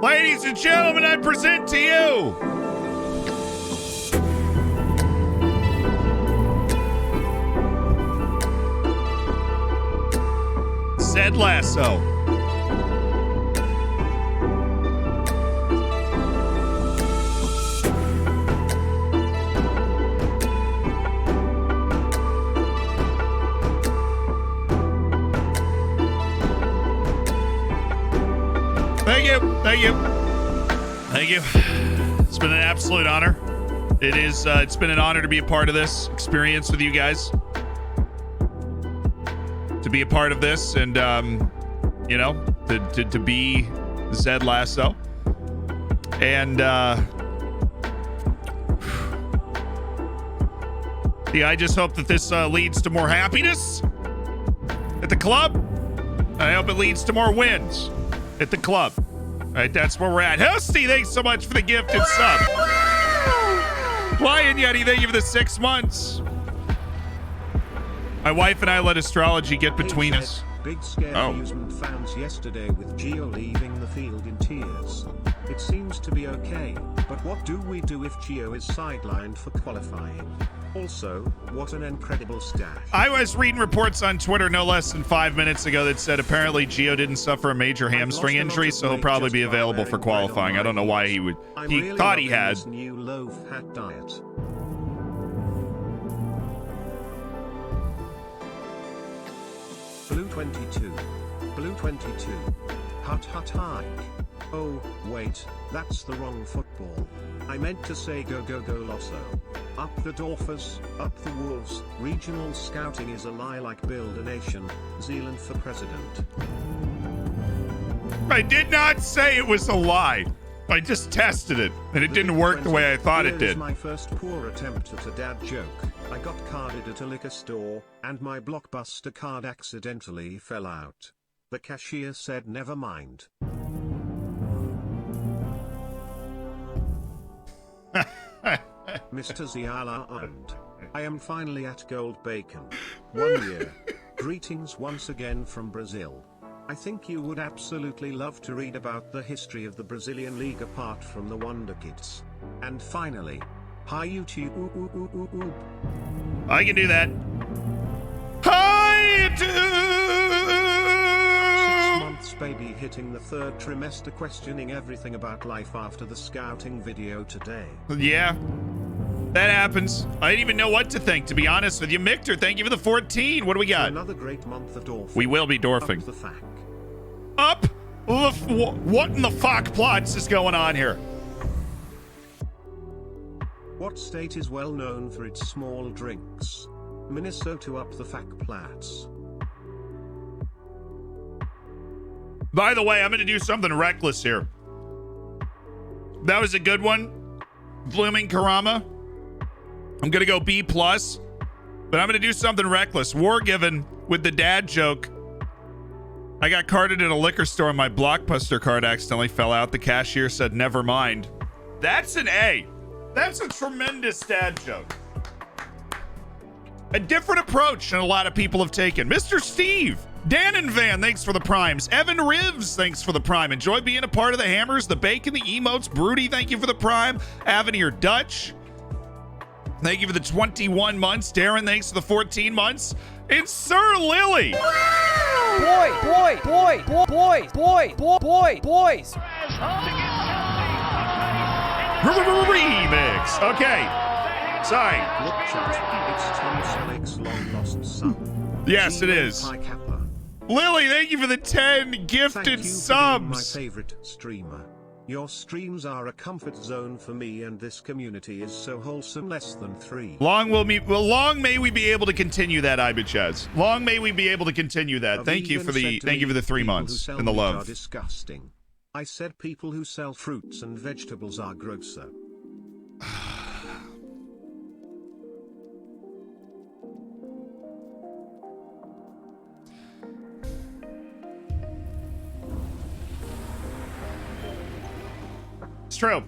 Ladies and gentlemen, I present to you Zed Lasso. Thank you. Thank you. It's been an absolute honor. It's been an honor to be a part of this experience with you guys. To be a part of this and, you know, to be Zed Lasso. And, yeah, I just hope that this leads to more happiness at the club. I hope it leads to more wins at the club. All right, that's where we're at. Hosty, thanks so much for the gift and sub. Lion Yeti, thank you for the 6 months. My wife and I let astrology get between us. Big scare amusement fans yesterday with Gio leaving the field in tears. It seems to be okay, but what do we do if Gio is sidelined for qualifying? Also, what an incredible stash. I was reading reports on Twitter no less than 5 minutes ago that said apparently Gio didn't suffer a major hamstring injury, so he'll probably be available for qualifying. I don't know why he would. He thought he had. New low-fat diet. Blue 22. Blue 22. Hut hut hike. Oh, wait, that's the wrong football. I meant to say go go go Losso. Up the Dorfers, up the Wolves. Regional scouting is a lie like build a nation. Zealand for president. I did not say it was a lie. I just tested it, and it didn't work the way I thought it did. My first poor attempt at a dad joke. I got carded at a liquor store, and my Blockbuster card accidentally fell out. The cashier said never mind. Mr. Ziala and I am finally at Gold Bacon. 1 year. Greetings once again from Brazil. I think you would absolutely love to read about the history of the Brazilian league apart from the Wonder Kids. And finally, hi YouTube. I can do that. Hi YouTube. 6 months baby hitting the 3rd trimester, questioning everything about life after the scouting video today. Yeah. That happens. I didn't even know what to think, to be honest with you. Michter, thank you for the 14. What do we got? Another great month of Dorfing. We will be Dorfing. Up the fact. Up the what in the fuck plots is going on here? What state is well known for its small drinks? Minnesota. Up the fact plats. By the way, I'm going to do something reckless here. That was a good one. Blooming Karama. I'm going to go B+, but I'm going to do something reckless. War given with the dad joke. I got carded at a liquor store and my Blockbuster card accidentally fell out. The cashier said, never mind. That's an A. That's a tremendous dad joke. A different approach than a lot of people have taken. Mr. Steve, Dan and Van, thanks for the primes. Evan Rivs, thanks for the prime. Enjoy being a part of the hammers, the bacon, the emotes. Broody, thank you for the prime. Avenir Dutch, thank you for the 21 months. Darren, thanks for the 14 months. And Sir Lily. Boys. Remix. Okay. Sorry. Look chat, it's Tom Selleck's long lost son. Yes, it is. Lily, thank you for the 10 gifted subs. My favorite streamer. Your streams are a comfort zone for me, and this community is so wholesome. Less than 3. Long may we be able to continue that, Ibichaz. Long may we be able to continue that. Thank you for the 3 months and the love. Disgusting. I said people who sell fruits and vegetables are grosser. It's true.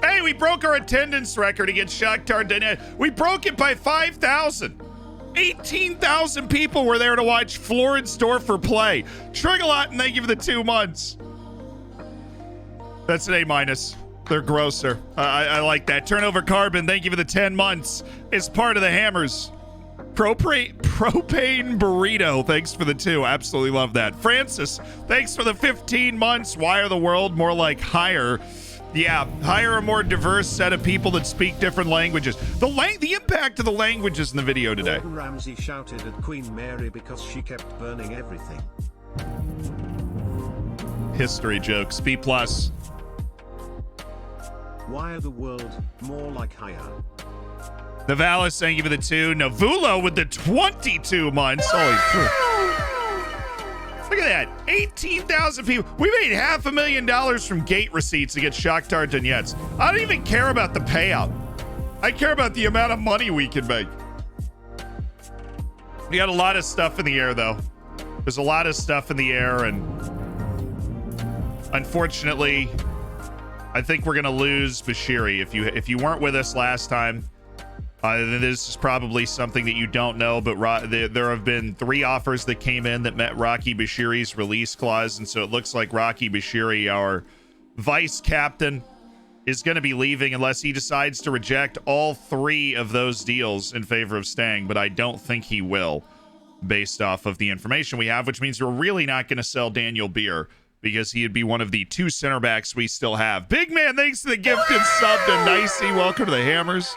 Hey, we broke our attendance record against Shakhtar Donetsk. We broke it by 5,000. 18,000 people were there to watch Floridsdorfer play. Triggerlot, and thank you for the 2 months. That's an A minus. They're grosser. I like that. Turnover Carbon, thank you for the 10 months. It's part of the hammers. Propane Burrito, thanks for the 2. Absolutely love that. Francis, thanks for the 15 months. Why are the world more like hire? Yeah, hire a more diverse set of people that speak different languages. The impact of the languages in the video today. Gordon Ramsay shouted at Queen Mary because she kept burning everything. History jokes. B+. Why are the world more like hire? Navalis, thank you for the 2. Navulo with the 22 months. Holy look at that. 18,000 people. We made $500,000 from gate receipts against Shakhtar Donetsk. I don't even care about the payout. I care about the amount of money we can make. We got a lot of stuff in the air, though. There's a lot of stuff in the air, and unfortunately, I think we're going to lose Bashiri. If you weren't with us last time, this is probably something that you don't know, but there have been 3 offers that came in that met Rocky Bashiri's release clause, and so it looks like Rocky Bashiri, our vice captain, is going to be leaving unless he decides to reject all 3 of those deals in favor of staying, but I don't think he will, based off of the information we have, which means we're really not going to sell Daniel Beer, because he'd be one of the 2 center backs we still have. Big man, thanks to the gifted sub to Nicey. Welcome to the Hammers.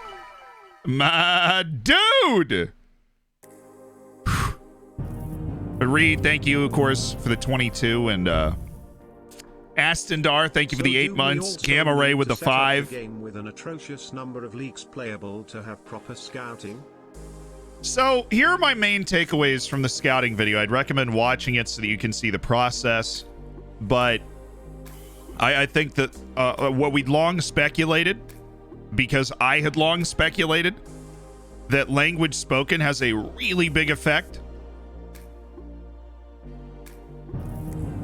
My dude. But Reed, thank you, of course, for the 22. And Astendar, thank you for the 8 months. Gamma Ray with the 5. Game with an atrocious number of leaks playable to have proper scouting. So here are my main takeaways from the scouting video. I'd recommend watching it so that you can see the process. But I think that what we'd long speculated, because I had long speculated, that language spoken has a really big effect.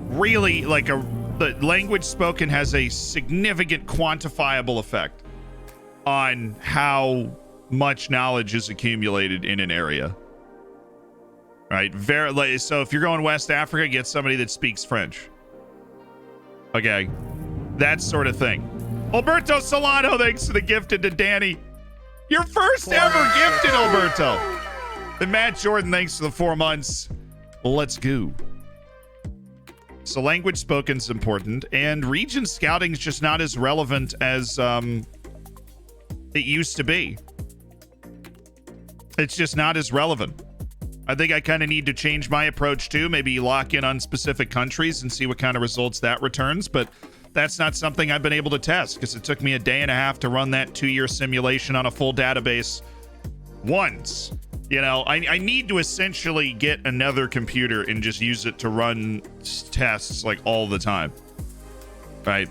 Really, the language spoken has a significant quantifiable effect on how much knowledge is accumulated in an area. Right? So if you're going West Africa, get somebody that speaks French. Okay, that sort of thing. Alberto Solano, thanks for the gifted to Danny. Your first ever gifted, Alberto. And Matt Jordan, thanks for the 4 months. Let's go. So language spoken is important, and region scouting is just not as relevant as it used to be. It's just not as relevant. I think I kind of need to change my approach too. Maybe lock in on specific countries and see what kind of results that returns. But that's not something I've been able to test because it took me a day and a half to run that 2-year simulation on a full database once. You know, I need to essentially get another computer and just use it to run tests like all the time. Right?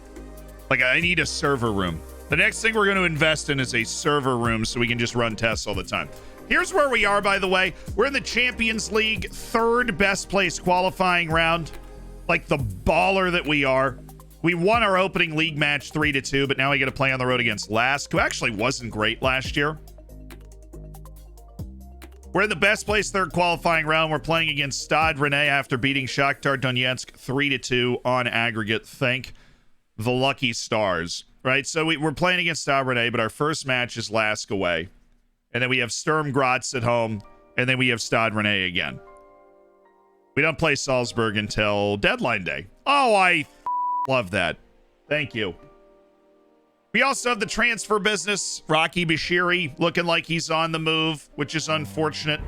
Like I need a server room. The next thing we're going to invest in is a server room so we can just run tests all the time. Here's where we are, by the way. We're in the Champions League, 3rd best place qualifying round. Like the baller that we are. We won our opening league match 3-2, but now we get to play on the road against Lask, who actually wasn't great last year. We're in the best place 3rd qualifying round. We're playing against Stade Rennais after beating Shakhtar Donetsk 3-2 on aggregate. Thank the lucky stars. Right, so we're playing against Stade Rennais, but our first match is Lask away. And then we have Sturm Graz at home, and then we have Stade Rennais again. We don't play Salzburg until deadline day. Oh, I love that. Thank you. We also have the transfer business. Rocky Bashiri looking like he's on the move, which is unfortunate.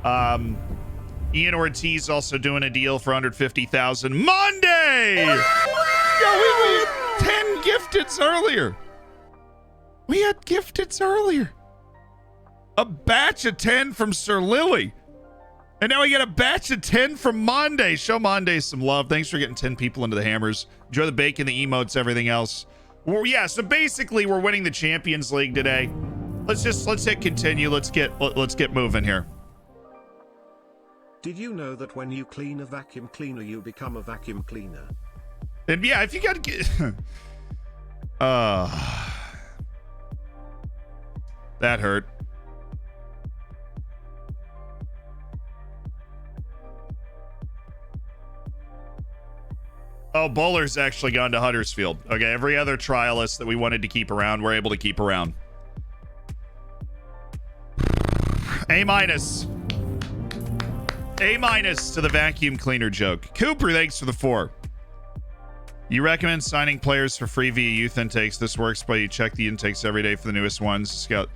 Ian Ortiz also doing a deal for $150,000 Monday. Yeah, we had 10 gifteds earlier. We had gifteds earlier. A batch of 10 from Sir Lily. And now we get a batch of 10 from Monday. Show Monday some love. Thanks for getting 10 people into the hammers. Enjoy the bacon, the emotes, everything else. Well, yeah, so basically we're winning the Champions League today. Let's hit continue. Let's get moving here. Did you know that when you clean a vacuum cleaner, you become a vacuum cleaner? And yeah, if you got to get that hurt. Oh, Bowler's actually gone to Huddersfield. Okay, every other trialist that we wanted to keep around, we're able to keep around. A minus. A minus to the vacuum cleaner joke. Cooper, thanks for the 4. You recommend signing players for free via youth intakes. This works by you check the intakes every day for the newest ones. Scout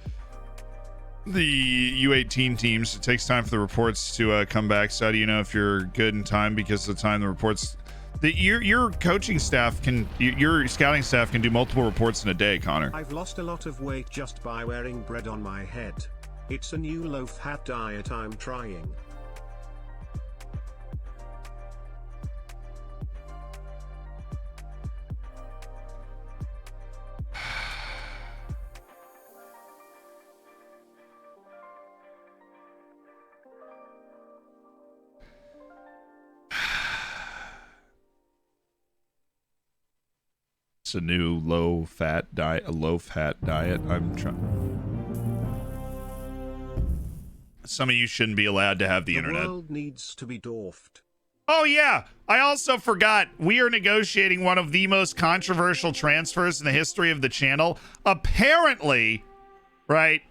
the U18 teams. It takes time for the reports to come back. So how do you know if you're good in time? Because of the time the reports... Your coaching staff can... Your scouting staff can do multiple reports in a day, Connor. I've lost a lot of weight just by wearing bread on my head. It's a new low-fat diet I'm trying. A new low-fat diet. I'm trying. Some of you shouldn't be allowed to have the internet. The world needs to be dwarfed. Oh yeah, I also forgot. We are negotiating one of the most controversial transfers in the history of the channel. Apparently, right?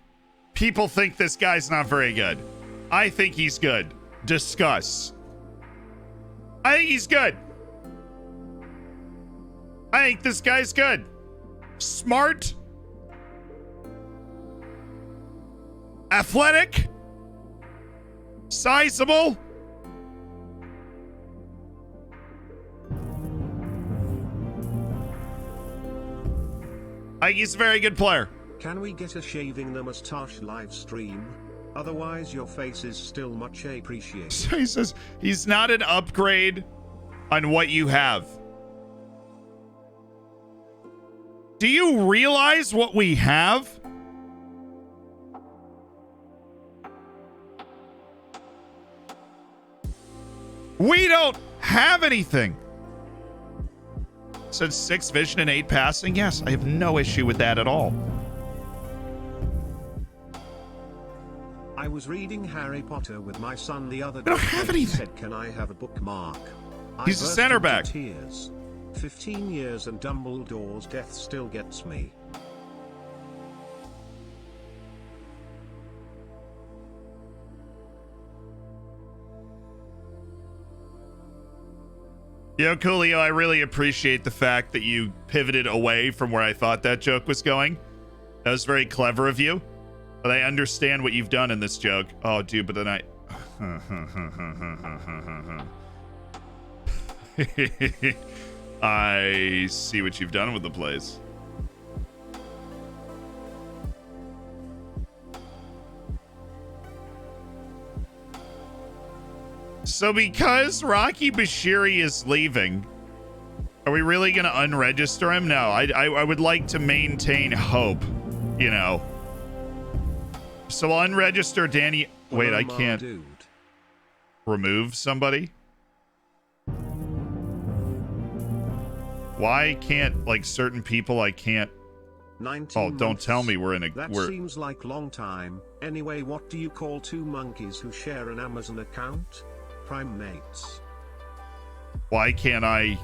People think this guy's not very good. I think he's good. Discuss. I think he's good. I think this guy's good. Smart. Athletic. Sizable. I think he's a very good player. Can we get a shaving the mustache live stream? Otherwise your face is still much appreciated. So he says he's not an upgrade on what you have. Do you realize what we have? We don't have anything. Said 6 vision and 8 passing. Yes, I have no issue with that at all. I was reading Harry Potter with my son the other I day. don't have anything. He said, "Can I have a bookmark?" He's a burst center into back. Tears. 15 years and Dumbledore's death still gets me. Yo, Coolio, I really appreciate the fact that you pivoted away from where I thought that joke was going. That was very clever of you. But I understand what you've done in this joke. Oh, dude, but then I see what you've done with the place. So because Rocky Bashiri is leaving, are we really going to unregister him? No, I would like to maintain hope, you know. So I'll unregister Danny. Wait, I can't remove somebody? Why can't, like, certain people I can't? 19 Oh, don't months. tell me we're in a... That seems like long time. Anyway, what do you call 2 monkeys who share an Amazon account? Prime mates. Why can't I...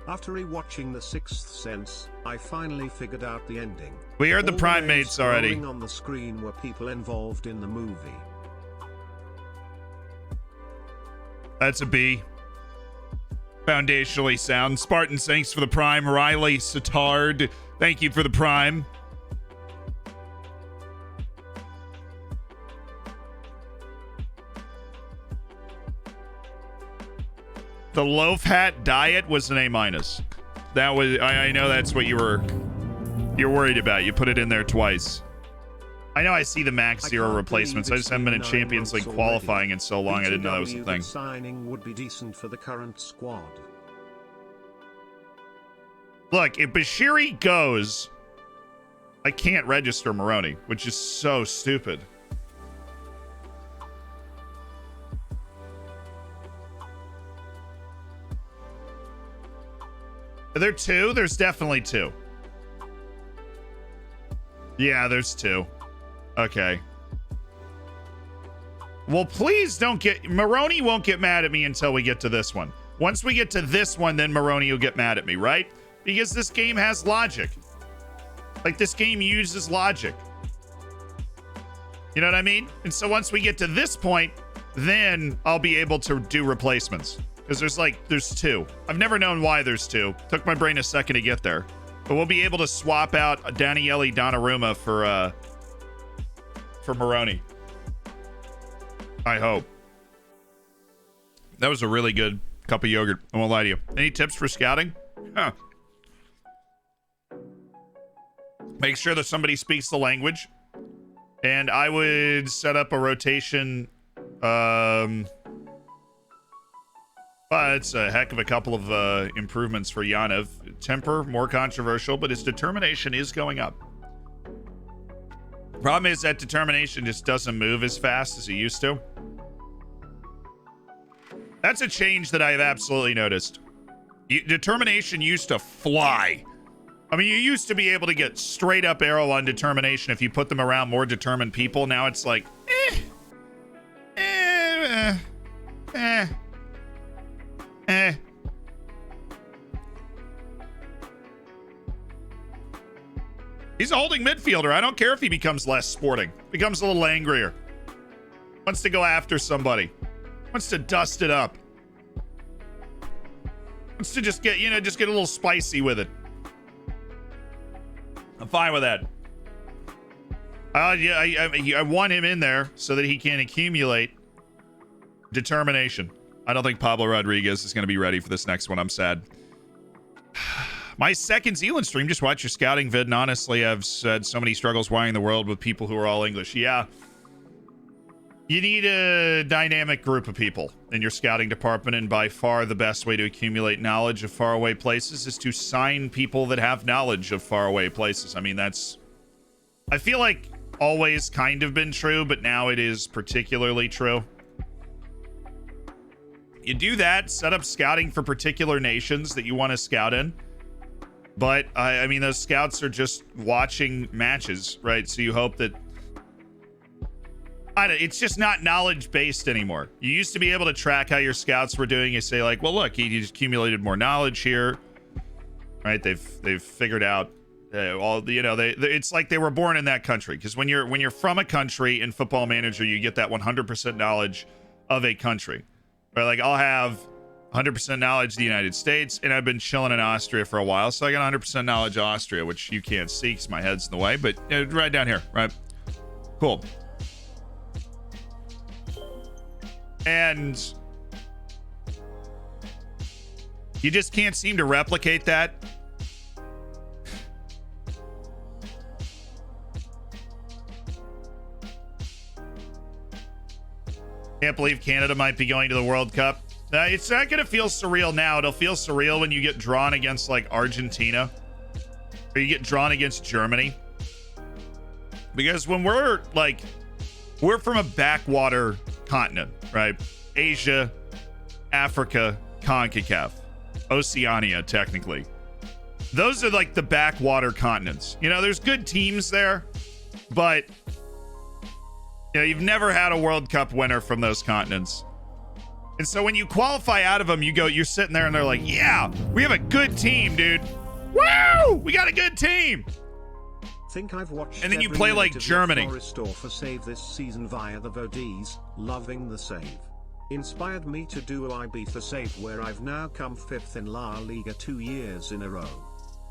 After rewatching The Sixth Sense, I finally figured out the ending. We heard the All prime names mates already. scrolling on the screen were people involved in the movie. That's a B. Foundationally sound. Spartan, thanks for the prime. Riley Satard, thank you for the prime. The loaf hat diet was an A minus. That was, I know that's what you're worried about. You put it in there twice. I know I see the max 0 replacements. I just haven't been in Champions League qualifying in so long. I didn't know that was a thing. Signing would be decent for the current squad. Look, if Bashiri goes, I can't register Maroney, which is so stupid. Are there 2? There's definitely 2. Yeah, there's 2. Okay. Well, please don't get... Maroney won't get mad at me until we get to this one. Once we get to this one, then Maroney will get mad at me, right? Because this game has logic. Like, this game uses logic. You know what I mean? And so once we get to this point, then I'll be able to do replacements. Because there's two. I've never known why there's two. Took my brain a second to get there. But we'll be able to swap out Daniele Donnarumma for Maroney. I hope. That was a really good cup of yogurt. I won't lie to you. Any tips for scouting? Huh. Make sure that somebody speaks the language. And I would set up a rotation. But it's a heck of a couple of improvements for Yanov. Temper, more controversial, but his determination is going up. Problem is that determination just doesn't move as fast as it used to. That's a change that I have absolutely noticed. Determination used to fly. I mean, you used to be able to get straight up arrow on determination if you put them around more determined people. Now it's like, He's a holding midfielder. I don't care if he becomes less sporting. Becomes a little angrier. Wants to go after somebody. Wants to dust it up. Wants to just get, just get a little spicy with it. I'm fine with that. I want him in there so that he can accumulate determination. I don't think Pablo Rodriguez is going to be ready for this next one. I'm sad. My second Zealand stream, just watch your scouting vid, and honestly, I've had so many struggles wiring the world with people who are all English. Yeah. You need a dynamic group of people in your scouting department, and by far the best way to accumulate knowledge of faraway places is to sign people that have knowledge of faraway places. I mean, that's... I feel like always kind of been true, but now it is particularly true. You do that, set up scouting for particular nations that you want to scout in. But, I mean, those scouts are just watching matches, right? So you hope that... it's just not knowledge-based anymore. You used to be able to track how your scouts were doing. You say, like, well, look, he just accumulated more knowledge here. Right? They've figured out all the, it's like they were born in that country. Because when you're from a country in Football Manager, you get that 100% knowledge of a country. Right? Like, I'll have 100% knowledge of the United States, and I've been chilling in Austria for a while, so I got 100% knowledge of Austria, which you can't see because my head's in the way, but right down here, right? Cool. And you just can't seem to replicate that. Can't believe Canada might be going to the World Cup. It's not going to feel surreal now. It'll feel surreal when you get drawn against, like, Argentina. Or you get drawn against Germany. Because when we're from a backwater continent, right? Asia, Africa, CONCACAF, Oceania, technically. Those are like the backwater continents. There's good teams there, but you've never had a World Cup winner from those continents. And so when you qualify out of them, you're sitting there and they're like, yeah, we have a good team, dude. Woo! We got a good team. Think I've watched, and then you play like Germany. For save this season via the Vodies, loving the save. Inspired me to do Ibiza save, where I've now come 5th in La Liga 2 years in a row.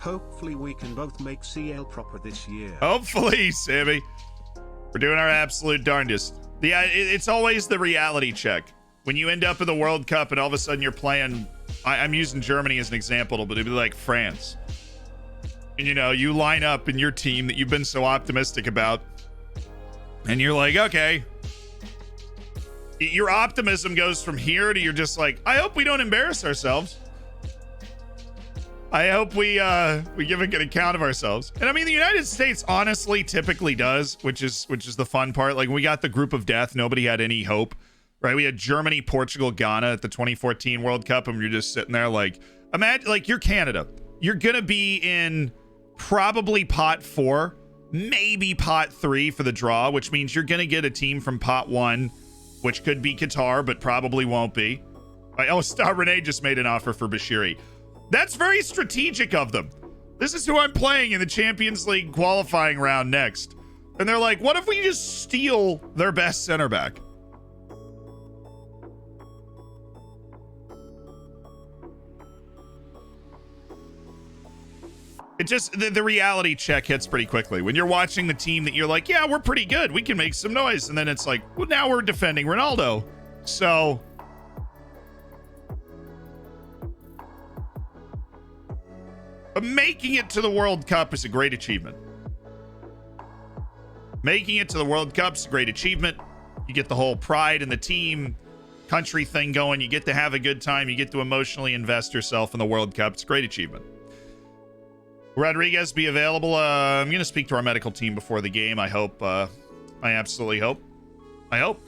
Hopefully we can both make CL proper this year. Hopefully, Sammy. We're doing our absolute darndest. Yeah, it's always the reality check. When you end up in the World Cup and all of a sudden you're playing, I'm using Germany as an example, but it'd be like France. And you line up in your team that you've been so optimistic about, and you're like, okay. Your optimism goes from here to you're just like, I hope we don't embarrass ourselves. I hope we give a good account of ourselves. And I mean, the United States honestly typically does, which is the fun part. Like, we got the group of death. Nobody had any hope, right? We had Germany, Portugal, Ghana at the 2014 World Cup, and you're just sitting there like, imagine, like, you're Canada. You're going to be in probably pot 4, maybe pot 3 for the draw, which means you're going to get a team from pot 1 which could be Qatar, but probably won't be. Oh, Star Renee just made an offer for Bashiri. That's very strategic of them. This is who I'm playing in the Champions League qualifying round next. And they're like, what if we just steal their best center back? It just, the reality check hits pretty quickly. When you're watching the team that you're like, yeah, we're pretty good. We can make some noise. And then it's like, well, now we're defending Ronaldo. So... But making it to the World Cup is a great achievement. Making it to the World Cup is a great achievement. You get the whole pride in the team, country thing going. You get to have a good time. You get to emotionally invest yourself in the World Cup. It's a great achievement. Rodriguez be available. I'm going to speak to our medical team before the game. I hope. I absolutely hope. I hope.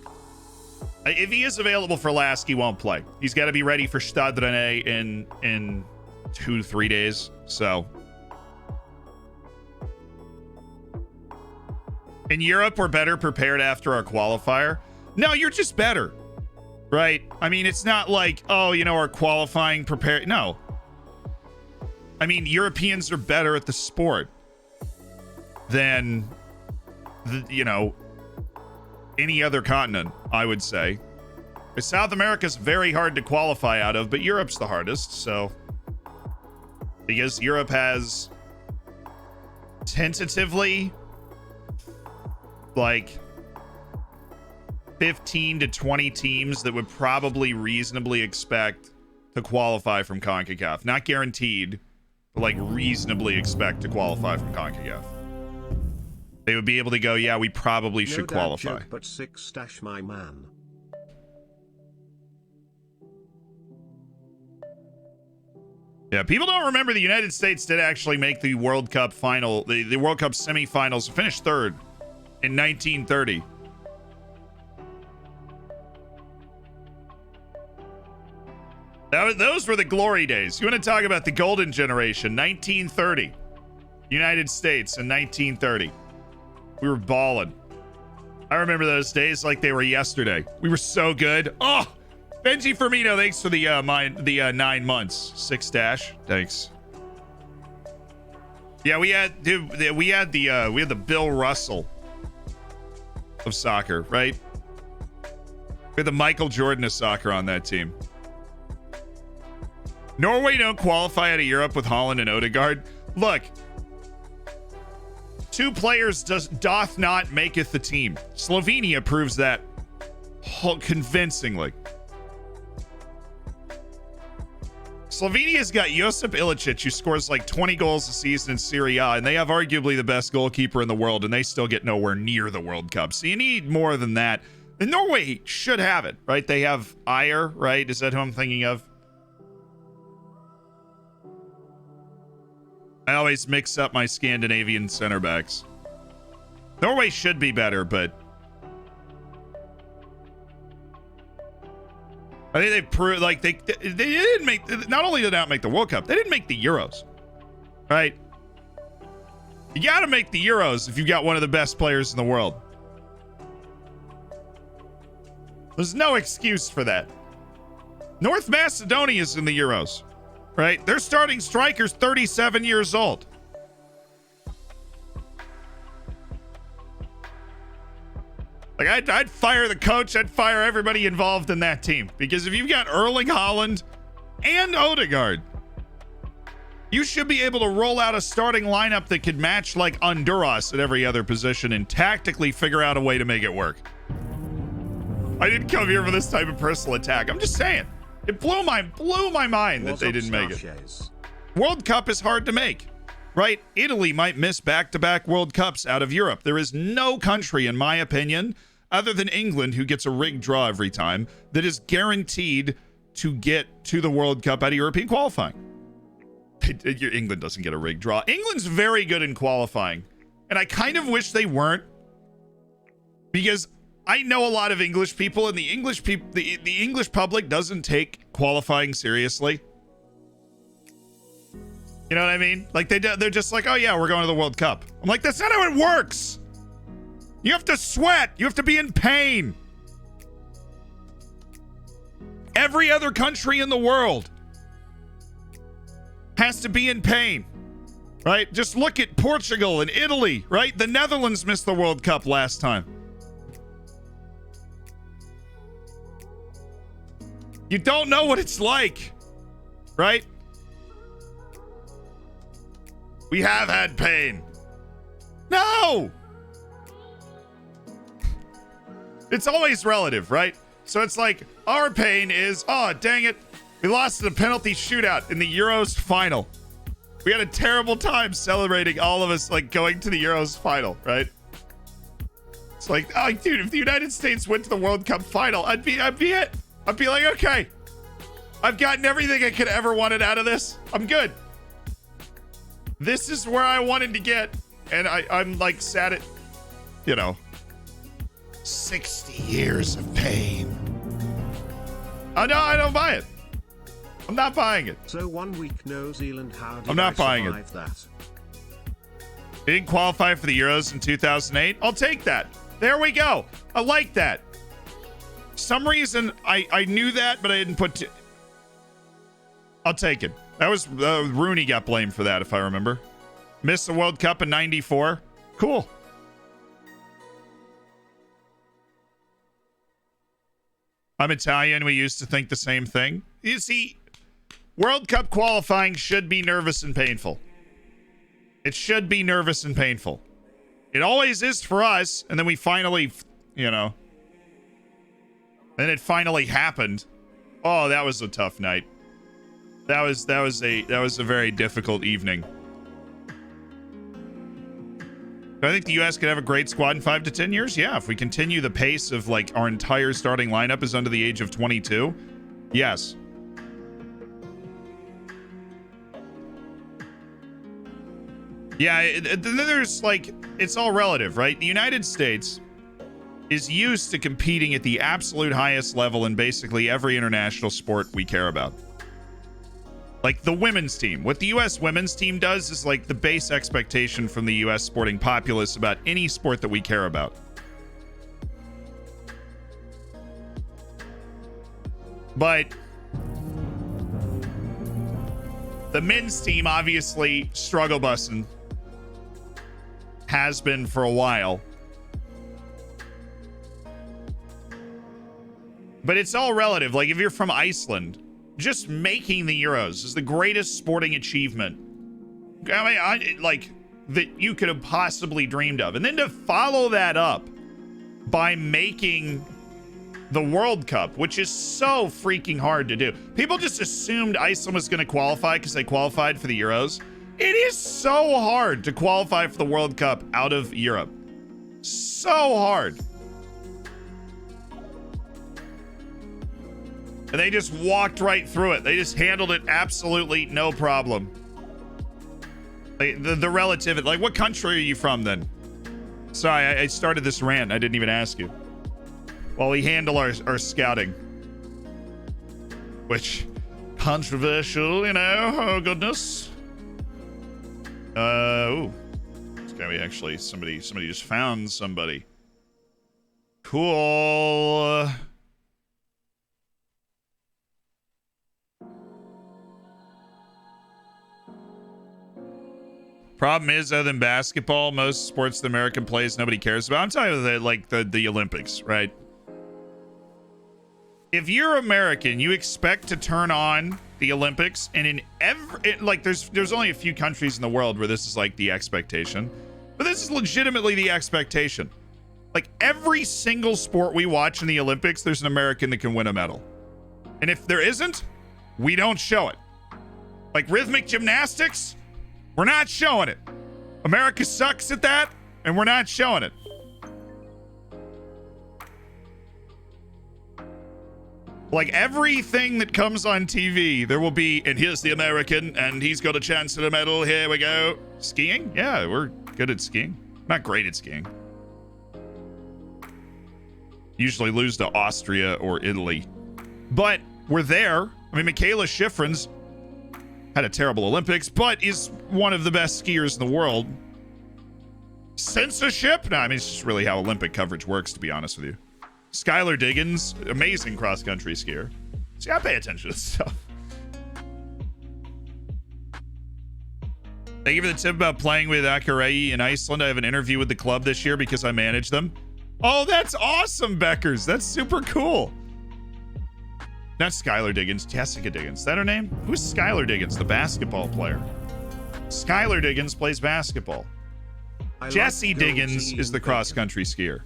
If he is available for Lask, he won't play. He's got to be ready for Stade Rennais in 2-3 days. So in Europe, we're better prepared after our qualifier. No, you're just better, right? I mean, it's not like, oh, you know, our qualifying prepared. No, I mean, Europeans are better at the sport than you know, any other continent, I would say. South America's very hard to qualify out of, but Europe's the hardest. So because Europe has tentatively like 15 to 20 teams that would probably reasonably expect to qualify from CONCACAF. Not guaranteed, but like reasonably expect to qualify from CONCACAF. They would be able to go, yeah, we probably should qualify. Joke, but 6 my man. Yeah, people don't remember the United States did actually make the World Cup final, the World Cup semifinals, finished third in 1930. Those were the glory days. You want to talk about the golden generation, 1930. United States in 1930. We were balling. I remember those days like they were yesterday. We were so good. Oh, Benji Firmino, thanks for the 9 months. 6 dash, thanks. Yeah, we had the Bill Russell of soccer, right? We had the Michael Jordan of soccer on that team. Norway don't qualify out of Europe with Holland and Odegaard. Look, 2 players doth not maketh the team. Slovenia proves that convincingly. Slovenia's got Josip Ilicic, who scores like 20 goals a season in Serie A, and they have arguably the best goalkeeper in the world, and they still get nowhere near the World Cup. So you need more than that. And Norway should have it, right? They have Ayer, right? Is that who I'm thinking of? I always mix up my Scandinavian center backs. Norway should be better, but I think they've proved, like, they didn't make, not only did they not make the World Cup, they didn't make the Euros, right? You got to make the Euros if you've got one of the best players in the world. There's no excuse for that. North Macedonia's in the Euros, right? Their starting striker's 37 years old. Like, I'd fire the coach. I'd fire everybody involved in that team. Because if you've got Erling Haaland and Odegaard, you should be able to roll out a starting lineup that could match like Honduras at every other position and tactically figure out a way to make it work. I didn't come here for this type of personal attack. I'm just saying. It blew my mind that they didn't make it. World Cup is hard to make, right? Italy might miss back-to-back World Cups out of Europe. There is no country, in my opinion, other than England, who gets a rigged draw every time, that is guaranteed to get to the World Cup out of European qualifying. England doesn't get a rigged draw. England's very good in qualifying, and I kind of wish they weren't, because I know a lot of English people, and the English public doesn't take qualifying seriously. You know what I mean? Like they're just like, oh yeah, we're going to the World Cup. I'm like, that's not how it works. You have to sweat. You have to be in pain. Every other country in the world has to be in pain, right? Just look at Portugal and Italy, right? The Netherlands missed the World Cup last time. You don't know what it's like, right? We have had pain. No! It's always relative, right? So it's like, our pain is, oh, dang it. We lost in a penalty shootout in the Euros final. We had a terrible time celebrating, all of us, like, going to the Euros final, right? It's like, oh, dude, if the United States went to the World Cup final, I'd be it. I'd be like, okay, I've gotten everything I could ever wanted out of this. I'm good. This is where I wanted to get. And I'm like sad at, 60 years of pain. Oh, no, I don't buy it. I'm not buying it. So 1 week New Zealand, how did I'm not buying it. That? They didn't qualify for the Euros in 2008. I'll take that. There we go. I like that. Some reason I knew that, but I didn't put. I'll take it. That was Rooney got blamed for that, if I remember. Missed the World Cup in '94. Cool. I'm Italian. We used to think the same thing. You see, World Cup qualifying should be nervous and painful. It should be nervous and painful. It always is for us, and then we finally, then it finally happened. Oh, that was a tough night. That was a very difficult evening. Do I think the U.S. could have a great squad in 5 to 10 years? Yeah, if we continue the pace of, like, our entire starting lineup is under the age of 22. Yes. Yeah, then there's, like, it's all relative, right? The United States is used to competing at the absolute highest level in basically every international sport we care about. Like the women's team. What the U.S. women's team does is like the base expectation from the U.S. sporting populace about any sport that we care about. But the men's team, obviously, struggle busing. Has been for a while. But it's all relative. Like if you're from Iceland, just making the Euros is the greatest sporting achievement, like that you could have possibly dreamed of. And then to follow that up by making the World Cup, which is so freaking hard to do. People just assumed Iceland was going to qualify because they qualified for the Euros. It is so hard to qualify for the World Cup out of Europe. So hard. And they just walked right through it. They just handled it absolutely no problem. The relative, like, what country are you from then? Sorry, I started this rant. I didn't even ask you. While we handle our scouting. Which, controversial, oh goodness. Ooh. It's gotta be actually somebody just found somebody. Cool. Problem is, other than basketball, most sports the American plays nobody cares about. I'm talking about the Olympics, right? If you're American, you expect to turn on the Olympics, and in there's only a few countries in the world where this is like the expectation, but this is legitimately the expectation. Like every single sport we watch in the Olympics, there's an American that can win a medal, and if there isn't, we don't show it. Like rhythmic gymnastics, we're not showing it. America sucks at that, and we're not showing it. Like everything that comes on TV, there will be, and here's the American, and he's got a chance at a medal. Here we go. Skiing? Yeah, we're good at skiing. Not great at skiing. Usually lose to Austria or Italy. But we're there. I mean, Michaela Schifrin's had a terrible Olympics, but is one of the best skiers in the world. Censorship? No, I mean, it's just really how Olympic coverage works, to be honest with you. Skylar Diggins, amazing cross-country skier. See, I pay attention to this stuff. Thank you for the tip about playing with Akurei in Iceland. I have an interview with the club this year because I manage them. Oh, that's awesome, Beckers. That's super cool. Not Skylar Diggins, Jessica Diggins. Is that her name? Who's Skylar Diggins, the basketball player? Skylar Diggins plays basketball. Jesse Diggins is the cross-country skier.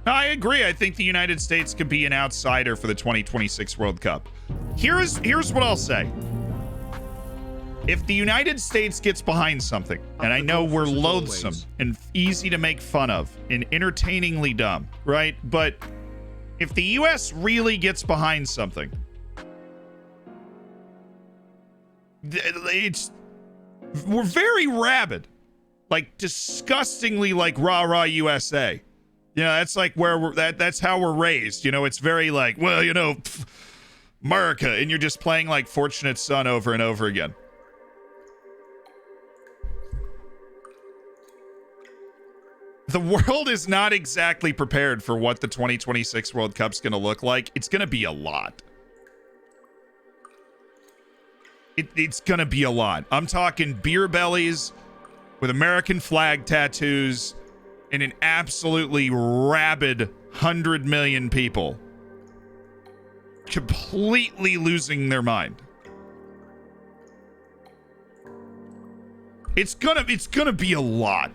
I agree. I think the United States could be an outsider for the 2026 World Cup. Here's what I'll say. If the United States gets behind something, and I know we're loathsome and easy to make fun of and entertainingly dumb, right? But if the US really gets behind something, we're very rabid, like disgustingly like rah rah USA. You know, that's like where that's how we're raised. You know, it's very like, well, you know, America, and you're just playing like Fortunate Son over and over again. The world is not exactly prepared for what the 2026 World Cup's going to look like. It's going to be a lot. It's going to be a lot. I'm talking beer bellies with American flag tattoos and an absolutely rabid 100 million people completely losing their mind. It's gonna be a lot.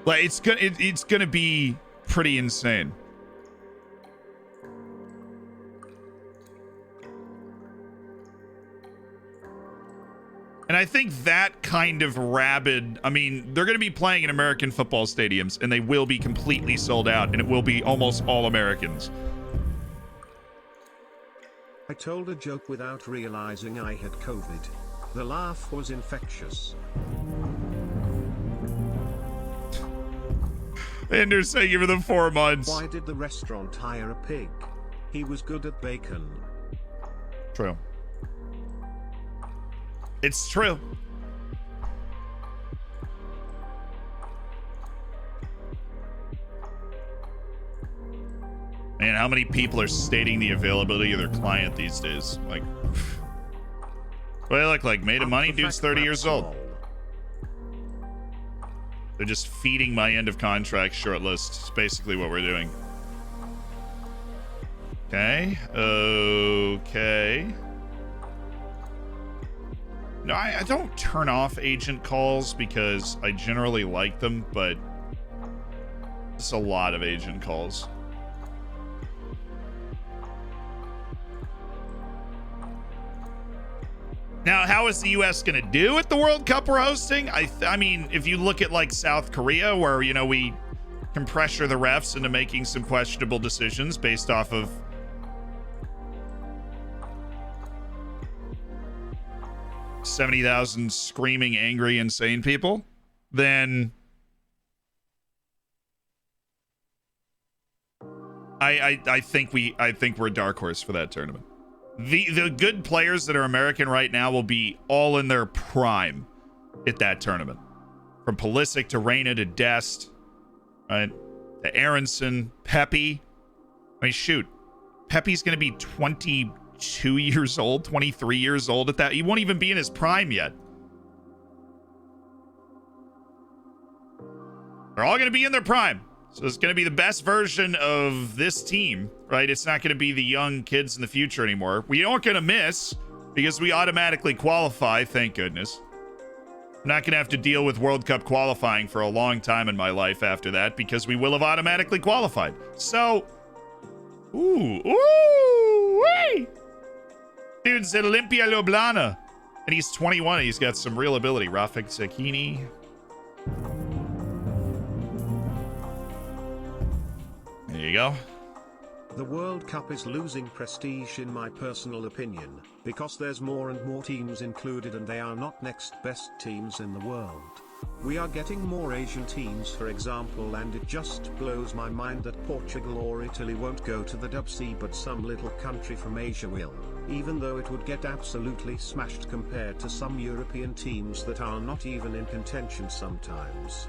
Like it's gonna be pretty insane. And I think that kind of rabid, I mean, they're going to be playing in American football stadiums, and they will be completely sold out, and it will be almost all Americans. I told a joke without realizing I had COVID. The laugh was infectious. Anders, thank you for the 4 months. Why did the restaurant hire a pig? He was good at bacon. True. It's true. Man, how many people are stating the availability of their client these days? Like, what do they look like? Made of money? Dude's 30 years old. They're just feeding my end of contract short list. It's basically what we're doing. Okay. Okay. No, I don't turn off agent calls because I generally like them, but it's a lot of agent calls. Now, how is the U.S. going to do at the World Cup we're hosting? I mean, if you look at like South Korea, where, you know, we can pressure the refs into making some questionable decisions based off of 70,000 screaming, angry, insane people, then I think we're a dark horse for that tournament. The good players that are American right now will be all in their prime at that tournament. From Pulisic to Reyna to Dest, right? To Aronson, Pepe. I mean, shoot. Pepe's going to be 22 years old, 23 years old at that. He won't even be in his prime yet. They're all going to be in their prime. So it's going to be the best version of this team, right? It's not going to be the young kids in the future anymore. We aren't going to miss because we automatically qualify, thank goodness. I'm not going to have to deal with World Cup qualifying for a long time in my life after that because we will have automatically qualified. So, wee! Dude said Olimpia Ljubljana. And he's 21. He's got some real ability. Rafik Sekini. There you go. The World Cup is losing prestige in my personal opinion, because there's more and more teams included and they are not next best teams in the world. We are getting more Asian teams, for example, and it just blows my mind that Portugal or Italy won't go to the WC but some little country from Asia will. even though it would get absolutely smashed compared to some European teams that are not even in contention sometimes.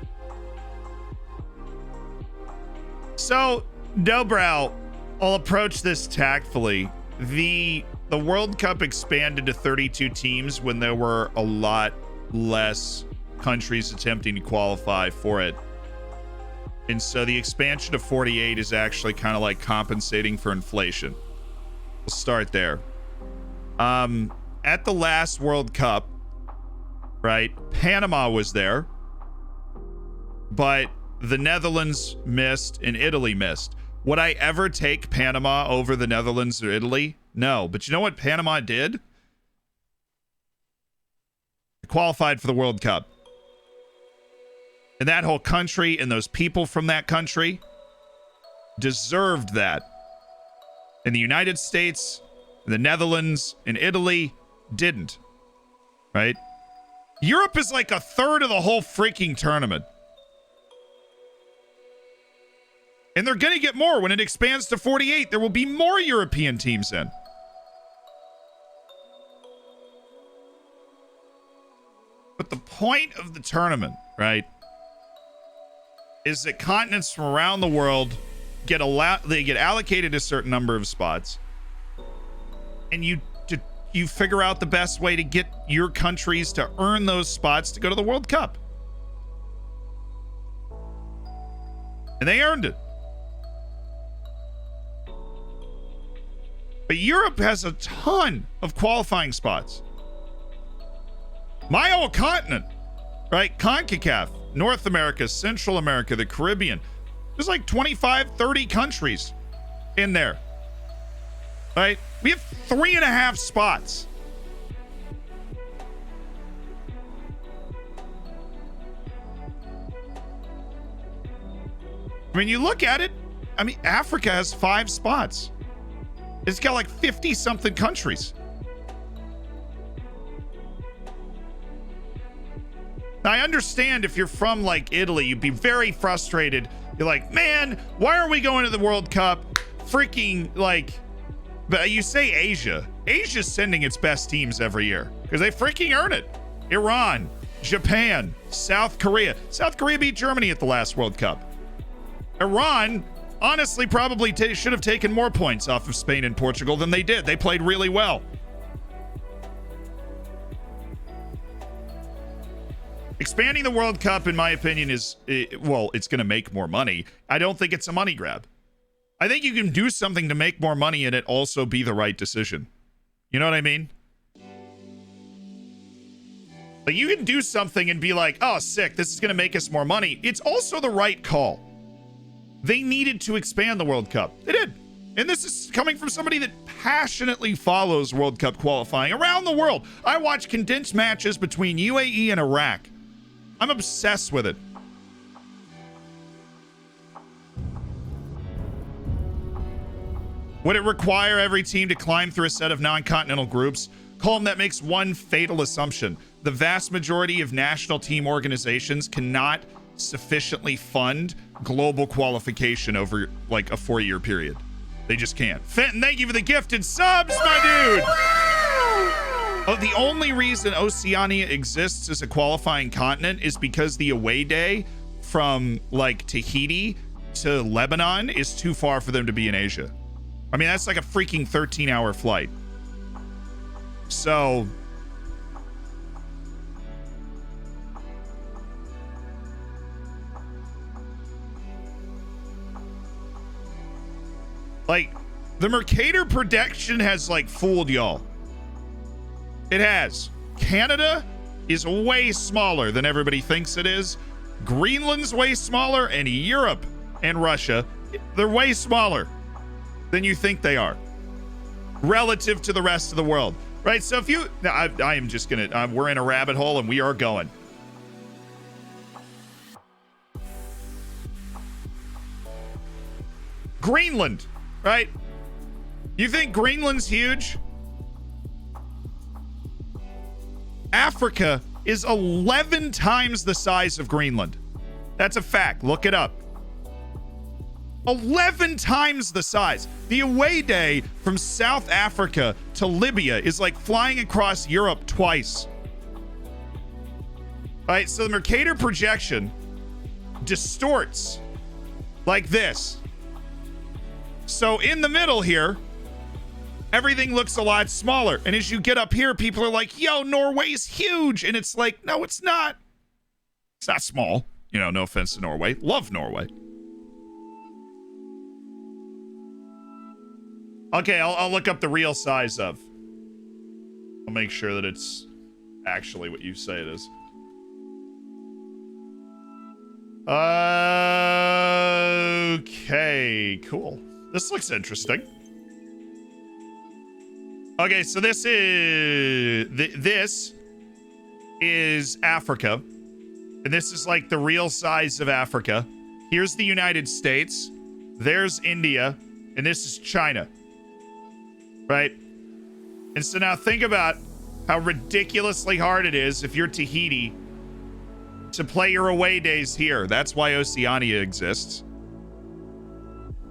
So, Dobrow, I'll approach this tactfully. The World Cup expanded to 32 teams when there were a lot less countries attempting to qualify for it. And so the expansion to 48 is actually kind of like compensating for inflation. We'll start there. At the last World Cup, right, Panama was there, but the Netherlands missed and Italy missed. Would I ever take Panama over the Netherlands or Italy? No. But you know what Panama did? They qualified for the World Cup. And that whole country and those people from that country deserved that. And the United States, the Netherlands, and Italy didn't. Right? Europe is like a third of the whole freaking tournament. And they're going to get more. When it expands to 48, there will be more European teams in. But the point of the tournament, right, is that continents from around the world get allocated a certain number of spots. And you figure out the best way to get your countries to earn those spots to go to the World Cup. And they earned it. But Europe has a ton of qualifying spots. My whole continent, right? CONCACAF, North America, Central America, the Caribbean. There's like 25, 30 countries in there, right? We have 3.5 spots. I mean, you look at it, I mean, Africa has 5 spots. It's got like 50 something countries. Now, I understand if you're from like Italy, you'd be very frustrated. You're like, man, why are we going to the World Cup? Freaking like, but you say Asia. Asia's sending its best teams every year because they freaking earn it. Iran, Japan, South Korea. South Korea beat Germany at the last World Cup. Iran honestly probably should have taken more points off of Spain and Portugal than they did. They played really well. Expanding the World Cup, in my opinion, is, well, it's going to make more money. I don't think it's a money grab. I think you can do something to make more money and it also be the right decision. You know what I mean? Like, you can do something and be like, oh, sick, this is going to make us more money. It's also the right call. They needed to expand the World Cup. They did. And this is coming from somebody that passionately follows World Cup qualifying around the world. I watch condensed matches between UAE and Iraq. I'm obsessed with it. Would it require every team to climb through a set of non-continental groups? Colm, that makes one fatal assumption. The vast majority of national team organizations cannot sufficiently fund global qualification over like a 4-year period. They just can't. Fenton, thank you for the gifted subs, my dude. Oh, the only reason Oceania exists as a qualifying continent is because the away day from like Tahiti to Lebanon is too far for them to be in Asia. I mean, that's like a freaking 13-hour flight. So like, the Mercator prediction has, like, fooled y'all. It has. Canada is way smaller than everybody thinks it is. Greenland's way smaller, and Europe and Russia, they're way smaller than you think they are relative to the rest of the world, right? So if you... I am just going to... we're in a rabbit hole, and we are going. Greenland. Right? You think Greenland's huge? Africa is 11 times the size of Greenland. That's a fact. Look it up. 11 times the size. The away day from South Africa to Libya is like flying across Europe twice. All right, so the Mercator projection distorts like this. So in the middle here, everything looks a lot smaller. And as you get up here, people are like, yo, Norway's huge. And it's like, no, it's not. It's not small. You know, no offense to Norway. Love Norway. Okay, I'll look up the real size of. I'll make sure that it's actually what you say it is. Okay, cool. This looks interesting. Okay, so this is Africa. And this is like the real size of Africa. Here's the United States. There's India. And this is China. Right? And so now think about how ridiculously hard it is if you're Tahiti to play your away days here. That's why Oceania exists.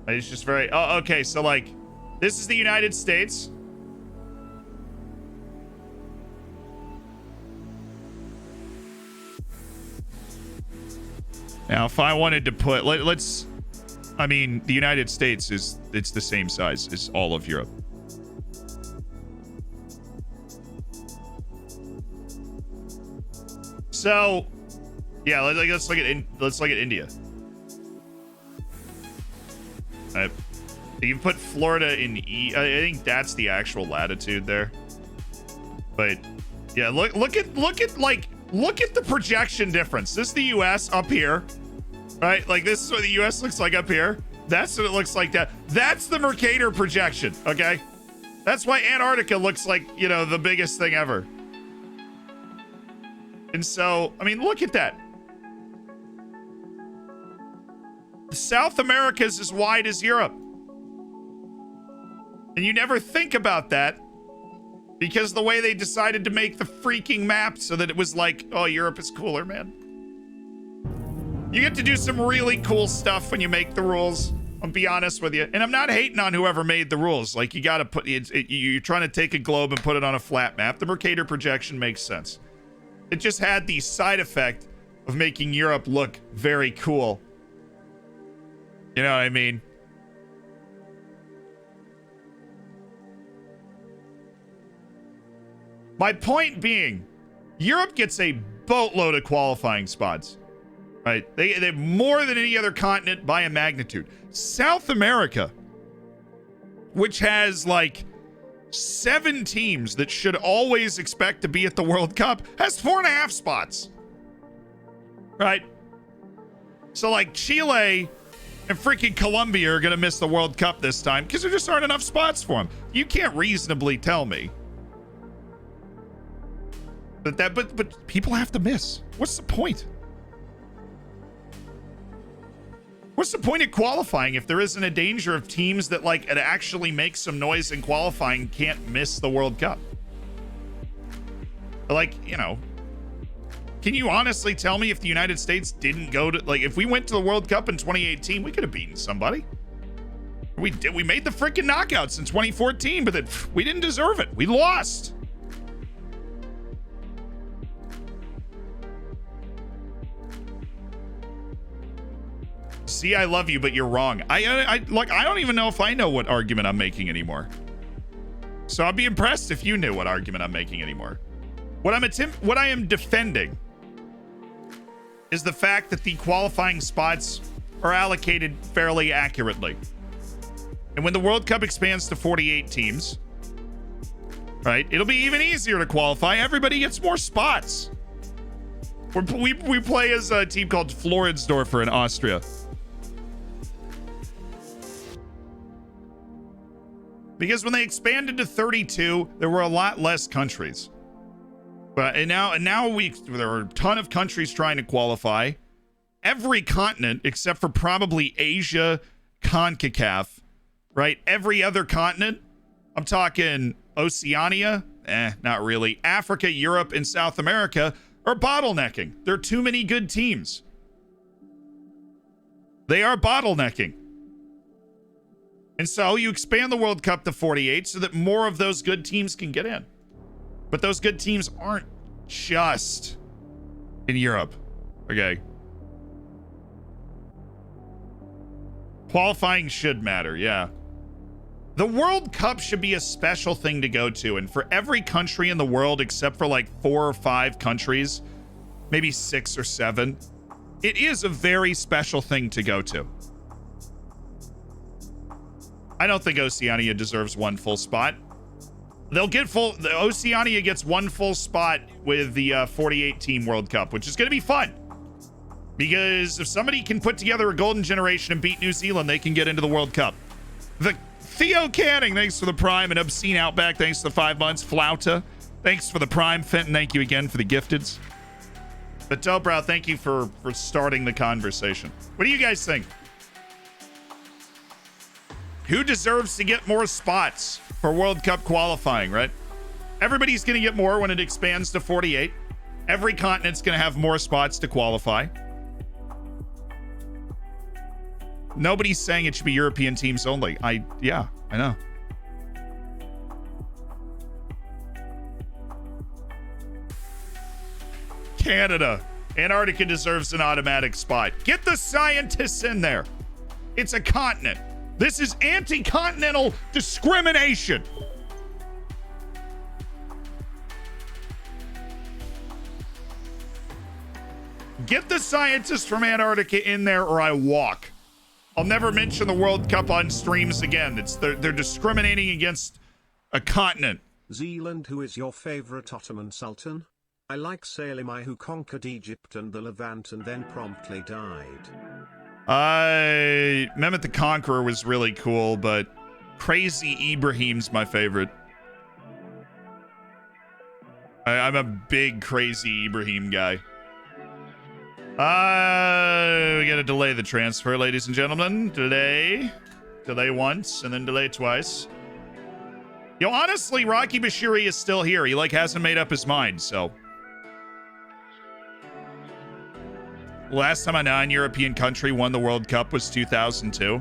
It's just very... Oh, okay, so like, this is the United States. Now, if I wanted to put... Let's... I mean, the United States is... It's the same size as all of Europe. So, yeah, let's look at India. You can put Florida in E. I think that's the actual latitude there. But yeah, look at the projection difference. This is the U.S. up here, right? Like this is what the U.S. looks like up here. That's what it looks like. That's the Mercator projection. Okay, that's why Antarctica looks like, you know, the biggest thing ever. And so, I mean, look at that. South America is as wide as Europe. And you never think about that because the way they decided to make the freaking map so that it was like, oh, Europe is cooler, man. You get to do some really cool stuff when you make the rules. I'll be honest with you. And I'm not hating on whoever made the rules. Like, you got to put you're trying to take a globe and put it on a flat map. The Mercator projection makes sense. It just had the side effect of making Europe look very cool. You know what I mean? My point being, Europe gets a boatload of qualifying spots, right? They have more than any other continent by a magnitude. South America, which has like 7 teams that should always expect to be at the World Cup, has 4.5 spots, right? So like Chile and freaking Colombia are going to miss the World Cup this time because there just aren't enough spots for them. You can't reasonably tell me but people have to miss. What's the point? What's the point of qualifying if there isn't a danger of teams that like it actually makes some noise in qualifying can't miss the World Cup? Like, you know, can you honestly tell me if the United States didn't go to, like, if we went to the World Cup in 2018, we could have beaten somebody. We made the freaking knockouts in 2014, but we didn't deserve it. We lost. See, I love you, but you're wrong. I don't even know if I know what argument I'm making anymore. So I'd be impressed if you knew what argument I'm making anymore. What I am defending is the fact that the qualifying spots are allocated fairly accurately. And when the World Cup expands to 48 teams, right, it'll be even easier to qualify. Everybody gets more spots. We play as a team called Floridsdorfer in Austria. Because when they expanded to 32, there were a lot less countries. And now there are a ton of countries trying to qualify. Every continent, except for probably Asia, CONCACAF, right? Every other continent, I'm talking Oceania, not really. Africa, Europe, and South America are bottlenecking. There are too many good teams. They are bottlenecking. And so you expand the World Cup to 48 so that more of those good teams can get in. But those good teams aren't just in Europe. Okay. Qualifying should matter, yeah. The World Cup should be a special thing to go to. And for every country in the world, except for like 4 or 5 countries, maybe 6 or 7, it is a very special thing to go to. I don't think Oceania deserves one full spot. They'll get Oceania gets one full spot with the 48 team World Cup, which is going to be fun. Because if somebody can put together a golden generation and beat New Zealand, they can get into the World Cup. The Theo Canning, thanks for the Prime. And Obscene Outback, thanks for the 5 months. Flauta, thanks for the Prime. Fenton, thank you again for the gifteds. But Dobrow, thank you for starting the conversation. What do you guys think? Who deserves to get more spots for World Cup qualifying, right? Everybody's going to get more when it expands to 48. Every continent's going to have more spots to qualify. Nobody's saying it should be European teams only. Yeah, I know. Canada. Antarctica deserves an automatic spot. Get the scientists in there. It's a continent. This is anti-continental discrimination. Get the scientists from Antarctica in there or I walk. I'll never mention the World Cup on streams again. They're discriminating against a continent. Zealand, who is your favorite Ottoman Sultan? I like Salimai, who conquered Egypt and the Levant and then promptly died. Mehmet the Conqueror was really cool, but Crazy Ibrahim's my favorite. I'm a big Crazy Ibrahim guy. We gotta delay the transfer, ladies and gentlemen. Delay once, and then delay twice. Yo, honestly, Rocky Bashiri is still here. He, hasn't made up his mind, so. Last time a non-European country won the World Cup was 2002.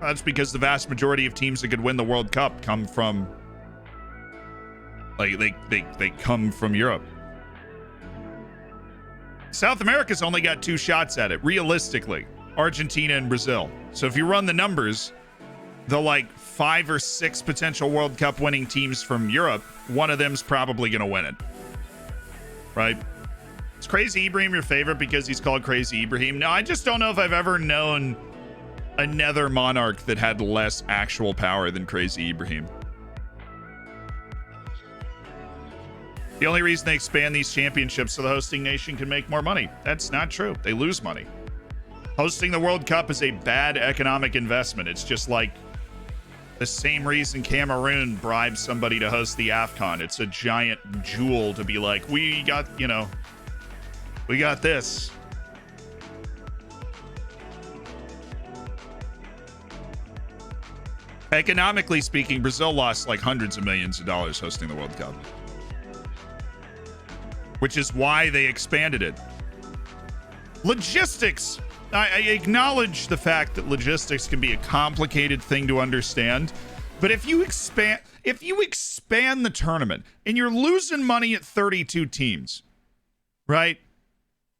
That's because the vast majority of teams that could win the World Cup come from, they come from Europe. South America's only got 2 shots at it, realistically. Argentina and Brazil. So if you run the numbers, the 5 or 6 potential World Cup winning teams from Europe, one of them's probably going to win it. Right? Is Crazy Ibrahim your favorite because he's called Crazy Ibrahim? No, I just don't know if I've ever known another monarch that had less actual power than Crazy Ibrahim. The only reason they expand these championships so the hosting nation can make more money. That's not true. They lose money. Hosting the World Cup is a bad economic investment. It's just like the same reason Cameroon bribes somebody to host the AFCON. It's a giant jewel to be like, we got this. Economically speaking, Brazil lost hundreds of millions of dollars hosting the World Cup, which is why they expanded it. Logistics. I acknowledge the fact that logistics can be a complicated thing to understand, but if you expand the tournament and you're losing money at 32 teams, right?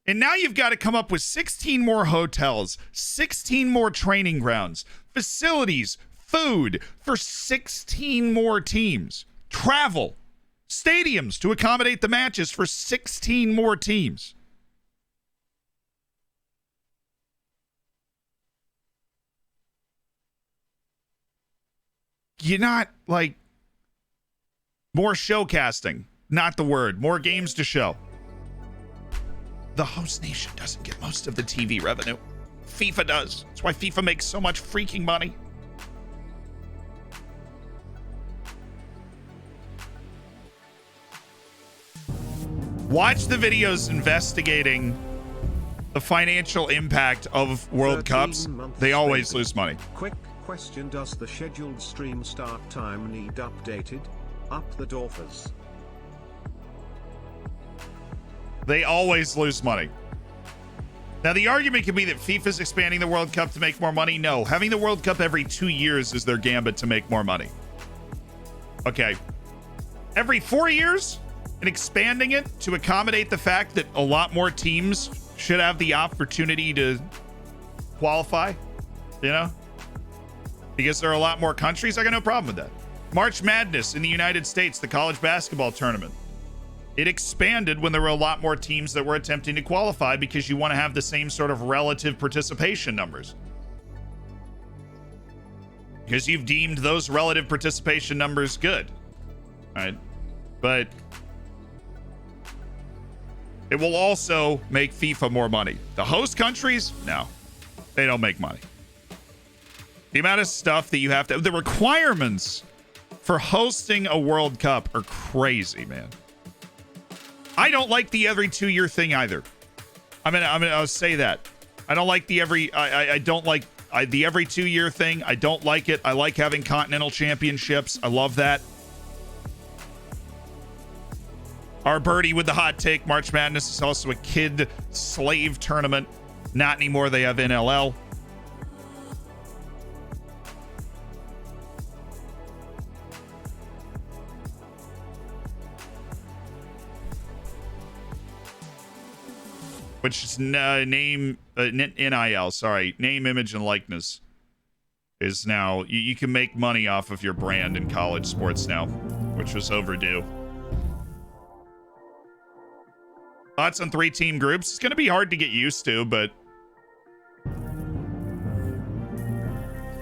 And now you've got to come up with 16 more hotels, 16 more training grounds, facilities, food for 16 more teams, travel, stadiums to accommodate the matches for 16 more teams. You're not more showcasting, not the word, more games to show. The host nation doesn't get most of the TV revenue. FIFA does. That's why FIFA makes so much freaking money. Watch the videos investigating the financial impact of World Cups. They always lose money. Quick question, does the scheduled stream start time need updated? Up the Dorfers. They always lose money. Now, the argument can be that FIFA's expanding the World Cup to make more money. No, having the World Cup every 2 years is their gambit to make more money. Okay. Every 4 years and expanding it to accommodate the fact that a lot more teams should have the opportunity to qualify, you know? Because there are a lot more countries. I got no problem with that. March Madness in the United States, the college basketball tournament. It expanded when there were a lot more teams that were attempting to qualify because you want to have the same sort of relative participation numbers. Because you've deemed those relative participation numbers good. All right. But it will also make FIFA more money. The host countries, no. They don't make money. The amount of stuff that you have to... The requirements for hosting a World Cup are crazy, man. I don't like the every 2 year thing either. I'll say that. I don't like the every... I don't like the every 2 year thing. I don't like it. I like having continental championships. I love that. Our birdie with the hot take. March Madness is also a kid slave tournament. Not anymore. They have NLL. Which is NIL, sorry. Name, image, and likeness is now... You can make money off of your brand in college sports now, which was overdue. Thoughts on 3-team groups? It's going to be hard to get used to, but...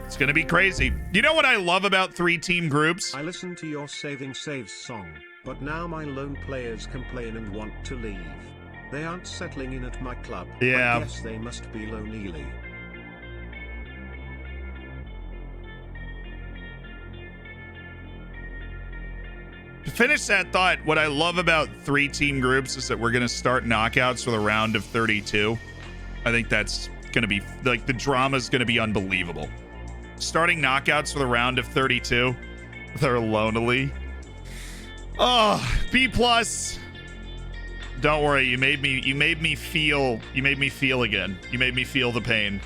It's going to be crazy. You know what I love about 3-team groups? I listened to your Saving Saves song, but now my lone players complain and want to leave. They aren't settling in at my club. Yeah. I guess they must be lonely. To finish that thought, what I love about 3-team groups is that we're going to start knockouts with a round of 32. I think that's going to be, like, the drama is going to be unbelievable. Starting knockouts with a round of 32. They're lonely. Oh, B+. Don't worry, you made me feel again. You made me feel the pain.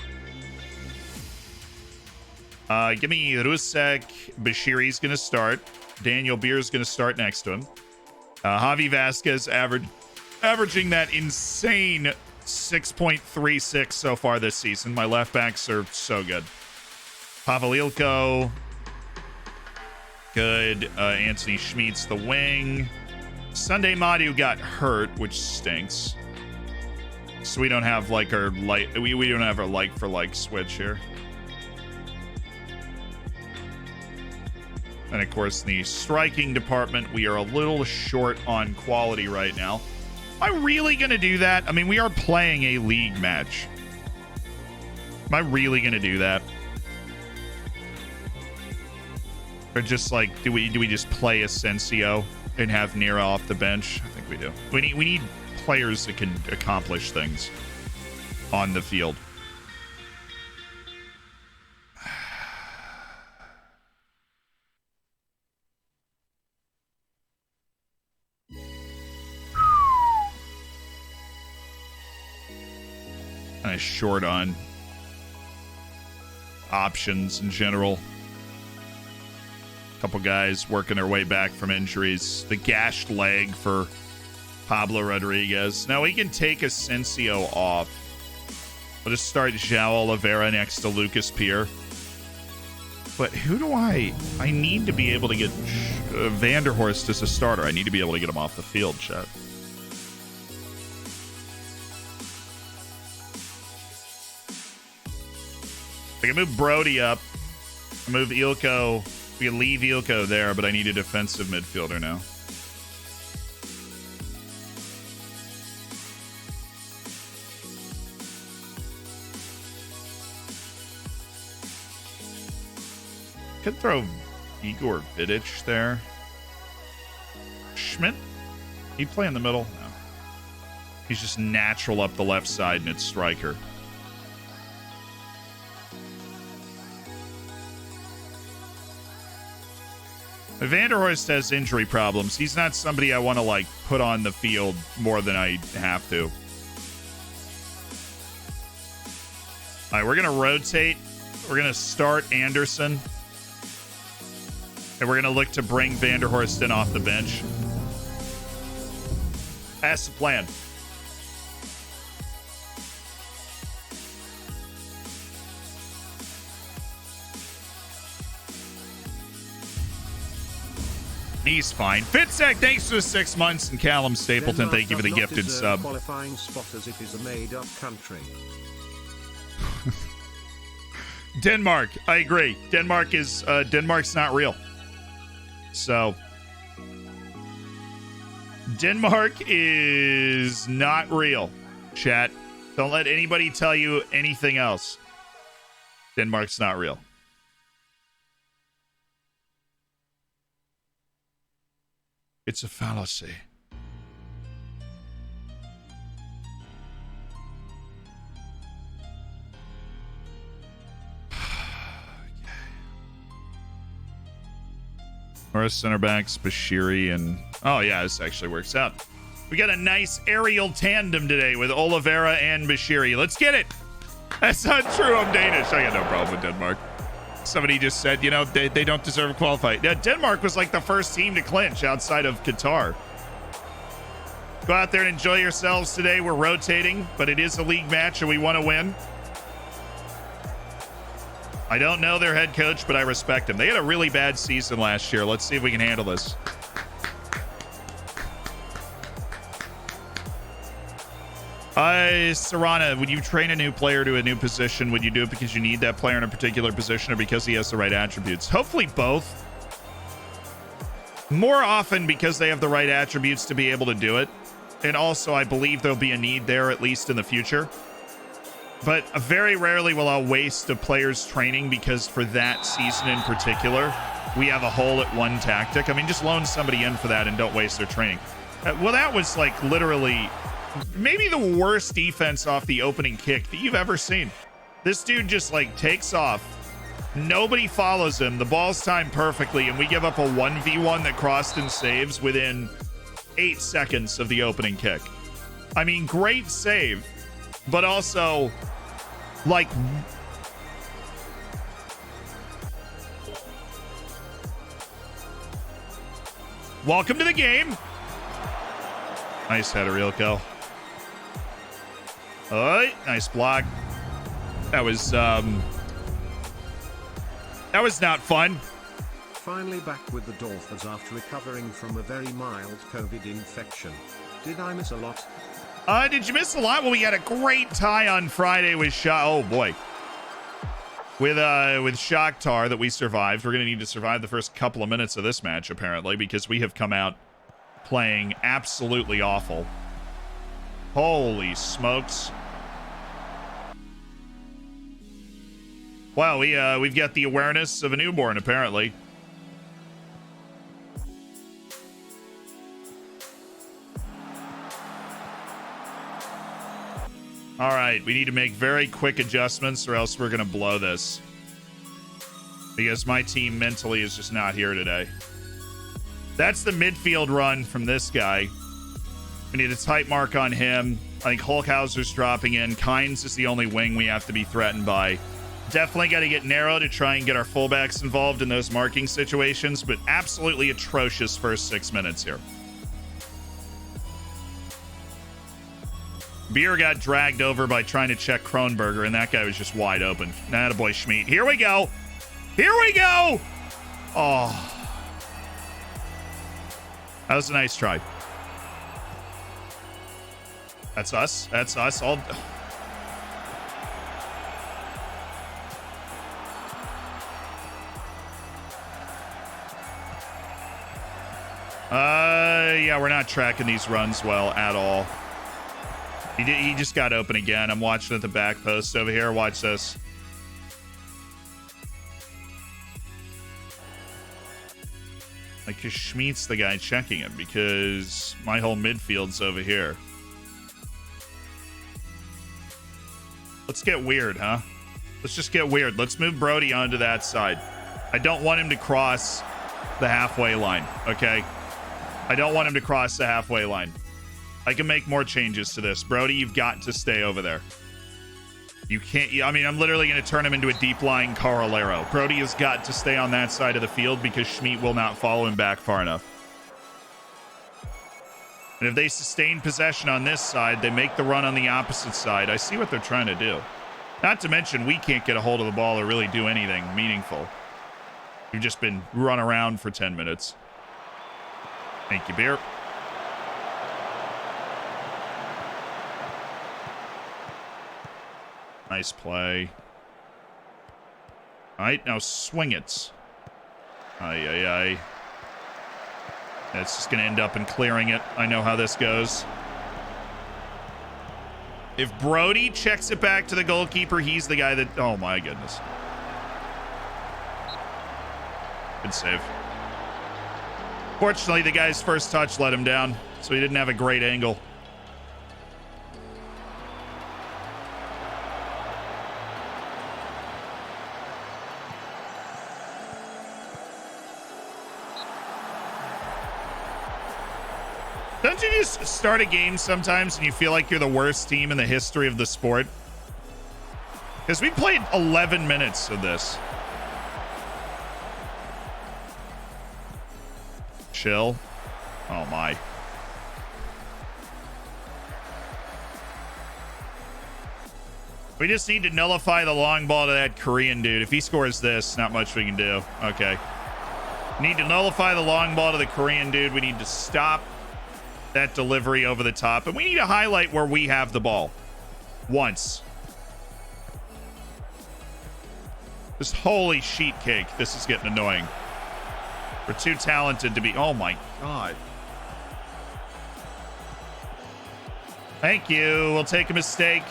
Give me Rusek. Bashiri's gonna start. Daniel Beer's gonna start next to him. Javi Vasquez averaging that insane 6.36 so far this season. My left backs are so good. Pavelilko. Good. Anthony Schmitz, the wing. Sunday Madu got hurt, which stinks. So we don't have like our we don't have our like for like switch here. And of course, in the striking department, we are a little short on quality right now. Am I really gonna do that? I mean, we are playing a league match. Am I really gonna do that? Or just like, do we just play Asensio and have Nira off the bench? I think we do. We need players that can accomplish things on the field. Kind of short on options in general. Couple guys working their way back from injuries. The gashed leg for Pablo Rodriguez. Now we can take Asensio off. We'll just start João Oliveira next to Lucas Pier. But who do I need to be able to get Vanderhorst as a starter. I need to be able to get him off the field, chat. I can move Brody up. I move Ilko. We can leave Ilko there, but I need a defensive midfielder now. Could throw Igor Vidic there. Schmidt? He'd play in the middle? No. He's just natural up the left side and it's striker. Vanderhorst has injury problems. He's not somebody I want to, like, put on the field more than I have to. All right, we're going to rotate. We're going to start Anderson. And we're going to look to bring Vanderhorst in off the bench. That's the plan. He's fine. Fitzek, thanks for the 6 months. And Callum Stapleton, Denmark thank you for the does not gifted deserve sub. qualifying spot as it is a made-up country. Denmark, I agree. Denmark's not real. So, Denmark is not real, chat. Don't let anybody tell you anything else. Denmark's not real. It's a fallacy. Norris center backs, Bashiri, and oh yeah, this actually works out. We got a nice aerial tandem today with Oliveira and Bashiri. Let's get it. That's not true. I'm Danish. I got no problem with Denmark. Somebody just said, you know, they don't deserve to qualify. Yeah, Denmark was like the first team to clinch outside of Qatar. Go out there and enjoy yourselves today. We're rotating, but it is a league match and we want to win. I don't know their head coach, but I respect him. They had a really bad season last year. Let's see if we can handle this. Serrana, would you train a new player to a new position? Would you do it because you need that player in a particular position or because he has the right attributes? Hopefully both. More often because they have the right attributes to be able to do it. And also, I believe there'll be a need there, at least in the future. But very rarely will I waste a player's training because for that season in particular, we have a hole at one tactic. I mean, just loan somebody in for that and don't waste their training. Well, that was like literally maybe the worst defense off the opening kick that you've ever seen. This dude just like takes off. Nobody follows him. The ball's timed perfectly, and we give up a 1v1 that Croston saves within 8 seconds of the opening kick. I mean, great save, but also like welcome to the game. Nice header, Rilko. All right, nice block. That was not fun. Finally back with the Dolphins after recovering from a very mild COVID infection. Did I miss a lot? Did you miss a lot? Well, we had a great tie on Friday with oh boy. With Shakhtar that we survived. We're going to need to survive the first couple of minutes of this match, apparently, because we have come out playing absolutely awful. Holy smokes. Wow, we've got the awareness of a newborn, apparently. All right, we need to make very quick adjustments or else we're going to blow this. Because my team mentally is just not here today. That's the midfield run from this guy. We need a tight mark on him. I think Hulkhauser's dropping in. Kynes is the only wing we have to be threatened by. Definitely got to get narrow to try and get our fullbacks involved in those marking situations, but absolutely atrocious first 6 minutes here. Beer got dragged over by trying to check Kronberger, and that guy was just wide open. Attaboy Schmidt. Here we go. Here we go. Oh. That was a nice try. That's us. That's us. All. Yeah, we're not tracking these runs well at all. He just got open again. I'm watching at the back post over here. Watch this. Like, because Schmidt's the guy checking it because my whole midfield's over here. Let's get weird, huh? Let's just get weird. Let's move Brody onto that side. I don't want him to cross the halfway line, okay? I don't want him to cross the halfway line. I can make more changes to this. Brody, you've got to stay over there. You can't, I mean, I'm literally going to turn him into a deep-lying Carolero. Brody has got to stay on that side of the field because Schmidt will not follow him back far enough. And if they sustain possession on this side, they make the run on the opposite side. I see what they're trying to do. Not to mention, we can't get a hold of the ball or really do anything meaningful. We've just been run around for 10 minutes. Thank you, Beer. Nice play. All right, now swing it. Ay. That's just going to end up in clearing it. I know how this goes. If Brody checks it back to the goalkeeper, he's the guy that... Oh, my goodness. Good save. Fortunately, the guy's first touch let him down, so he didn't have a great angle. Don't you just start a game sometimes and you feel like you're the worst team in the history of the sport? Because we played 11 minutes of this. Chill. Oh my. We just need to nullify the long ball to that Korean dude. If he scores this, not much we can do. Okay. Need to nullify the long ball to the Korean dude. We need to stop that delivery over the top. And we need to highlight where we have the ball. Once. This holy sheet cake. This is getting annoying. We're too talented to be... Oh my God. Thank you. We'll take a mistake.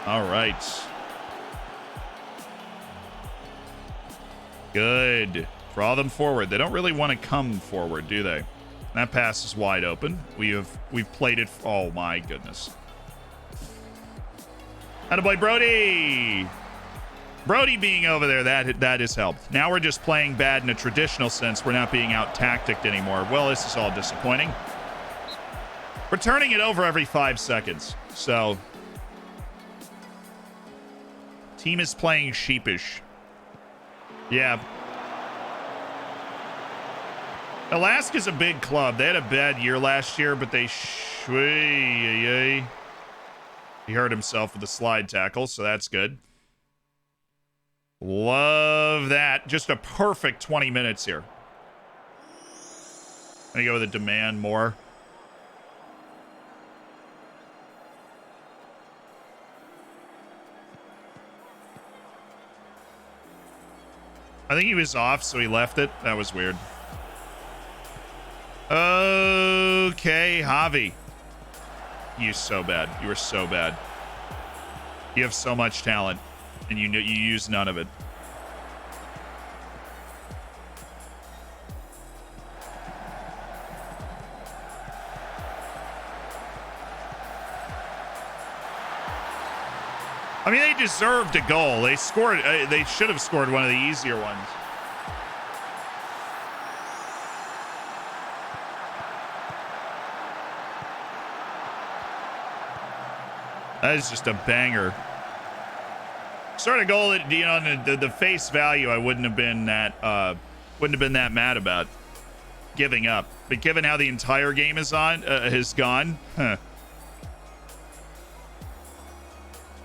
All right. Good. Draw them forward. They don't really want to come forward, do they? That pass is wide open. We've played it. Oh my goodness. Attaboy Brody. Brody being over there, that has helped. Now we're just playing bad in a traditional sense. We're not being out-tacticked anymore. Well, this is all disappointing. We're turning it over every 5 seconds. So, team is playing sheepish. Yeah. Alaska's a big club. They had a bad year last year, but they... He hurt himself with a slide tackle, so that's good. Love that. Just a perfect 20 minutes here. I'm going to go with a demand more. I think he was off, so he left it. That was weird. Okay, Javi. You're so bad. You are so bad. You have so much talent, and you use none of it. I mean, they deserved a goal. They scored. They should have scored one of the easier ones. That is just a banger. Sort of goal that, you know, the face value I wouldn't have been that mad about giving up. But given how the entire game is has gone,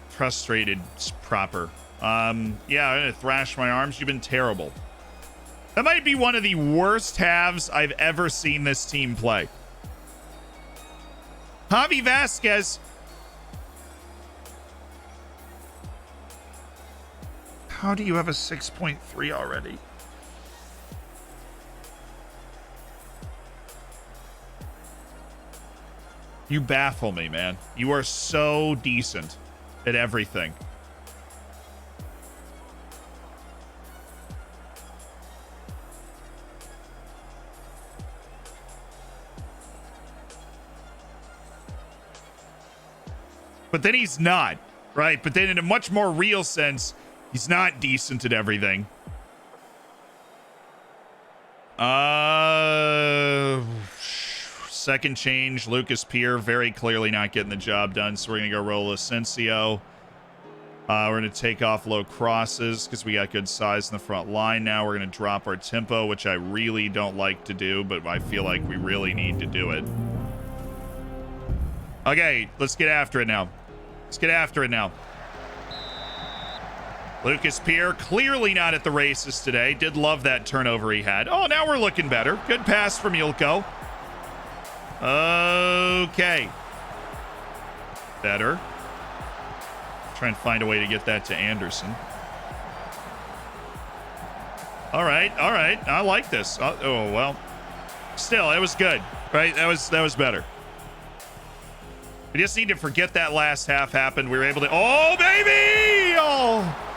frustrated proper. Yeah, I'm gonna thrash my arms. You've been terrible. That might be one of the worst halves I've ever seen this team play. Javi Vasquez. How do you have a 6.3 already? You baffle me, man. You are so decent at everything. But then he's not, right? But then in a much more real sense, he's not decent at everything. Second change, Lucas Peer very clearly not getting the job done, so we're gonna go roll Asensio. We're going to take off low crosses because we got good size in the front line now. We're going to drop our tempo, which I really don't like to do, but I feel like we really need to do it. Okay, let's get after it now. Let's get after it now. Lucas Pierre, clearly not at the races today. Did love that turnover he had. Oh, now we're looking better. Good pass from Yilko. Okay. Better. Try and find a way to get that to Anderson. All right, all right. I like this. Oh, well. Still, it was good, right? That was better. We just need to forget that last half happened. We were able to... Oh, baby! Oh!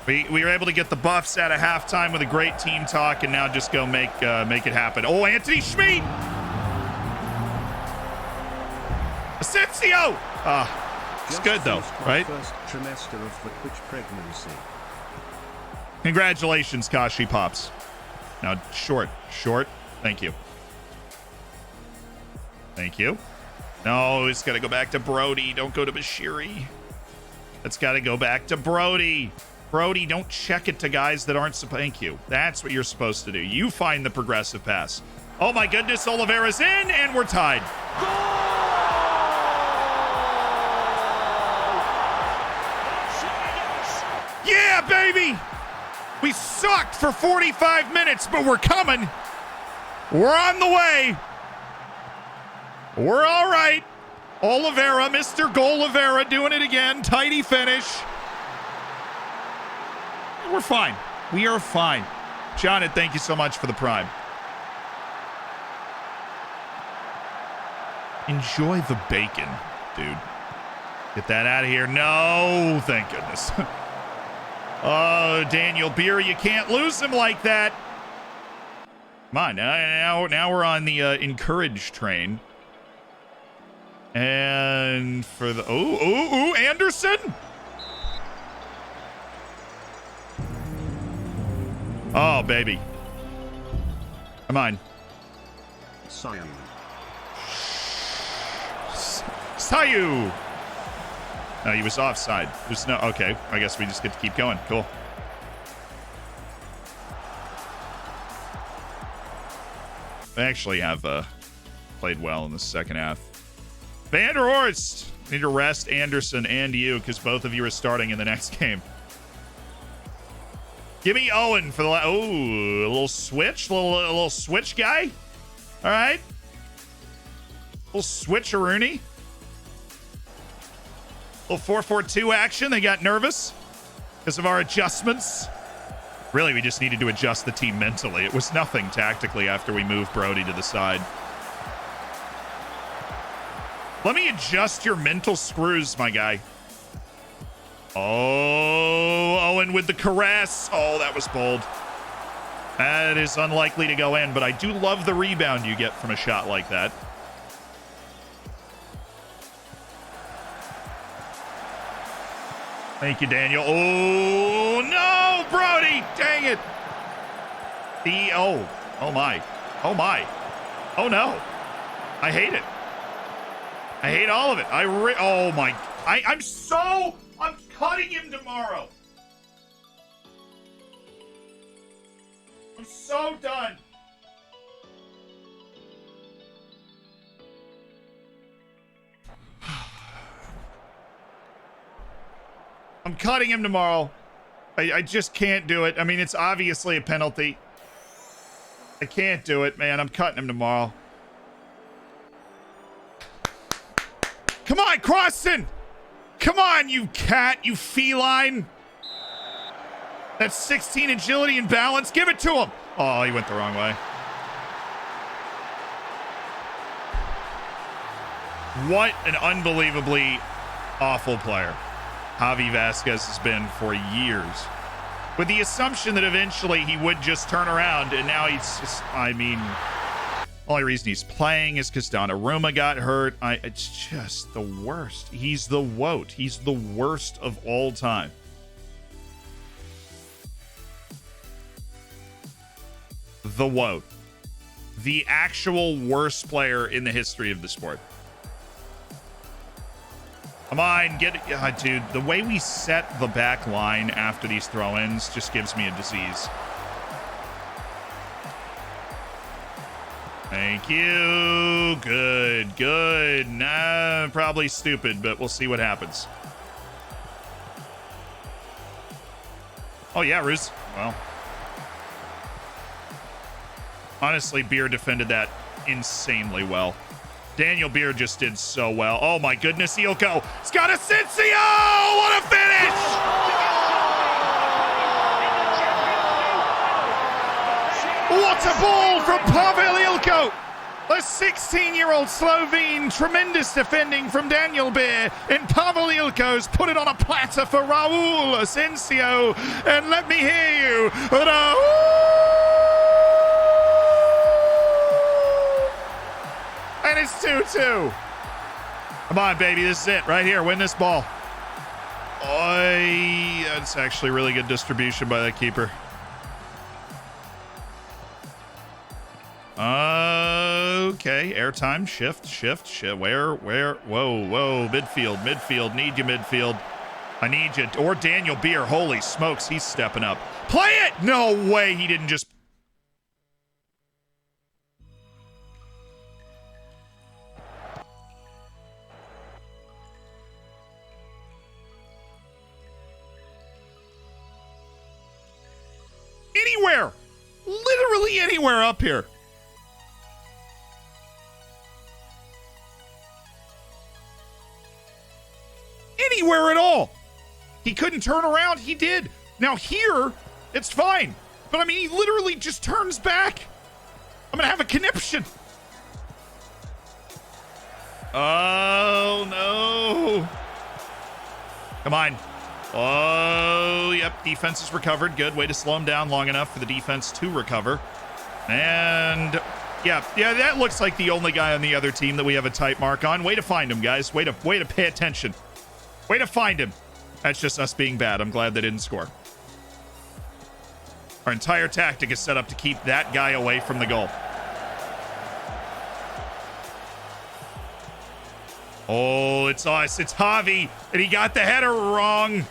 We were able to get the buffs at a halftime with a great team talk, and now just go make it happen. Oh, Anthony Schmid! Asensio! It's good though, right? First trimester of the Twitch pregnancy. Congratulations, Kashi Pops. Now, short. Thank you. Thank you. No, it's got to go back to Brody. Don't go to Bashiri. It's got to go back to Brody. Brody, don't check it to guys that aren't supposed. Thank you. That's what you're supposed to do. You find the progressive pass. Oh my goodness, Oliveira's in, and we're tied. Yeah, baby! We sucked for 45 minutes, but we're coming. We're on the way. We're all right. Oliveira, Mr. Golivera, doing it again. Tidy finish. We're fine. We are fine. John, thank you so much for the prime. Enjoy the bacon, dude. Get that out of here. No, thank goodness. Oh, Daniel Beer, you can't lose him like that. Come on, now we're on the encourage train. And for the... Ooh, Anderson! Oh, baby. Come on. Sayu. Sayu! No, he was offside. There's no... Okay, I guess we just get to keep going. Cool. They actually have played well in the second half. Vanderhorst! Need to rest Anderson and you because both of you are starting in the next game. Give me Owen for the... a little switch. A little switch guy. All right. A little switch-a-rooney. Little 4-4-2 action. They got nervous because of our adjustments. Really, we just needed to adjust the team mentally. It was nothing tactically after we moved Brody to the side. Let me adjust your mental screws, my guy. Oh, Owen with the caress. Oh, that was bold. That is unlikely to go in, but I do love the rebound you get from a shot like that. Thank you, Daniel. Oh, no, Brody. Dang it. Oh my. Oh, no. I hate it. I hate all of it. Oh, my. I'm cutting him tomorrow. I'm so done. I'm cutting him tomorrow. I just can't do it. I mean, it's obviously a penalty. I can't do it, man. I'm cutting him tomorrow. Come on, Crossan! Come on, you cat, you feline. That's 16 agility and balance. Give it to him. Oh, he went the wrong way. What an unbelievably awful player Javi Vasquez has been for years. With the assumption that eventually he would just turn around, and now he's just, I mean, only reason he's playing is because Donnarumma got hurt. It's just the worst. He's the woat. He's the worst of all time. The woat. the actual worst player in the history of the sport. Come on, get it. Dude, the way we set the back line after these throw-ins just gives me a disease. Thank you. Good, good. Nah, probably stupid, but we'll see what happens. Oh, yeah, Ruse. Well. Honestly, Beer defended that insanely well. Daniel Beer just did so well. Oh, my goodness, Ilko. It's got a Sensio! What a finish! What a ball from Pavel Ilko! The 16-year-old Slovene, tremendous defending from Daniel Beer, and Pavel Ilko's put it on a platter for Raul Asensio, and let me hear you, Raul! And it's 2-2. Come on, baby, this is it, right here, win this ball. Oy, that's actually really good distribution by that keeper. Okay, airtime, shift. Where? Whoa, midfield, need you midfield. I need you, or Daniel Beer, holy smokes, he's stepping up. Play it! No way, he didn't just... Anywhere! Literally anywhere up here. Anywhere at all. He couldn't turn around. He did. Now here, it's fine. But I mean, he literally just turns back. I'm going to have a conniption. Oh, no. Come on. Oh, yep. Defense is recovered. Good. Way to slow him down long enough for the defense to recover. And yeah, that looks like the only guy on the other team that we have a tight mark on. Way to find him, guys. Way to pay attention. Way to find him. That's just us being bad. I'm glad they didn't score. Our entire tactic is set up to keep that guy away from the goal. Oh, it's us. It's Javi. And he got the header wrong.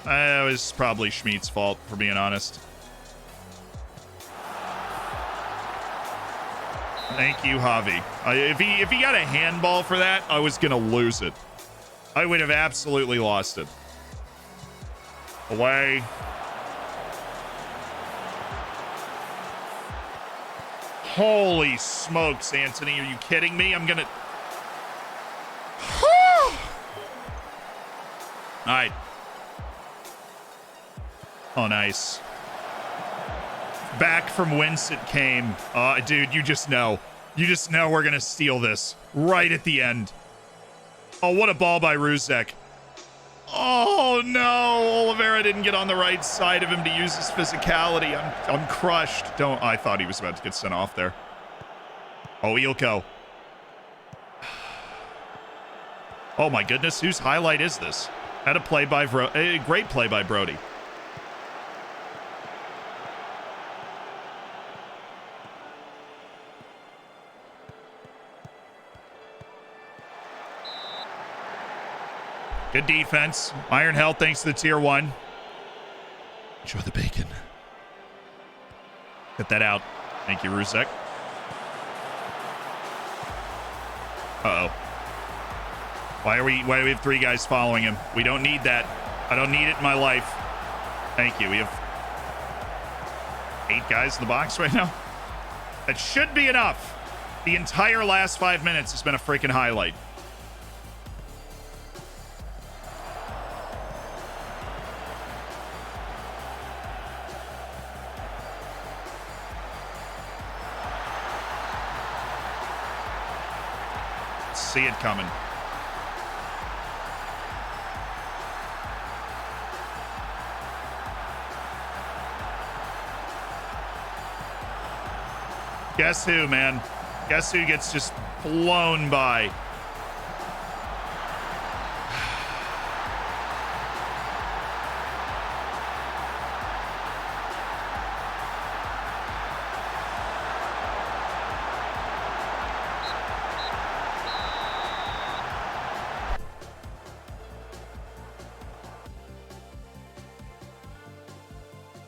That was probably Schmidt's fault, for being honest. Thank you, Javi. If he got a handball for that, I was going to lose it. I would have absolutely lost it. Away. Holy smokes, Anthony. Are you kidding me? I'm going to... All right. Oh, nice. Back from whence it came. Dude, you just know. You just know we're going to steal this right at the end. Oh, what a ball by Ruzek. Oh, no. Oliveira didn't get on the right side of him to use his physicality. I'm crushed. I thought he was about to get sent off there. Oh, Ilko. Oh, my goodness. Whose highlight is this? Had a play by a great play by Brody. Good defense. Iron Health thanks to the tier 1. Enjoy the bacon. Get that out. Thank you, Rusek. Uh-oh. Why do we have 3 guys following him? We don't need that. I don't need it in my life. Thank you. We have 8 guys in the box right now. That should be enough. The entire last 5 minutes has been a freaking highlight. See it coming. Guess who, man? Guess who gets just blown by?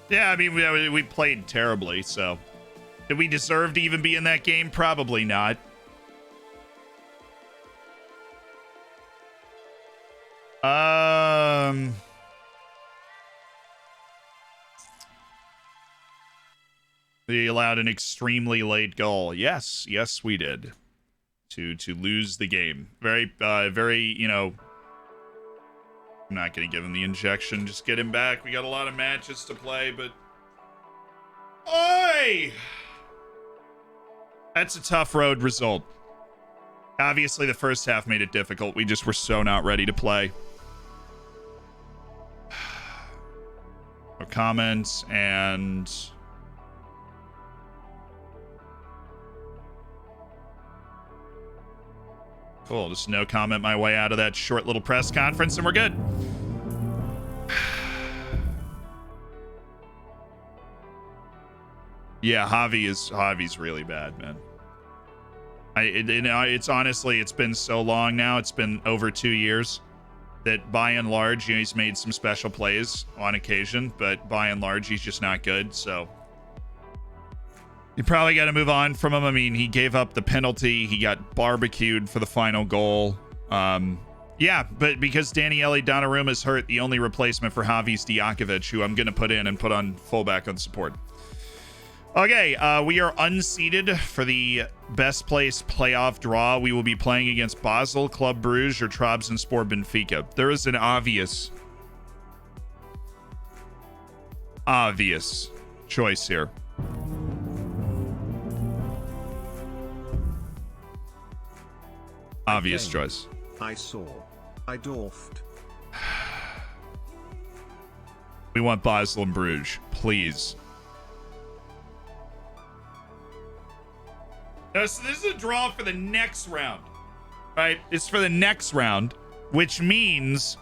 Yeah, I mean, we played terribly, so did we deserve to even be in that game? Probably not. We allowed an extremely late goal. Yes, we did. To lose the game. Very, you know. I'm not gonna give him the injection. Just get him back. We got a lot of matches to play, but. Oi! That's a tough road result. Obviously, the first half made it difficult. We just were so not ready to play. No comments and. Cool, just no comment my way out of that short little press conference and we're good. Yeah, Javi's really bad, man. It's honestly, it's been so long now. It's been over 2 years that by and large, you know, he's made some special plays on occasion, but by and large, he's just not good. So you probably got to move on from him. I mean, he gave up the penalty. He got barbecued for the final goal. Yeah, but because Daniele Donnarumma is hurt, the only replacement for Javi's Diakovic, who I'm going to put in and put on fullback on support. Okay, we are unseeded for the best place playoff draw. We will be playing against Basel, Club Brugge, or Trabzonspor Benfica. There is an obvious choice here. Obvious choice. I saw. I dorfed. We want Basel and Bruges, please. No, so this is a draw for the next round, right? It's for the next round, which means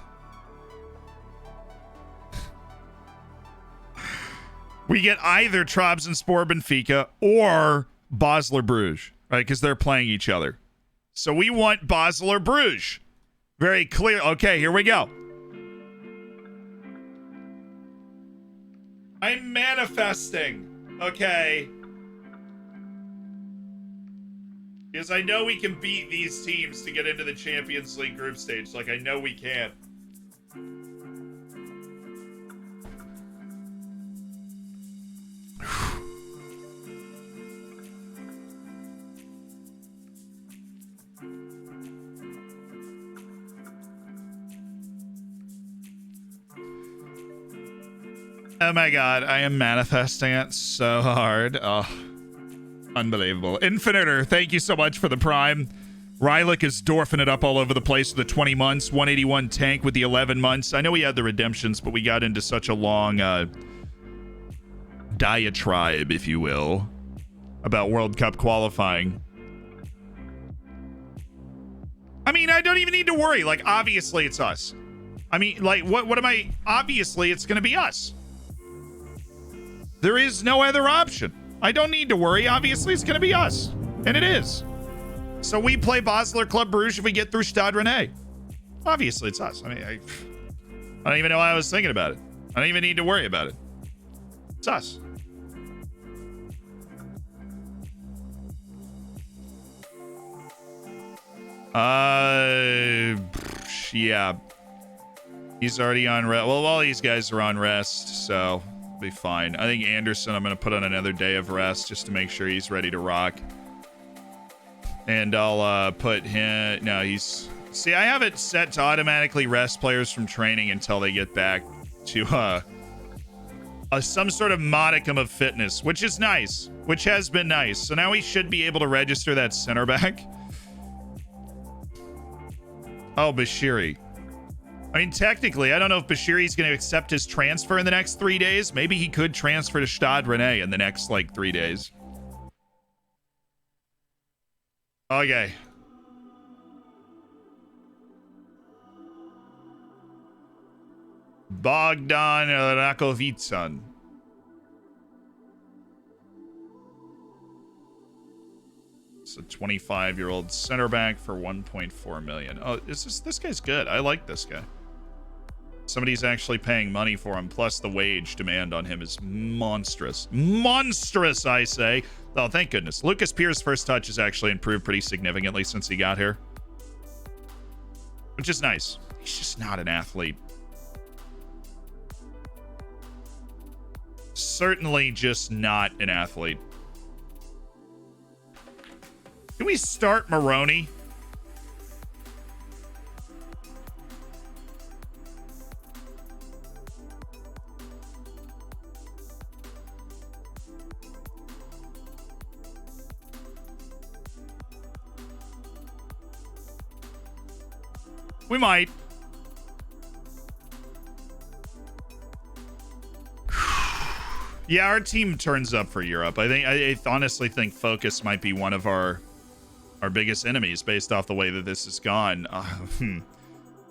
we get either Trabzonspor Benfica or Basel or Bruges, right? Because they're playing each other. So we want Basel or Bruges. Very clear. Okay, here we go. I'm manifesting. Okay. Because I know we can beat these teams to get into the Champions League group stage. Like, I know we can. Oh my god, I am manifesting it so hard. Oh, unbelievable. Infiniter, thank you so much for the prime. Rylick is dwarfing it up all over the place with the 20 months. 181 Tank with the 11 months. I know we had the redemptions, but we got into such a long diatribe, if you will, about World Cup qualifying. I mean, I don't even need to worry. Like, obviously it's us. I mean, like, what am I? Obviously it's going to be us. There is no other option. I don't need to worry. Obviously, it's going to be us. And it is. So we play Basel or Club Brugge if we get through Stade Rennais. Obviously, it's us. I mean, I don't even know why I was thinking about it. I don't even need to worry about it. It's us. Yeah. He's already on rest. Well, all these guys are on rest, so be fine. I think Anderson, I'm going to put on another day of rest just to make sure he's ready to rock. And I'll put him... No, he's... See, I have it set to automatically rest players from training until they get back to some sort of modicum of fitness, which is nice. Which has been nice. So now we should be able to register that center back. Oh, Bashiri. I mean, technically, I don't know if Bashiri's going to accept his transfer in the next 3 days. Maybe he could transfer to Stade Rennais in the next, 3 days. Okay. Bogdan Rakovitsan. It's a 25-year-old center back for 1.4 million. Oh, this guy's good. I like this guy. Somebody's actually paying money for him, plus the wage demand on him is monstrous. Monstrous, I say. Oh, thank goodness. Lucas Pierre's first touch has actually improved pretty significantly since he got here, which is nice. He's just not an athlete. Certainly just not an athlete. Can we start Maroney? We might. Yeah, our team turns up for Europe. I honestly think focus might be one of our biggest enemies based off the way that this has gone. Who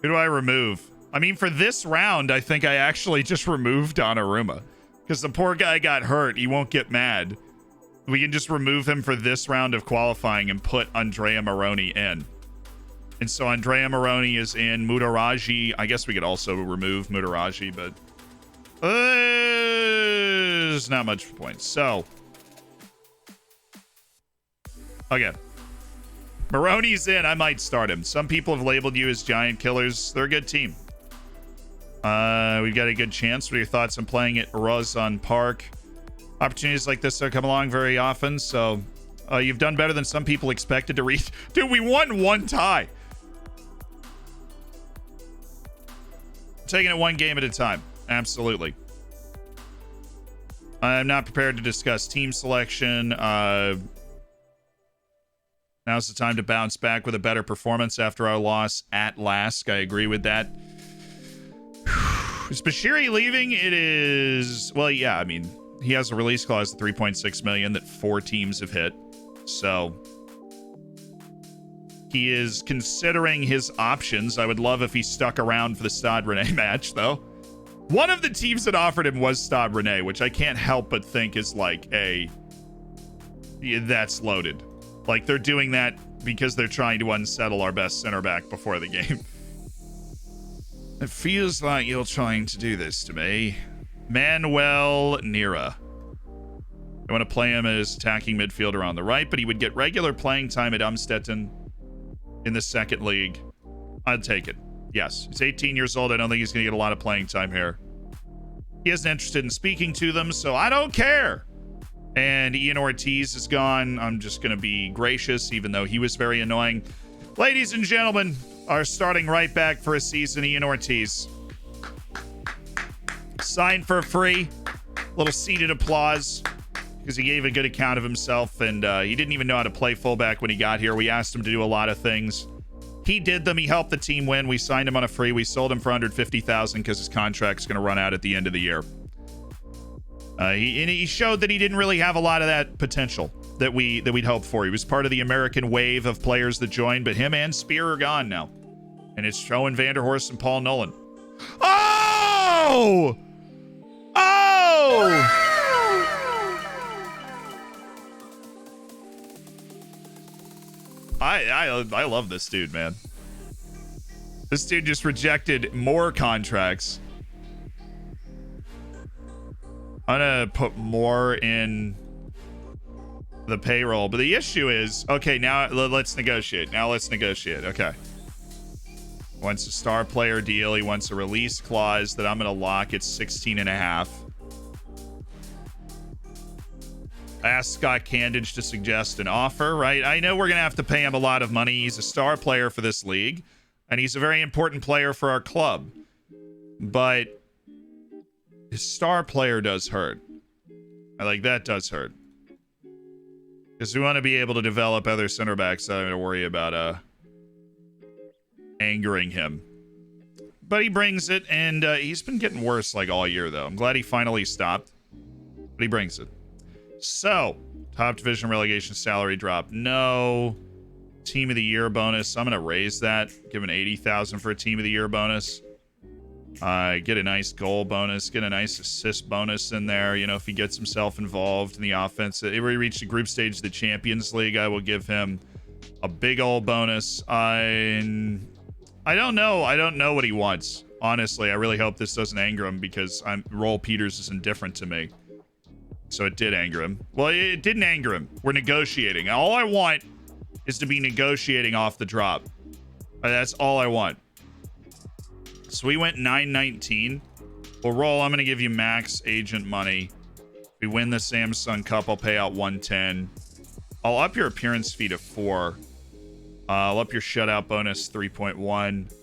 do I remove? I mean, for this round, I think I actually just removed Donnarumma because the poor guy got hurt. He won't get mad. We can just remove him for this round of qualifying and put Andrea Maroney in. And so Andrea Maroney is in. Mutaraji. I guess we could also remove Mutaraji, but there's not much point. So, okay. Maroney's in. I might start him. Some people have labeled you as giant killers. They're a good team. We've got a good chance. What are your thoughts on playing at Rozan Park? Opportunities like this don't come along very often, so you've done better than some people expected to reach. Dude, we won one tie. Taking it one game at a time. Absolutely. I'm not prepared to discuss team selection. Now's the time to bounce back with a better performance after our loss at Lask. I agree with that. Is Bashiri leaving? It is... Well, yeah, I mean, he has a release clause of 3.6 million that 4 teams have hit. So he is considering his options. I would love if he stuck around for the Stade Rennais match, though. One of the teams that offered him was Stade Rennais, which I can't help but think is like that's loaded. Like, they're doing that because they're trying to unsettle our best center back before the game. It feels like you're trying to do this to me. Manuel Nira. I want to play him as attacking midfielder on the right, but he would get regular playing time at Umstetten in the second league. I'd take it. Yes, he's 18 years old. I don't think he's going to get a lot of playing time here. He isn't interested in speaking to them, so I don't care. And Ian Ortiz is gone. I'm just going to be gracious, even though he was very annoying. Ladies and gentlemen, our starting right back for a season, Ian Ortiz. Signed for free. Little seated applause because he gave a good account of himself, and he didn't even know how to play fullback when he got here. We asked him to do a lot of things. He did them. He helped the team win. We signed him on a free. We sold him for $150,000 because his contract's going to run out at the end of the year. He showed that he didn't really have a lot of that potential that we'd hoped for. He was part of the American wave of players that joined, but him and Spear are gone now. And it's Owen Vanderhorst and Paul Nolan. Oh! Oh! I love this dude, man. This dude just rejected more contracts. I'm gonna put more in the payroll, but the issue is, okay, now let's negotiate. Okay. Wants a star player deal. He wants a release clause that I'm gonna lock at 16.5. I asked Scott Candage to suggest an offer, right? I know we're going to have to pay him a lot of money. He's a star player for this league, and he's a very important player for our club. But his star player does hurt. That does hurt. Because we want to be able to develop other center backs that I'm going to worry about angering him. But he brings it, and he's been getting worse all year, though. I'm glad he finally stopped. But he brings it. So, top division relegation salary drop. No. Team of the year bonus. I'm going to raise that. Give him $80,000 for a team of the year bonus. Get a nice goal bonus. Get a nice assist bonus in there. You know, if he gets himself involved in the offense. If we reach the group stage of the Champions League, I will give him a big old bonus. I don't know. I don't know what he wants. Honestly, I really hope this doesn't anger him because Roll Peters is indifferent to me. So it did anger him. Well, it didn't anger him. We're negotiating. All I want is to be negotiating off the drop. That's all I want. So we went 919. Well, Roll, I'm going to give you max agent money. If we win the Samsung Cup, I'll pay out 110. I'll up your appearance fee to 4. I'll up your shutout bonus 3.1.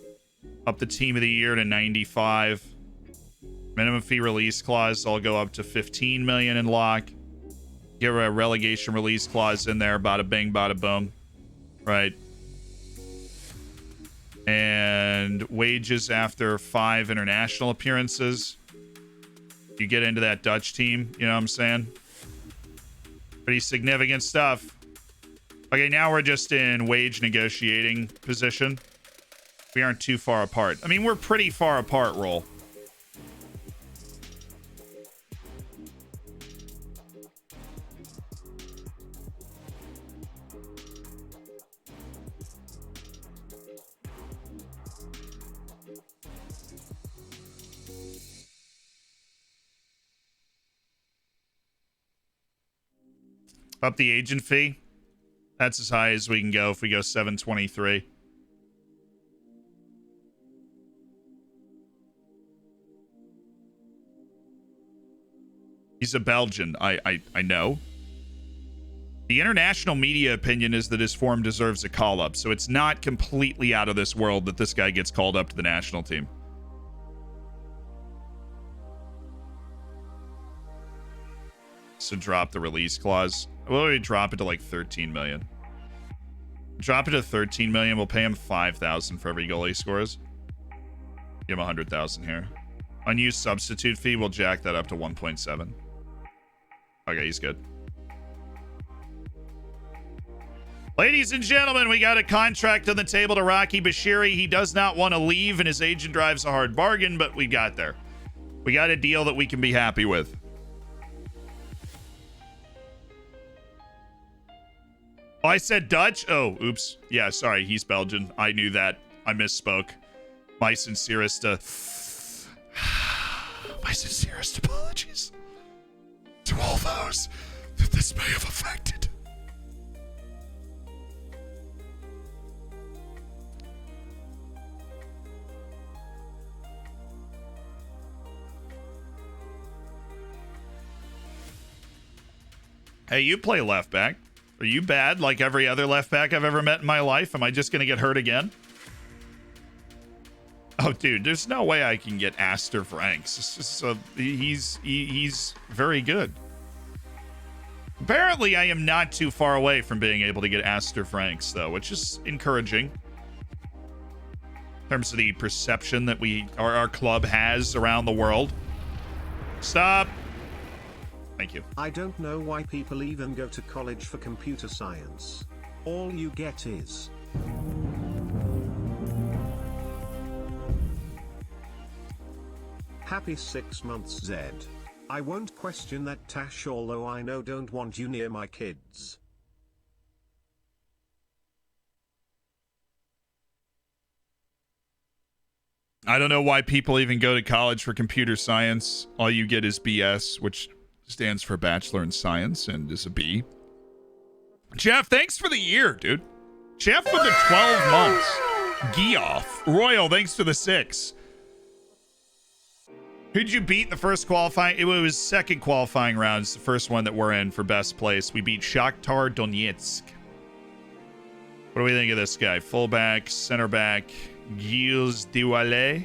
Up the team of the year to 95. Minimum fee release clause, I'll go up to 15 million in lock. Give a relegation release clause in there, bada bing, bada boom. Right. And wages after 5 international appearances. You get into that Dutch team, you know what I'm saying? Pretty significant stuff. Okay, now we're just in wage negotiating position. We aren't too far apart. I mean, we're pretty far apart, Roll. Up the agent fee. That's as high as we can go if we go 723. He's a Belgian. I know. The international media opinion is that his form deserves a call-up, so it's not completely out of this world that this guy gets called up to the national team. So drop the release clause. What do we drop it to, like 13 million? Drop it to 13 million. We'll pay him 5,000 for every goal he scores. Give him 100,000 here. Unused substitute fee, we'll jack that up to 1.7. Okay, he's good. Ladies and gentlemen, we got a contract on the table to Rocky Bashiri. He does not want to leave, and his agent drives a hard bargain, but we got there. We got a deal that we can be happy with. Oh, I said Dutch? Oh, oops. Yeah, sorry. He's Belgian. I knew that. I misspoke. My sincerest, my sincerest apologies to all those that this may have affected. Hey, you play left back. Are you bad like every other left back I've ever met in my life? Am I just going to get hurt again? Oh, dude, there's no way I can get Astor Franks. So he's very good. Apparently, I am not too far away from being able to get Astor Franks, though, which is encouraging. In terms of the perception that our club has around the world. Stop. Thank you. I don't know why people even go to college for computer science. All you get is... Happy 6 months, Zed. I won't question that, Tash, although I know don't want you near my kids. I don't know why people even go to college for computer science. All you get is BS, which stands for Bachelor in Science and is a B. Jeff, thanks for the year, dude. Jeff for the 12 months. Geoff. Royal, thanks for the 6. Who'd you beat in the first qualifying? It was second qualifying round. It's the first one that we're in for best place. We beat Shakhtar Donetsk. What do we think of this guy? Fullback, center back, Gilles Doualet.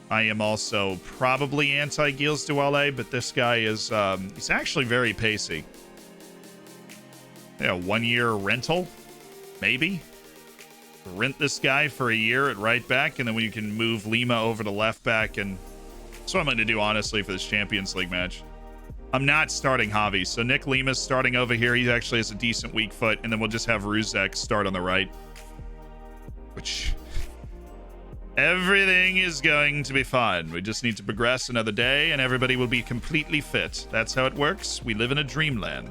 I am also probably anti-Gilles Doualet, but this guy is, he's actually very pacey. Yeah, 1 year rental, maybe. Rent this guy for a year at right back, and then we can move Lima over to left back, and that's what I'm going to do, honestly, for this Champions League match. I'm not starting Javi, so Nick Lima's starting over here. He actually has a decent weak foot, and then we'll just have Ruzek start on the right. Which... everything is going to be fine. We just need to progress another day, and everybody will be completely fit. That's how it works. We live in a dreamland.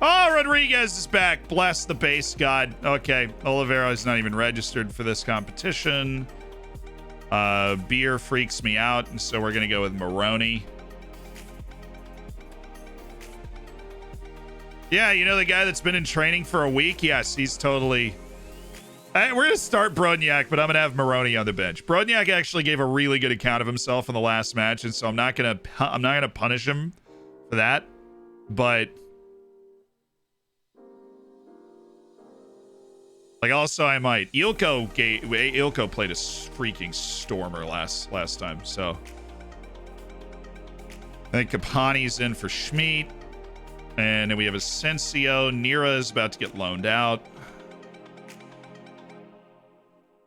Oh, Rodriguez is back. Bless the base god. Okay, Oliveira is not even registered for this competition. Beer freaks me out, and so we're going to go with Maroney. Yeah, you know the guy that's been in training for a week? Yes, he's totally... we're going to start Brodniak, but I'm going to have Maroney on the bench. Brodniak actually gave a really good account of himself in the last match, and so I'm not going to punish him for that. But like, also I might. Ilko played a freaking stormer last time, so I think Capani's in for Schmid. And then we have Asensio. Nira is about to get loaned out.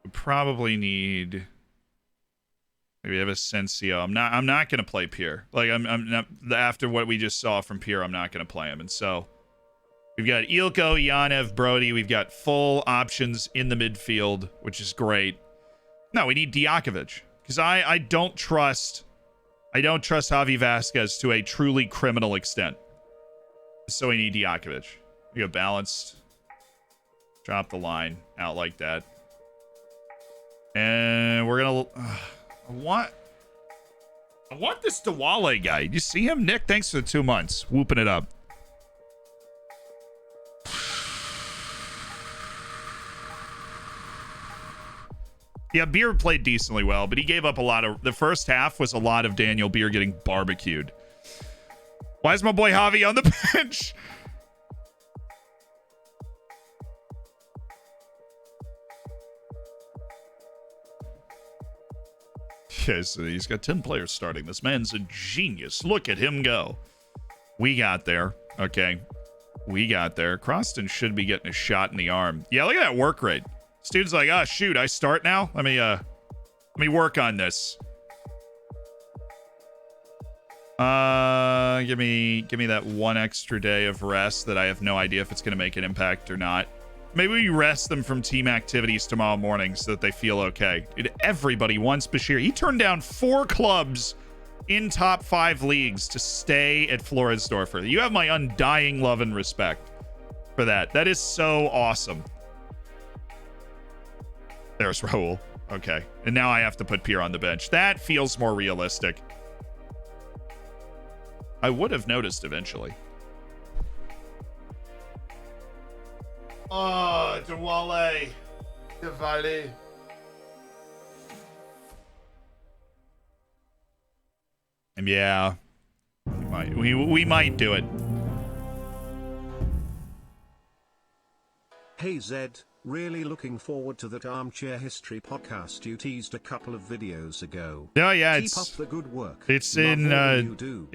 We probably need... Maybe we have Asensio. I'm not going to play Pierre. Like, I'm not... After what we just saw from Pierre, I'm not going to play him. And so we've got Ilko, Yanev, Brody. We've got full options in the midfield, which is great. No, we need Diakovic. Because I don't trust Javi Vasquez to a truly criminal extent. So we need Diakovic. We go balanced. Drop the line out like that. And we're going to... I want this Dewale guy. You see him? Nick, thanks for the 2 months. Whooping it up. Yeah, Beer played decently well, but he gave up a lot of... The first half was a lot of Daniel Beer getting barbecued. Why is my boy Javi on the bench? Yes, he's got 10 players starting. This man's a genius. Look at him go. We got there. Okay. We got there. Croston should be getting a shot in the arm. Yeah, look at that work rate. This dude's like, oh, shoot, I start now? Let me work on this. Give me that one extra day of rest that I have no idea if it's going to make an impact or not. Maybe we rest them from team activities tomorrow morning so that they feel okay. Dude, everybody wants Bashir. He turned down 4 clubs in top 5 leagues to stay at Floridsdorfer. You have my undying love and respect for that. That is so awesome. There's Raul. Okay. And now I have to put Pierre on the bench. That feels more realistic. I would have noticed eventually. Oh, Dewale. Dewale. Yeah. We might do it. Hey Zed, really looking forward to that Armchair History podcast you teased a couple of videos ago. Oh yeah, Keep up the good work. It's in editing.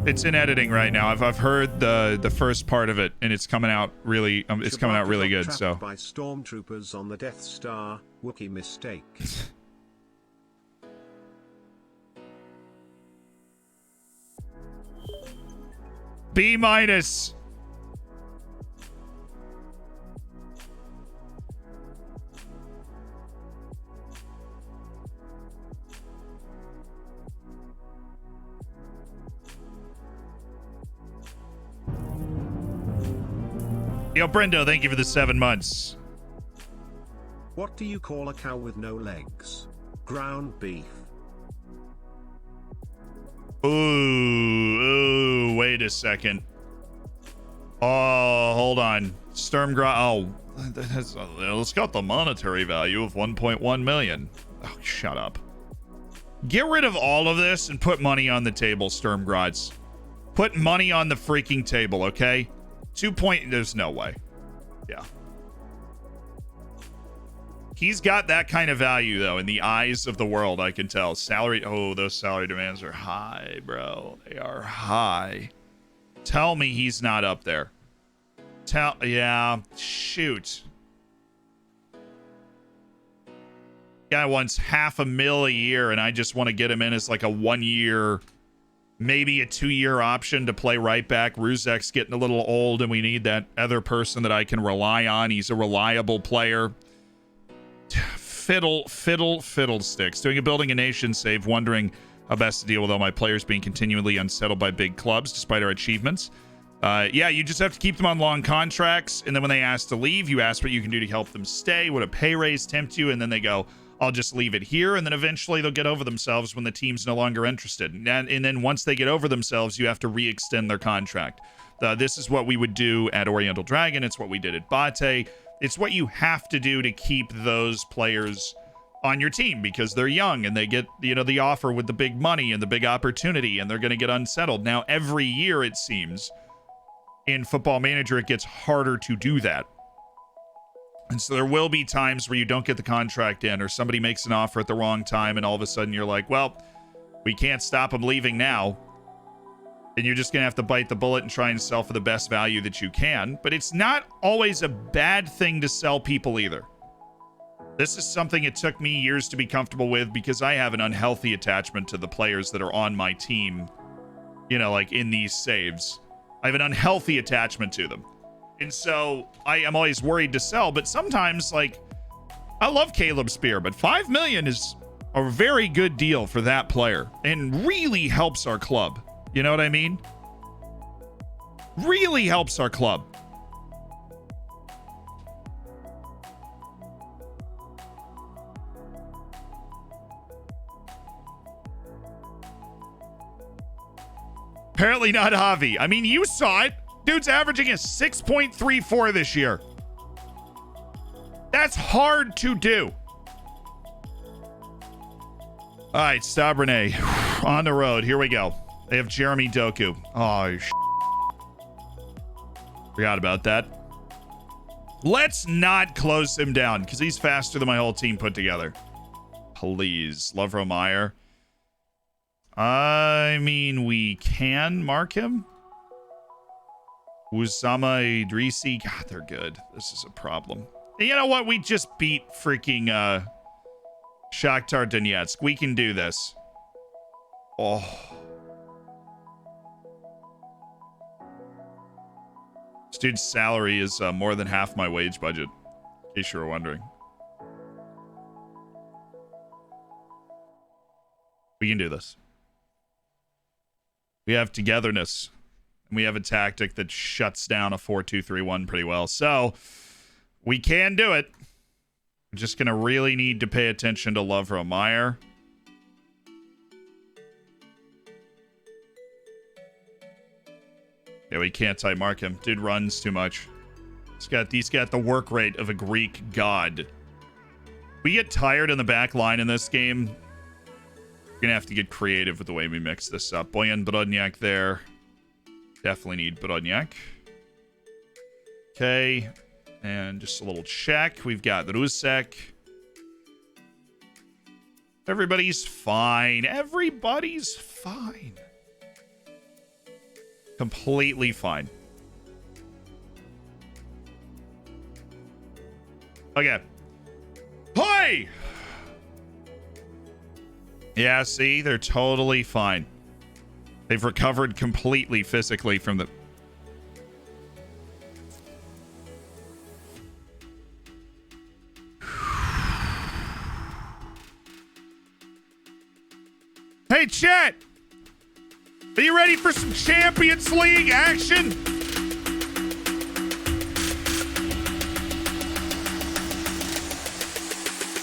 It's in editing right now. I've heard the first part of it, and it's coming out really good. So by stormtroopers on the Death Star, Wookiee mistake. B-. Yo, Brendo, thank you for the 7 months. What do you call a cow with no legs? Ground beef. Ooh, wait a second. Oh, hold on. Sturmgrad. Oh, it's got the monetary value of 1.1 million. Oh, shut up. Get rid of all of this and put money on the table, Sturmgrads. Put money on the freaking table, okay? There's no way. Yeah. He's got that kind of value, though, in the eyes of the world, I can tell. Those salary demands are high, bro. They are high. Tell me he's not up there. Yeah, shoot. Guy wants $500,000 a year, and I just want to get him in as like a 1-year... maybe a 2-year option to play right back. Ruzek's getting a little old, and we need that other person that I can rely on. He's a reliable player. Fiddlesticks. Doing a Building a Nation save, wondering how best to deal with all my players being continually unsettled by big clubs despite our achievements. Yeah, you just have to keep them on long contracts. And then when they ask to leave, you ask what you can do to help them stay. Would a pay raise tempt you? And then they go, I'll just leave it here. And then eventually they'll get over themselves when the team's no longer interested. And then once they get over themselves, you have to re-extend their contract. This is what we would do at Oriental Dragon. It's what we did at Bate. It's what you have to do to keep those players on your team because they're young and they get, the offer with the big money and the big opportunity, and they're going to get unsettled. Now, every year, it seems, in Football Manager, it gets harder to do that. And so there will be times where you don't get the contract in, or somebody makes an offer at the wrong time, and all of a sudden you're like, well, we can't stop them leaving now. And you're just going to have to bite the bullet and try and sell for the best value that you can. But it's not always a bad thing to sell people either. This is something it took me years to be comfortable with because I have an unhealthy attachment to the players that are on my team, like in these saves. I have an unhealthy attachment to them. And so I am always worried to sell, but sometimes, I love Caleb Spear, but 5 million is a very good deal for that player and really helps our club. You know what I mean? Really helps our club. Apparently not Javi. I mean, you saw it. Dude's averaging a 6.34 this year. That's hard to do. All right, Stabrene on the road. Here we go. They have Jeremy Doku. Oh, forgot about that. Let's not close him down because he's faster than my whole team put together. Please. Lovro Meyer. I mean, we can mark him. Usama Idrisi. God, they're good. This is a problem. And you know what? We just beat freaking Shakhtar Donetsk. We can do this. Oh. This dude's salary is more than half my wage budget, in case you were wondering. We can do this. We have togetherness. And we have a tactic that shuts down a 4-2-3-1 pretty well. So, we can do it. We're just going to really need to pay attention to Lovro Meyer. Yeah, we can't type mark him. Dude runs too much. He's got the work rate of a Greek god. We get tired in the back line in this game. We're going to have to get creative with the way we mix this up. Bojan Brodnjak there. Definitely need Brodnjak. Okay. And just a little check. We've got Rusek. Everybody's fine. Everybody's fine. Completely fine. Okay. Hi! Yeah, see? They're totally fine. They've recovered completely physically from the... Hey, chat! Are you ready for some Champions League action? A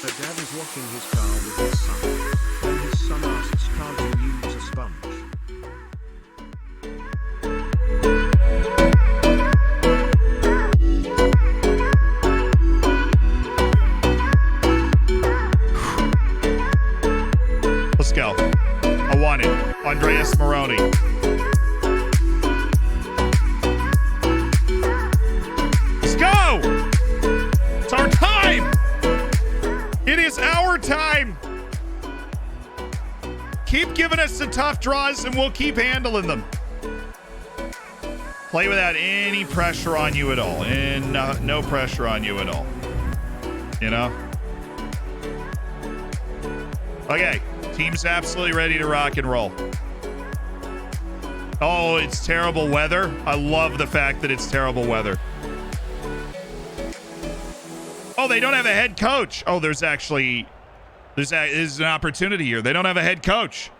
dad is washing his car with his son. When his son asks, can't you use a sponge? Let's go. I want it. Andreas Moroni. Let's go! It's our time! It is our time! Keep giving us the tough draws and we'll keep handling them. Play without any pressure on you at all. And no pressure on you at all. You know? Okay. Team's absolutely ready to rock and roll. Oh, it's terrible weather. I love the fact that it's terrible weather. Oh, they don't have a head coach. Oh, there's an opportunity here. They don't have a head coach.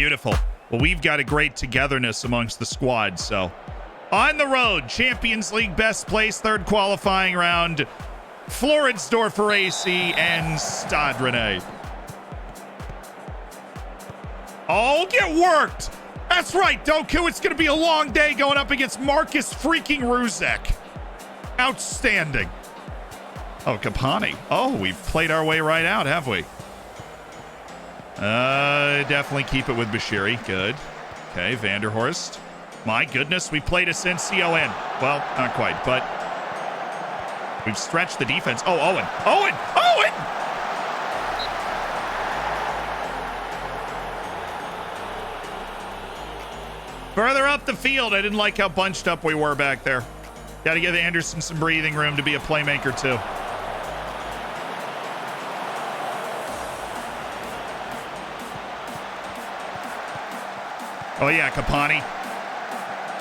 Beautiful. Well, we've got a great togetherness amongst the squad, so. On the road, Champions League best place, third qualifying round. Floridsdorfer AC and Stade Rennais. Oh, get worked. That's right, Doku. It's going to be a long day going up against Marcus freaking Ruzek. Outstanding. Oh, Kapani. Oh, we've played our way right out, have we? Definitely keep it with Bashiri. Good. Okay, Vanderhorst. My goodness, we played Asensio in. Well, not quite, but we've stretched the defense. Oh, Owen. Owen! Owen! Further up the field, I didn't like how bunched up we were back there. Got to give Anderson some breathing room to be a playmaker, too. Oh, yeah, Kapani.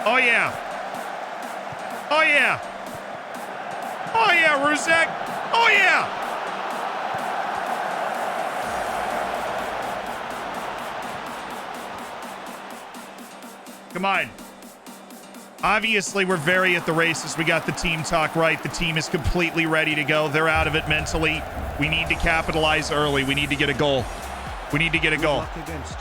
Oh, yeah. Oh, yeah. Oh, yeah, Ruzek. Oh, yeah. Come on. Obviously, we're very at the races. We got the team talk right. The team is completely ready to go. They're out of it mentally. We need to capitalize early. We need to get a goal. We need to get a goal. Against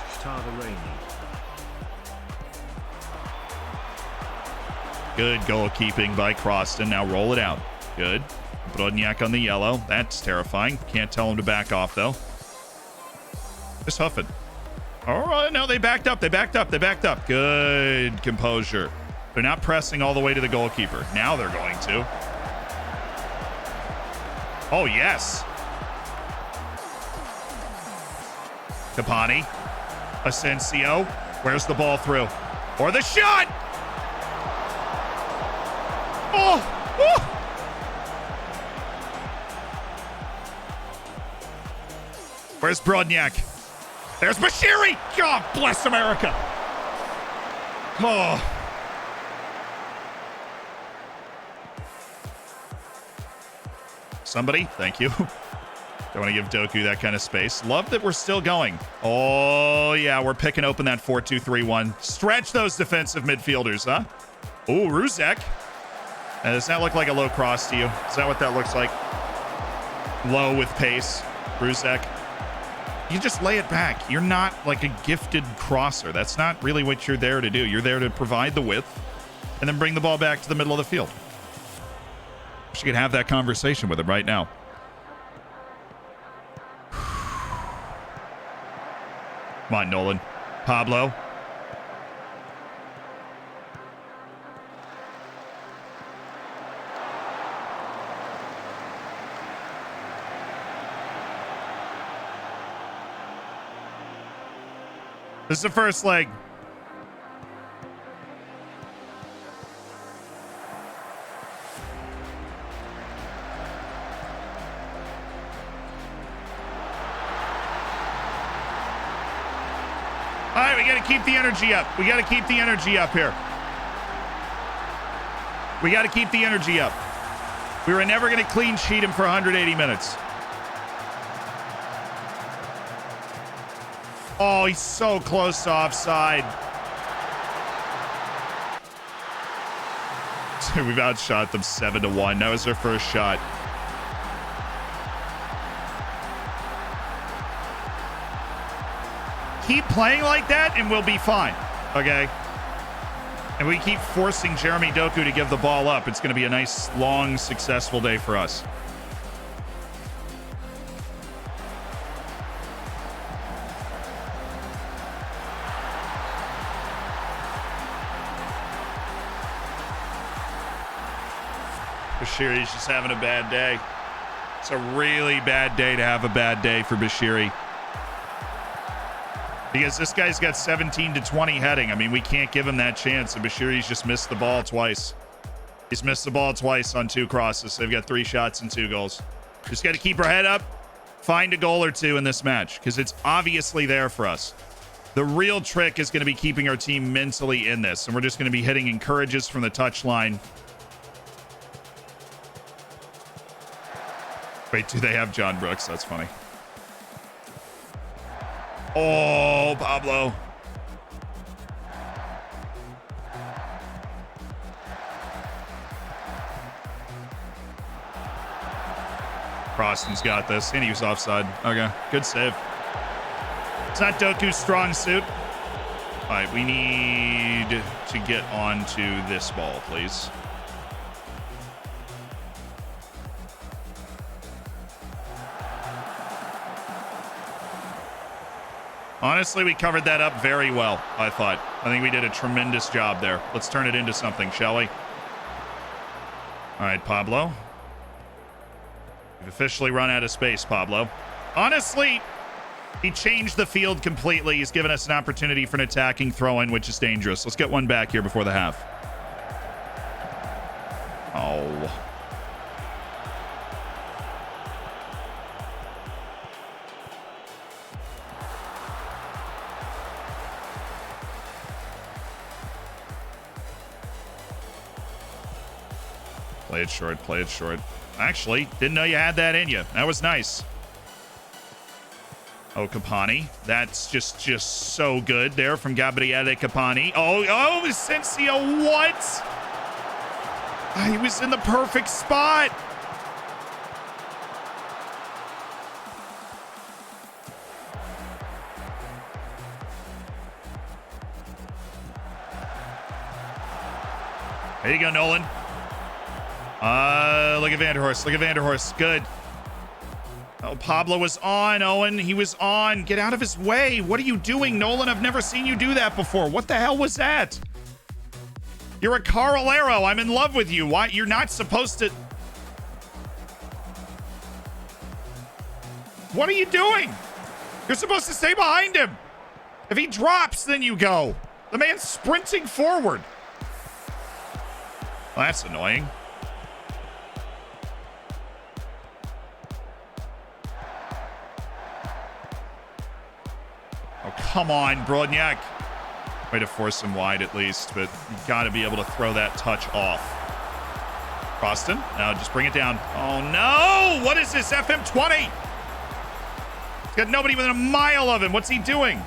Good goalkeeping by Croston. Now roll it out. Good. Brodniak on the yellow. That's terrifying. Can't tell him to back off, though. Just huffing. Oh, no, they backed up. They backed up. They backed up. Good composure. They're not pressing all the way to the goalkeeper. Now they're going to. Oh, yes. Kapani. Asensio. Where's the ball through? Or the shot! Oh! Oh! Where's Brodniak? There's Bashiri! God bless America! Oh. Somebody, thank you. Don't want to give Doku that kind of space. Love that we're still going. Oh, yeah, we're picking open that 4-2-3-1. Stretch those defensive midfielders, huh? Oh, Ruzek. Does that look like a low cross to you? Is that what that looks like? Low with pace, Ruzek. You just lay it back. You're not like a gifted crosser. That's not really what you're there to do. You're there to provide the width and then bring the ball back to the middle of the field. She could have that conversation with him right now. Come on, Nolan. Pablo. This is the first leg. All right, we got to keep the energy up. We got to keep the energy up here. We got to keep the energy up. We were never going to clean sheet him for 180 minutes. Oh, he's so close to offside. Dude, we've outshot them 7-1. That was their first shot. Keep playing like that and we'll be fine, okay? And we keep forcing Jeremy Doku to give the ball up. It's going to be a nice, long, successful day for us. Bashiri's just having a bad day. It's a really bad day to have a bad day for Bashiri. Because this guy's got 17-20 heading. I mean, we can't give him that chance. And Bashiri's just missed the ball twice. He's missed the ball twice on 2 crosses. They've got 3 shots and 2 goals. Just got to keep our head up. Find a goal or 2 in this match. Because it's obviously there for us. The real trick is going to be keeping our team mentally in this. And we're just going to be hitting encourages from the touchline. Wait, do they have John Brooks? That's funny. Oh, Pablo. Croston's got this, and he was offside. Okay, good save. It's not Doku's strong suit. All right, we need to get onto this ball, please. Honestly, we covered that up very well, I thought. I think we did a tremendous job there. Let's turn it into something, shall we? All right, Pablo. We've officially run out of space, Pablo. Honestly, he changed the field completely. He's given us an opportunity for an attacking throw-in, which is dangerous. Let's get one back here before the half. Oh. Play it short, play it short. Actually, didn't know you had that in you. That was nice. Oh, Capani. That's just so good there from Gabriele Capani. Oh, Sensio, what? He was in the perfect spot. There you go, Nolan. Look at Vanderhorst. Look at Vanderhorst. Good. Oh, Pablo was on, Owen. He was on. Get out of his way. What are you doing, Nolan? I've never seen you do that before. What the hell was that? You're a Carolero. I'm in love with you. Why? You're not supposed to... What are you doing? You're supposed to stay behind him. If he drops, then you go. The man's sprinting forward. Well, that's annoying. Oh, come on, Brodniak. Way to force him wide at least, but you got to be able to throw that touch off. Croston, now just bring it down. Oh, no! What is this, FM20? He's got nobody within a mile of him. What's he doing?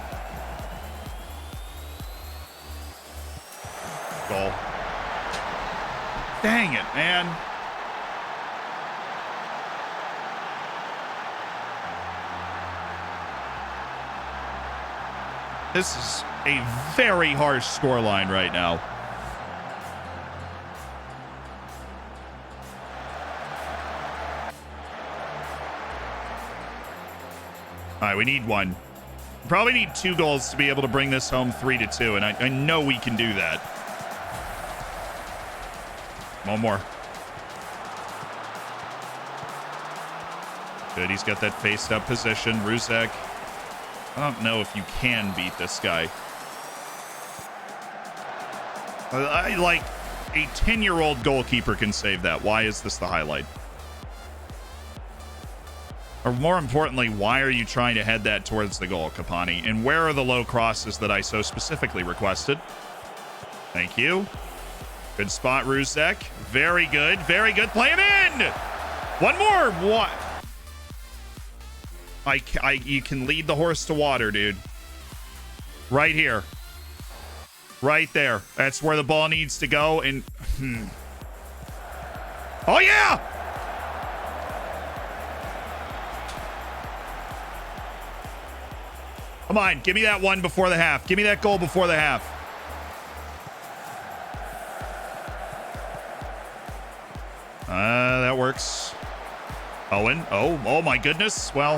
Goal. Dang it, man. This is a very harsh scoreline right now. All right, we need one. Probably need 2 goals to be able to bring this home 3-2, and I know we can do that. One more. Good, he's got that faced-up position. Ruzek. I don't know if you can beat this guy. Like, a 10-year-old goalkeeper can save that. Why is this the highlight? Or more importantly, why are you trying to head that towards the goal, Capani? And where are the low crosses that I so specifically requested? Thank you. Good spot, Ruzek. Very good. Very good. Play him in! One more. What? You can lead the horse to water, dude. Right here. Right there. That's where the ball needs to go. And oh, yeah! Come on. Give me that one before the half. Give me that goal before the half. That works. Owen. Oh my goodness. Well,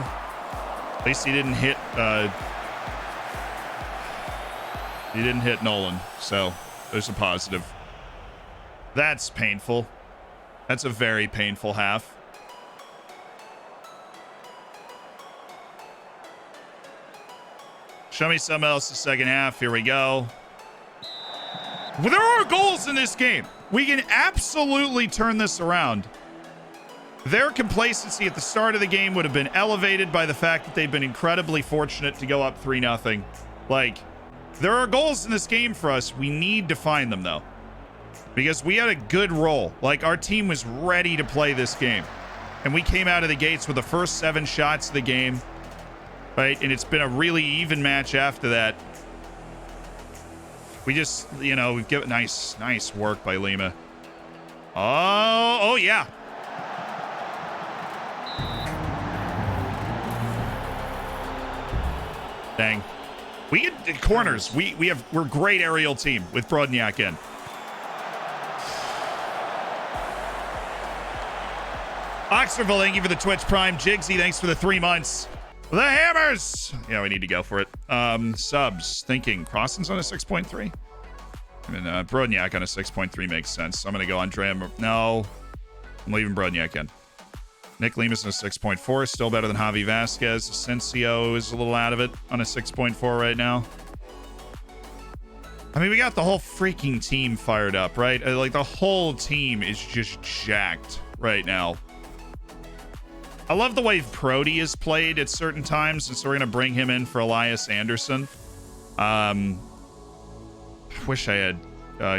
at least he didn't hit Nolan, so there's a positive. That's painful. That's a very painful half. Show me something else the second half. Here we go. Well, there are goals in this game. We can absolutely turn this around. Their complacency at the start of the game would have been elevated by the fact that they've been incredibly fortunate to go up 3-0. Like, there are goals in this game for us. We need to find them, though. Because we had a good roll. Like, our team was ready to play this game. And we came out of the gates with the first 7 shots of the game. Right? And it's been a really even match after that. We just, we've given nice work by Lima. Oh yeah. Dang. We get corners. We're great aerial team with Brodniak in. Oxfordville, thank you for the Twitch Prime. Jigsy, thanks for the 3 months. The Hammers! Yeah, we need to go for it. Subs, thinking. Crossan's on a 6.3? I mean, Brodniak on a 6.3 makes sense. I'm going to go Andrea. No. I'm leaving Brodniak in. Nick Lemus on a 6.4. Still better than Javi Vasquez. Asensio is a little out of it on a 6.4 right now. I mean, we got the whole freaking team fired up, right? Like, the whole team is just jacked right now. I love the way Prody is played at certain times, and so we're going to bring him in for Elias Anderson. I wish I had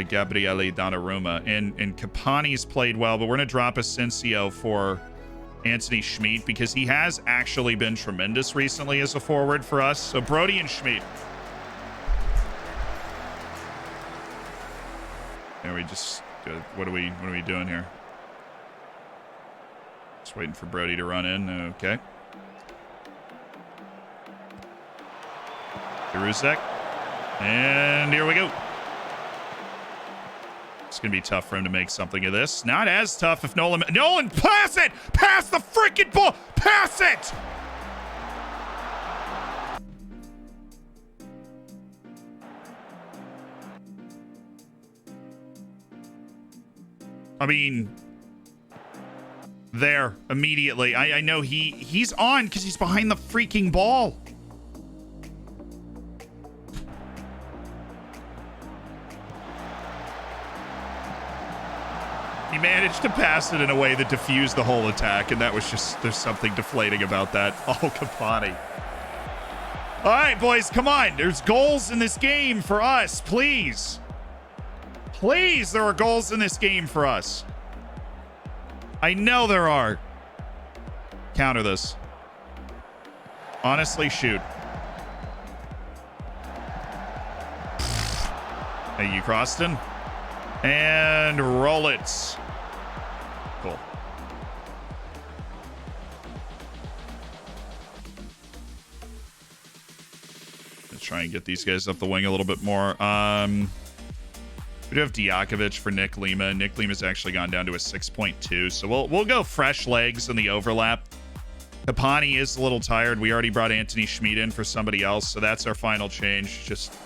Gabriele Donnarumma. And Capani's played well, but we're going to drop Asensio for Anthony Schmidt because he has actually been tremendous recently as a forward for us. So Brody and Schmidt. And we just, what are we doing here? Just waiting for Brody to run in. Okay. Karuzek. And here we go. It's going to be tough for him to make something of this. Not as tough if Nolan, pass it! Pass the freaking ball! Pass it! I mean, there, immediately. I know he's on because he's behind the freaking ball. He managed to pass it in a way that diffused the whole attack, and that was just, there's something deflating about that. Oh, Capani. All right, boys, come on. There's goals in this game for us, please. Please, there are goals in this game for us. I know there are. Counter this. Honestly, shoot. Thank you, Croston. And roll it. Cool. Let's try and get these guys up the wing a little bit more. We do have Diakovic for Nick Lima. Nick Lima's actually gone down to a 6.2, so we'll go fresh legs in the overlap. Capani is a little tired. We already brought Anthony Schmidt in for somebody else, so that's our final change. Just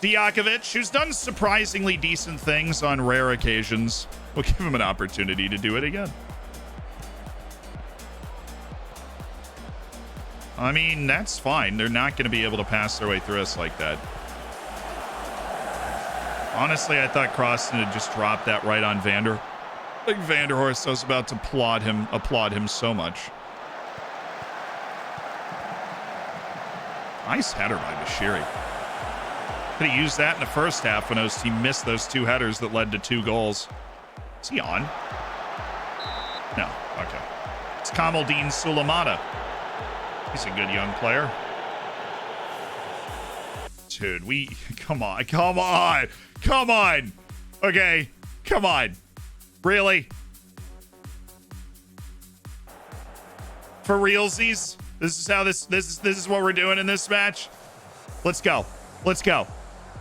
Diakovic, who's done surprisingly decent things on rare occasions. We'll give him an opportunity to do it again. I mean, that's fine. They're not going to be able to pass their way through us like that. Honestly, I thought Croston had just dropped that right on Vander. I think Vanderhorst was about to applaud him so much. Nice header by Bashiri. Could have used that in the first half when he missed those 2 headers that led to 2 goals. Is he on? No. Okay. It's Kamaldeen Sulemana. He's a good young player. Dude, come on. Okay, come on. Really? For realsies? This is how this is what we're doing in this match? Let's go.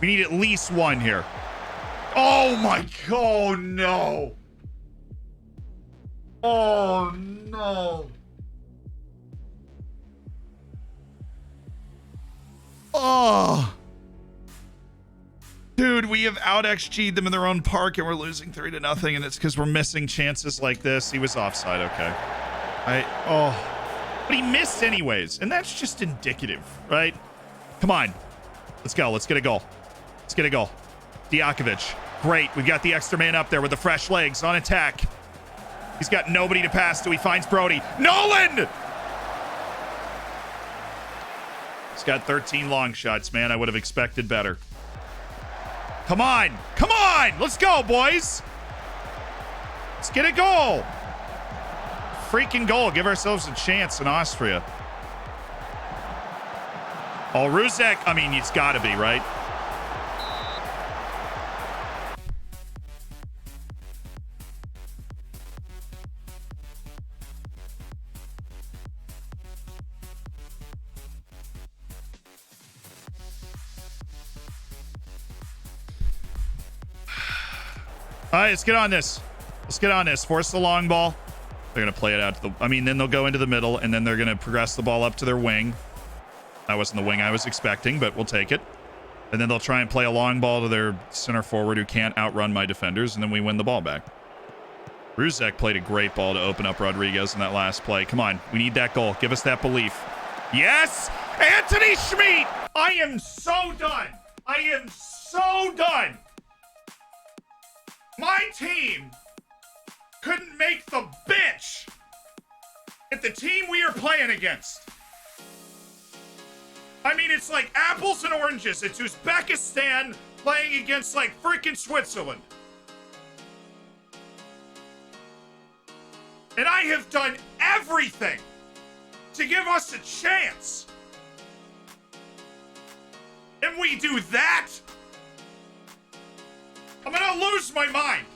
We need at least 1 here. Oh my god, oh no. Oh no. Oh. Dude, we have out XG'd them in their own park and we're losing 3-0, and it's because we're missing chances like this. He was offside, okay. But he missed anyways, and that's just indicative, right? Come on. Let's go. Let's get a goal. Diakovic. Great. We've got the extra man up there with the fresh legs on attack. He's got nobody to pass to. He finds Brody. Nolan! He's got 13 long shots, man. I would have expected better. Come on. Let's go, boys. Let's get a goal. Freaking goal. Give ourselves a chance in Austria. Oh, Ruzek. I mean, it's got to be, right? All right, let's get on this. Let's get on this. Force the long ball. They're going to play it out to the... I mean, then they'll go into the middle, and then they're going to progress the ball up to their wing. That wasn't the wing I was expecting, but we'll take it. And then they'll try and play a long ball to their center forward who can't outrun my defenders, and then we win the ball back. Ruzek played a great ball to open up Rodriguez in that last play. Come on, we need that goal. Give us that belief. Yes! Anthony Schmid! I am so done. I am so done. My team couldn't make the bitch at the team we are playing against. I mean, it's like apples and oranges. It's Uzbekistan playing against, like, freaking Switzerland. And I have done everything to give us a chance. And we do that? I'm gonna lose my mind.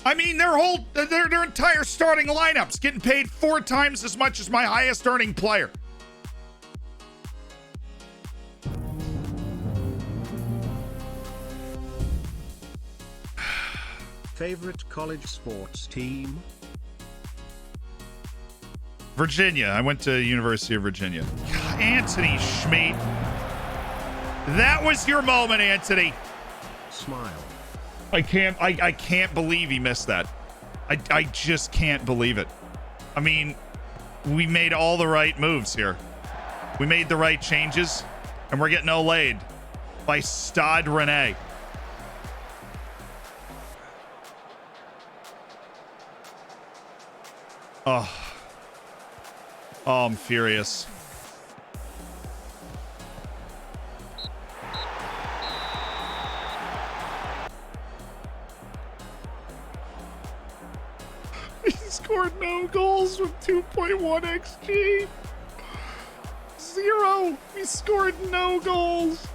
I mean, their entire starting lineup's getting paid 4 times as much as my highest earning player. Favorite college sports team? Virginia. I went to University of Virginia. Anthony Schmid. That was your moment, Anthony. Smile. I can't believe he missed that. I just can't believe it. I mean, we made all the right moves here. We made the right changes, and we're getting olayed by Stade Rennais. Oh, I'm furious. He scored no goals with 2.1 XG. 0. He scored no goals.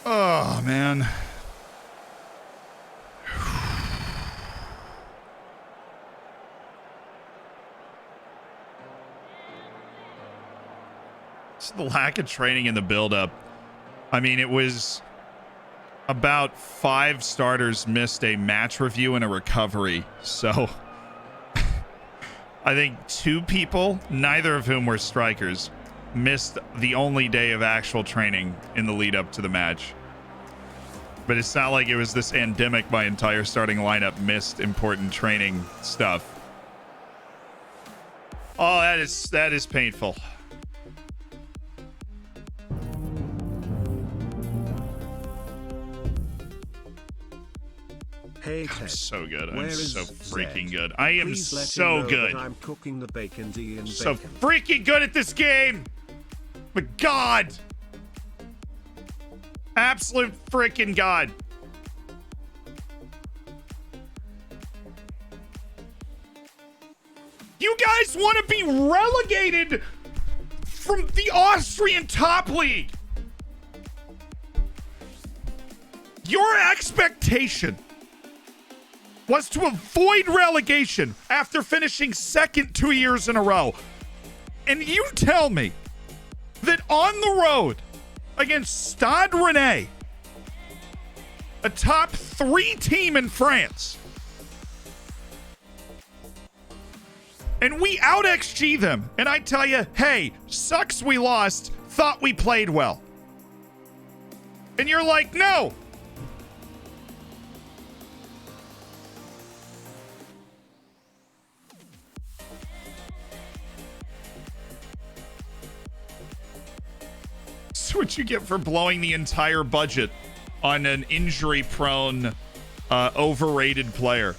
Oh, man. Just the lack of training in the build-up. I mean, it was about 5 starters missed a match review and a recovery. So I think 2 people, neither of whom were strikers, missed the only day of actual training in the lead up to the match. But it's not like it was this endemic. My entire starting lineup missed important training stuff. Oh, that is painful. Hey, I'm Ted, so good. I'm where is so freaking good. I am Please let him so know good. that I'm cooking the bacon and So bacon. freaking good at this game. But God. Absolute freaking God. You guys want to be relegated from the Austrian top league. Your expectation was to avoid relegation after finishing second 2 years in a row. And you tell me that on the road against Stade Rennais, a top 3 team in France, and we out XG them, and I tell you, hey, sucks we lost, thought we played well. And you're like, no. That's what you get for blowing the entire budget on an injury-prone, overrated player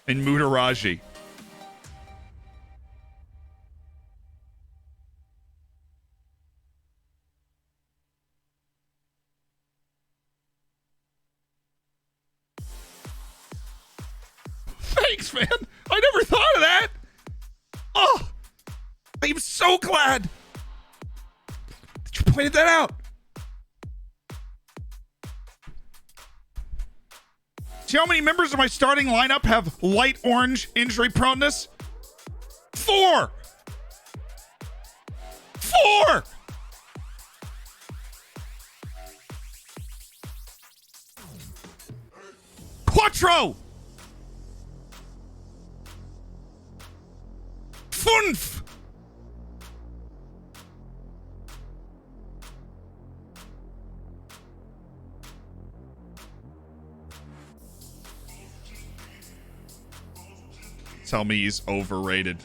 in Mutaraji. Thanks, man. I never thought of that. Oh. I'm so glad that you pointed that out. See how many members of my starting lineup have light orange injury proneness? 4. 4. Quattro. 5. Tell me he's overrated.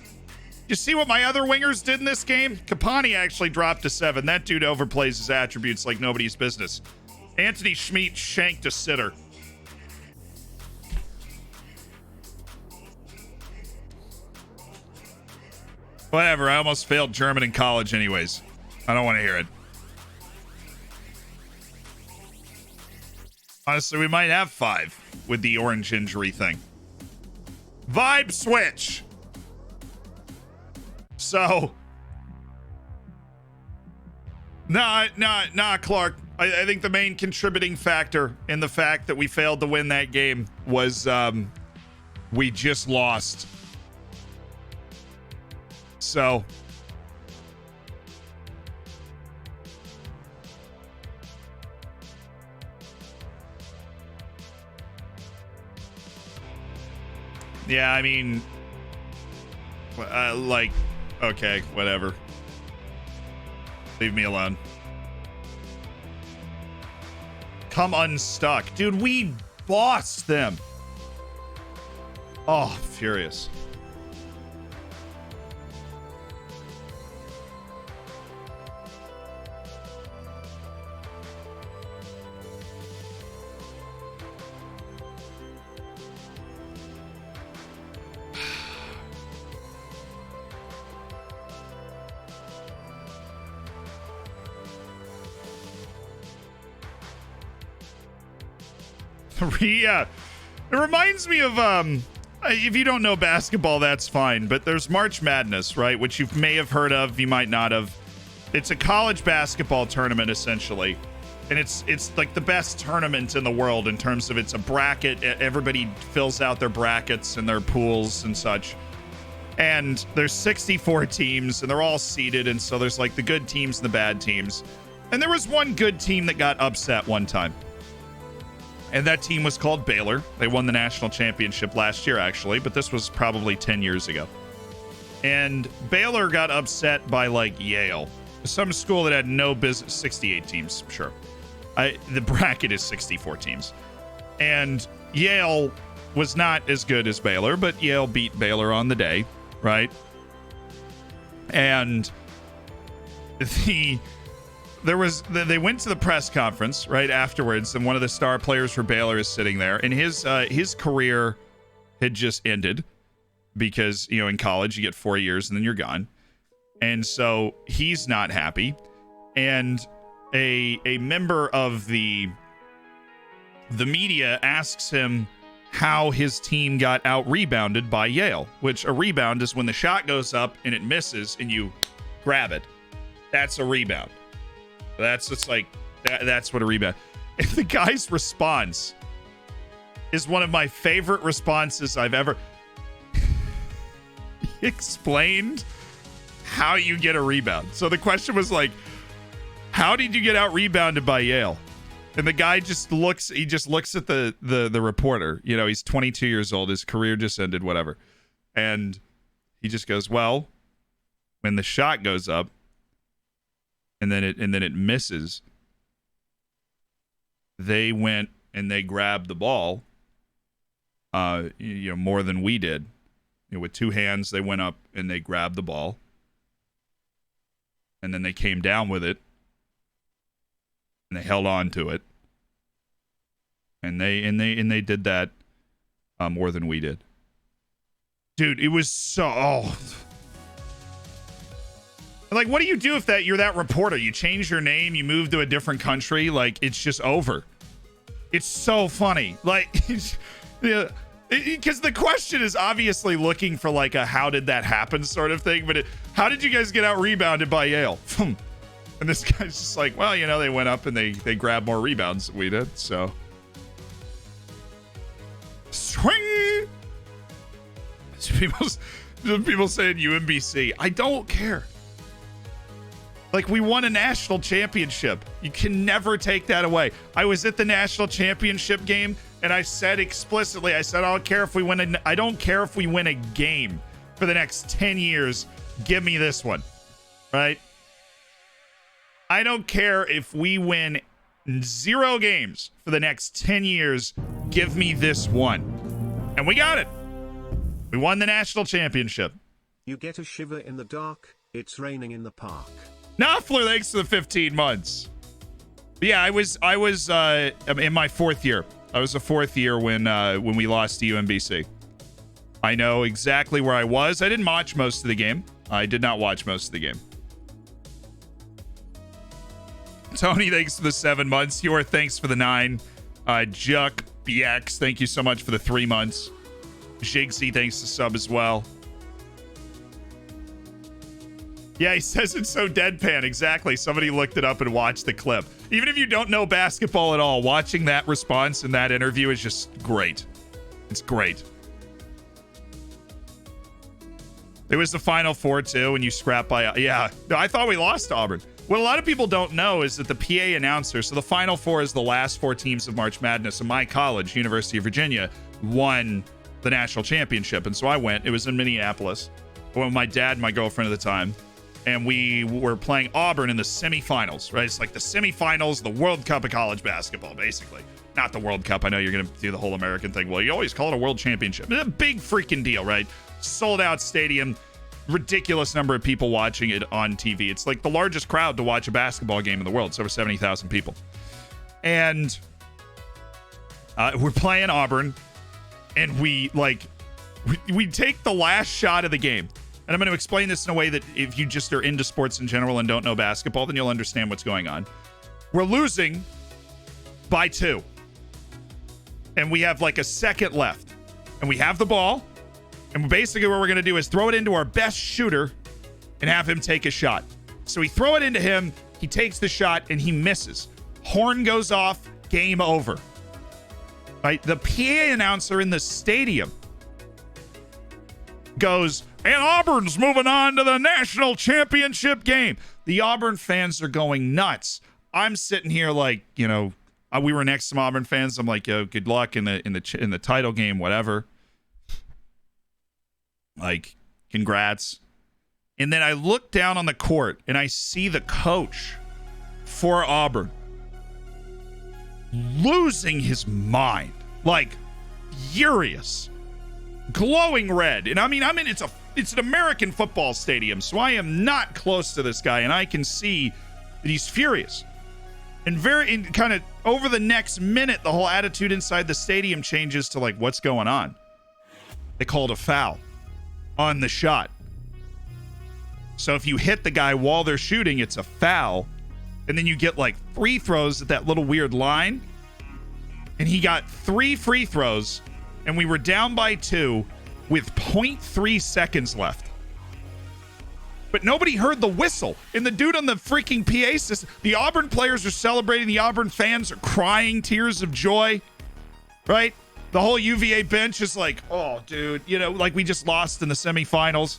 You see what my other wingers did in this game? Capani actually dropped to 7. That dude overplays his attributes like nobody's business. Anthony Schmidt shanked a sitter. Whatever, I almost failed German in college anyways. I don't want to hear it. Honestly, we might have 5 with the orange injury thing. Vibe switch. So, nah, Clark. I think the main contributing factor in the fact that we failed to win that game was we just lost. So, yeah, I mean, like, okay, whatever. Leave me alone. Come unstuck. Dude, we bossed them. Oh, furious. Yeah, it reminds me of if you don't know basketball, that's fine, but there's March Madness, right, which you may have heard of, you might not have. It's a college basketball tournament essentially, and it's like the best tournament in the world in terms of it's a bracket. Everybody fills out their brackets and their pools and such, and there's 64 teams and they're all seeded, and so there's like the good teams and the bad teams, and there was one good team that got upset one time. And that team was called Baylor. They won the national championship last year, actually, but this was probably 10 years ago. And Baylor got upset by, like, Yale, some school that had no business. 68 teams, sure. The bracket is 64 teams. And Yale was not as good as Baylor, but Yale beat Baylor on the day, right? And they went to the press conference right afterwards, and one of the star players for Baylor is sitting there, and his career had just ended because, you know, in college you get 4 years and then you're gone, and so he's not happy. And a member of the media asks him how his team got out rebounded by Yale, which a rebound is when the shot goes up and it misses and you grab it. That's a rebound. That's what a rebound. And the guy's response is one of my favorite responses I've ever. He explained how you get a rebound. So the question was like, how did you get out rebounded by Yale? And the guy just looks at the reporter. You know, he's 22 years old. His career just ended, whatever. And he just goes, well, when the shot goes up, and then it misses, they went and they grabbed the ball, more than we did. You know, with two hands, they went up and they grabbed the ball, and then they came down with it, and they held on to it, and they did that more than we did. Dude, it was so. Like, what do you do if you're that reporter? You change your name, you move to a different country, like, it's just over. It's so funny. Like, yeah, Because the question is obviously looking for like a how did that happen sort of thing, but how did you guys get out rebounded by Yale? And this guy's just like, well, you know, they went up and they grabbed more rebounds than we did, so. Swing! People saying UMBC. I don't care. Like, we won a national championship. You can never take that away. I was at the national championship game, and I said explicitly, I said, I don't care if we win a game for the next 10 years. Give me this one, right? I don't care if we win 0 games for the next 10 years. Give me this one. And we got it. We won the national championship. You get a shiver in the dark. It's raining in the park. Knopfler, thanks for the 15 months. Yeah, I was in my 4th year. I was the 4th year when we lost to UMBC. I know exactly where I was. I didn't watch most of the game. I did not watch most of the game. Tony, thanks for the 7 months. Yor, thanks for the 9. Juck BX, thank you so much for the 3 months. Jigsy, thanks to sub as well. Yeah, he says it's so deadpan. Exactly. Somebody looked it up and watched the clip. Even if you don't know basketball at all, watching that response in that interview is just great. It's great. It was the Final Four, too, and you scrap by... Yeah, no, I thought we lost to Auburn. What a lot of people don't know is that the PA announcer... So the Final Four is the last 4 teams of March Madness, and my college, University of Virginia, won the national championship. And so I went. It was in Minneapolis. With my dad and my girlfriend at the time. And we were playing Auburn in the semifinals, right? It's like the semifinals, the World Cup of college basketball, basically. Not the World Cup. I know you're going to do the whole American thing. Well, you always call it a world championship. It's a big freaking deal, right? Sold out stadium, ridiculous number of people watching it on TV. It's like the largest crowd to watch a basketball game in the world. It's over 70,000 people. And we're playing Auburn, and we take the last shot of the game. And I'm going to explain this in a way that if you just are into sports in general and don't know basketball, then you'll understand what's going on. We're losing by 2. And we have like a second left. And we have the ball. And basically what we're going to do is throw it into our best shooter and have him take a shot. So we throw it into him. He takes the shot and he misses. Horn goes off. Game over. Right? The PA announcer in the stadium goes... And Auburn's moving on to the national championship game. The Auburn fans are going nuts. I'm sitting here like, you know, we were next to some Auburn fans. I'm like, yo, good luck in the title game, whatever. Like, congrats. And then I look down on the court and I see the coach for Auburn losing his mind, like furious, glowing red. And I mean, it's an American football stadium, so I am not close to this guy, and I can see that he's furious. And kind of over the next minute, the whole attitude inside the stadium changes to like, what's going on? They called a foul on the shot. So if you hit the guy while they're shooting, it's a foul. And then you get like free throws at that little weird line. And he got 3 free throws, and we were down by 2 with 0.3 seconds left. But nobody heard the whistle. And the dude on the freaking PA system, the Auburn players are celebrating. The Auburn fans are crying tears of joy, right? The whole UVA bench is like, oh, dude, you know, like we just lost in the semifinals.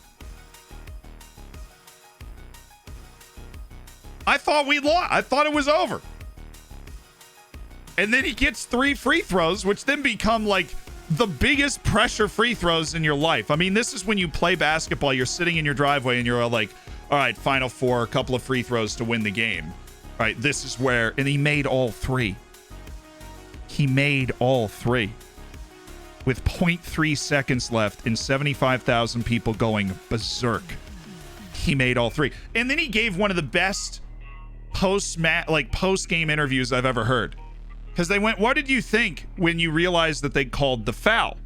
I thought we lost. I thought it was over. And then he gets 3 free throws, which then become like the biggest pressure free throws in your life. I mean, this is when you play basketball, you're sitting in your driveway and you're like, all right, Final Four, a couple of free throws to win the game. All right, this is where, and he made all 3. He made all 3 with 0.3 seconds left and 75,000 people going berserk. He made all 3. And then he gave one of the best post-game interviews I've ever heard. Because they went, what did you think when you realized that they called the foul?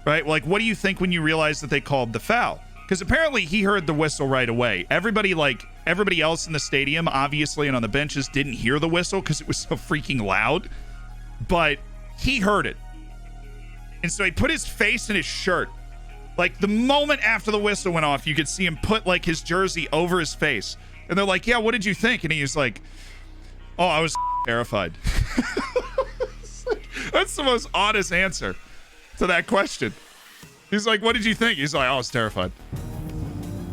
Right? Like, what do you think when you realized that they called the foul? Because apparently he heard the whistle right away. Everybody else in the stadium, obviously, and on the benches didn't hear the whistle because it was so freaking loud. But he heard it. And so he put his face in his shirt. Like the moment after the whistle went off, you could see him put like his jersey over his face. And they're like, yeah, what did you think? And he was like, oh, I was terrified. That's the most honest answer to that question. He's like, what did you think? He's like, oh, I was terrified.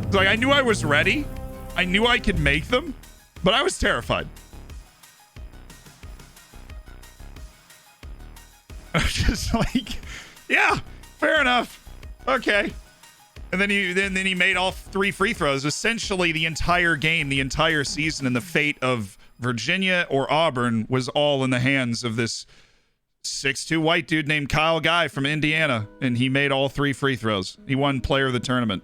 He's like, I knew I was ready. I knew I could make them, but I was terrified. I was just like, yeah, fair enough. Okay. And then he made all 3 free throws. Essentially, the entire game, the entire season, and the fate of Virginia or Auburn was all in the hands of this 6'2" white dude named Kyle Guy from Indiana. And he made all 3 free throws. He won player of the tournament.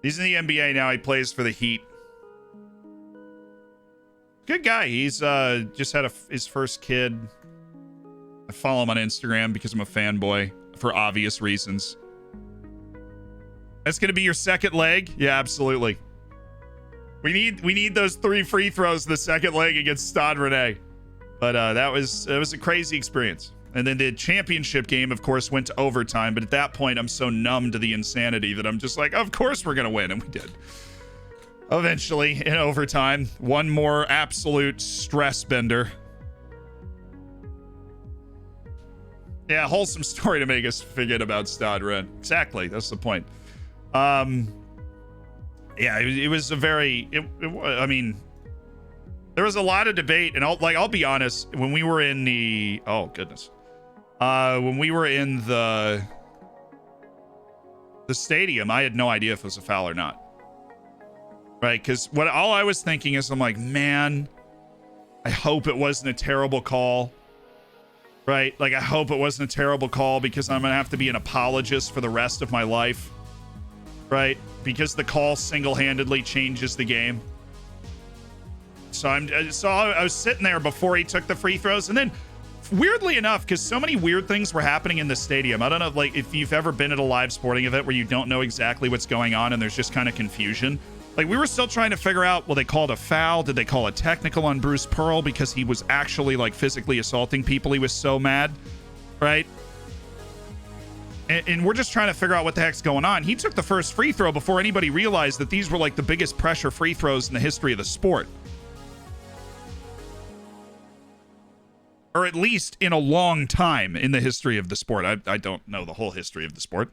He's in the NBA now. He plays for the Heat. Good guy. He's just had his first kid. I follow him on Instagram because I'm a fanboy for obvious reasons. That's going to be your second leg? Yeah, absolutely. We need those 3 free throws in the second leg against Stade Rennais. But it was a crazy experience. And then the championship game, of course, went to overtime. But at that point, I'm so numb to the insanity that I'm just like, of course we're going to win. And we did. Eventually, in overtime, one more absolute stress bender. Yeah, wholesome story to make us forget about Stade Rennais. Exactly, that's the point. Yeah, it was a very. I mean, there was a lot of debate, and I'll be honest. When we were in the when we were in the stadium, I had no idea if it was a foul or not. Right, because all I was thinking is, I'm like, man, I hope it wasn't a terrible call. Right? Like, I hope it wasn't a terrible call because I'm going to have to be an apologist for the rest of my life. Right? Because the call single-handedly changes the game. So I was sitting there before he took the free throws. And then, weirdly enough, because so many weird things were happening in the stadium. I don't know, like, if you've ever been at a live sporting event where you don't know exactly what's going on and there's just kind of confusion. Like, we were still trying to figure out, well, they called a foul. Did they call a technical on Bruce Pearl because he was actually, like, physically assaulting people? He was so mad, right? And we're just trying to figure out what the heck's going on. He took the first free throw before anybody realized that these were, like, the biggest pressure free throws in the history of the sport. Or at least in a long time in the history of the sport. I don't know the whole history of the sport.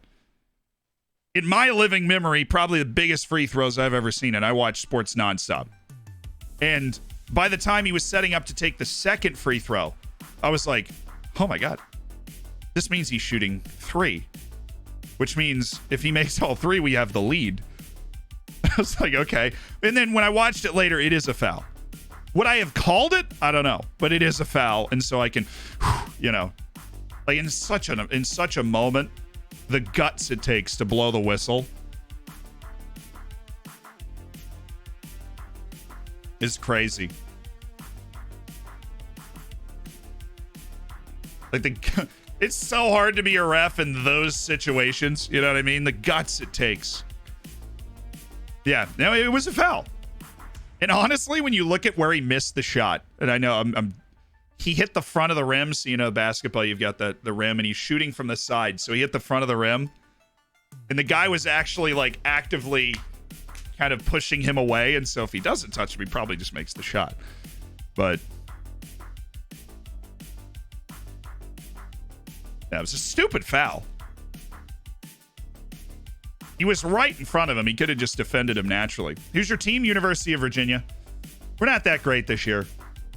In my living memory, probably the biggest free throws I've ever seen, and I watch sports nonstop. And by the time he was setting up to take the second free throw, I was like, oh my God, this means he's shooting 3, which means if he makes all 3, we have the lead. I was like, okay. And then when I watched it later, it is a foul. Would I have called it? I don't know, but it is a foul. And so I can, like in such a moment, the guts it takes to blow the whistle is crazy. Like it's so hard to be a ref in those situations. You know what I mean? The guts it takes. Yeah, no, it was a foul. And honestly, when you look at where he missed the shot, and I know he hit the front of the rim. So, you know, basketball, you've got the rim, and he's shooting from the side. So he hit the front of the rim. And the guy was actually, like, actively kind of pushing him away. And so if he doesn't touch him, he probably just makes the shot. But that was a stupid foul. He was right in front of him. He could have just defended him naturally. Here's your team, University of Virginia. We're not that great this year.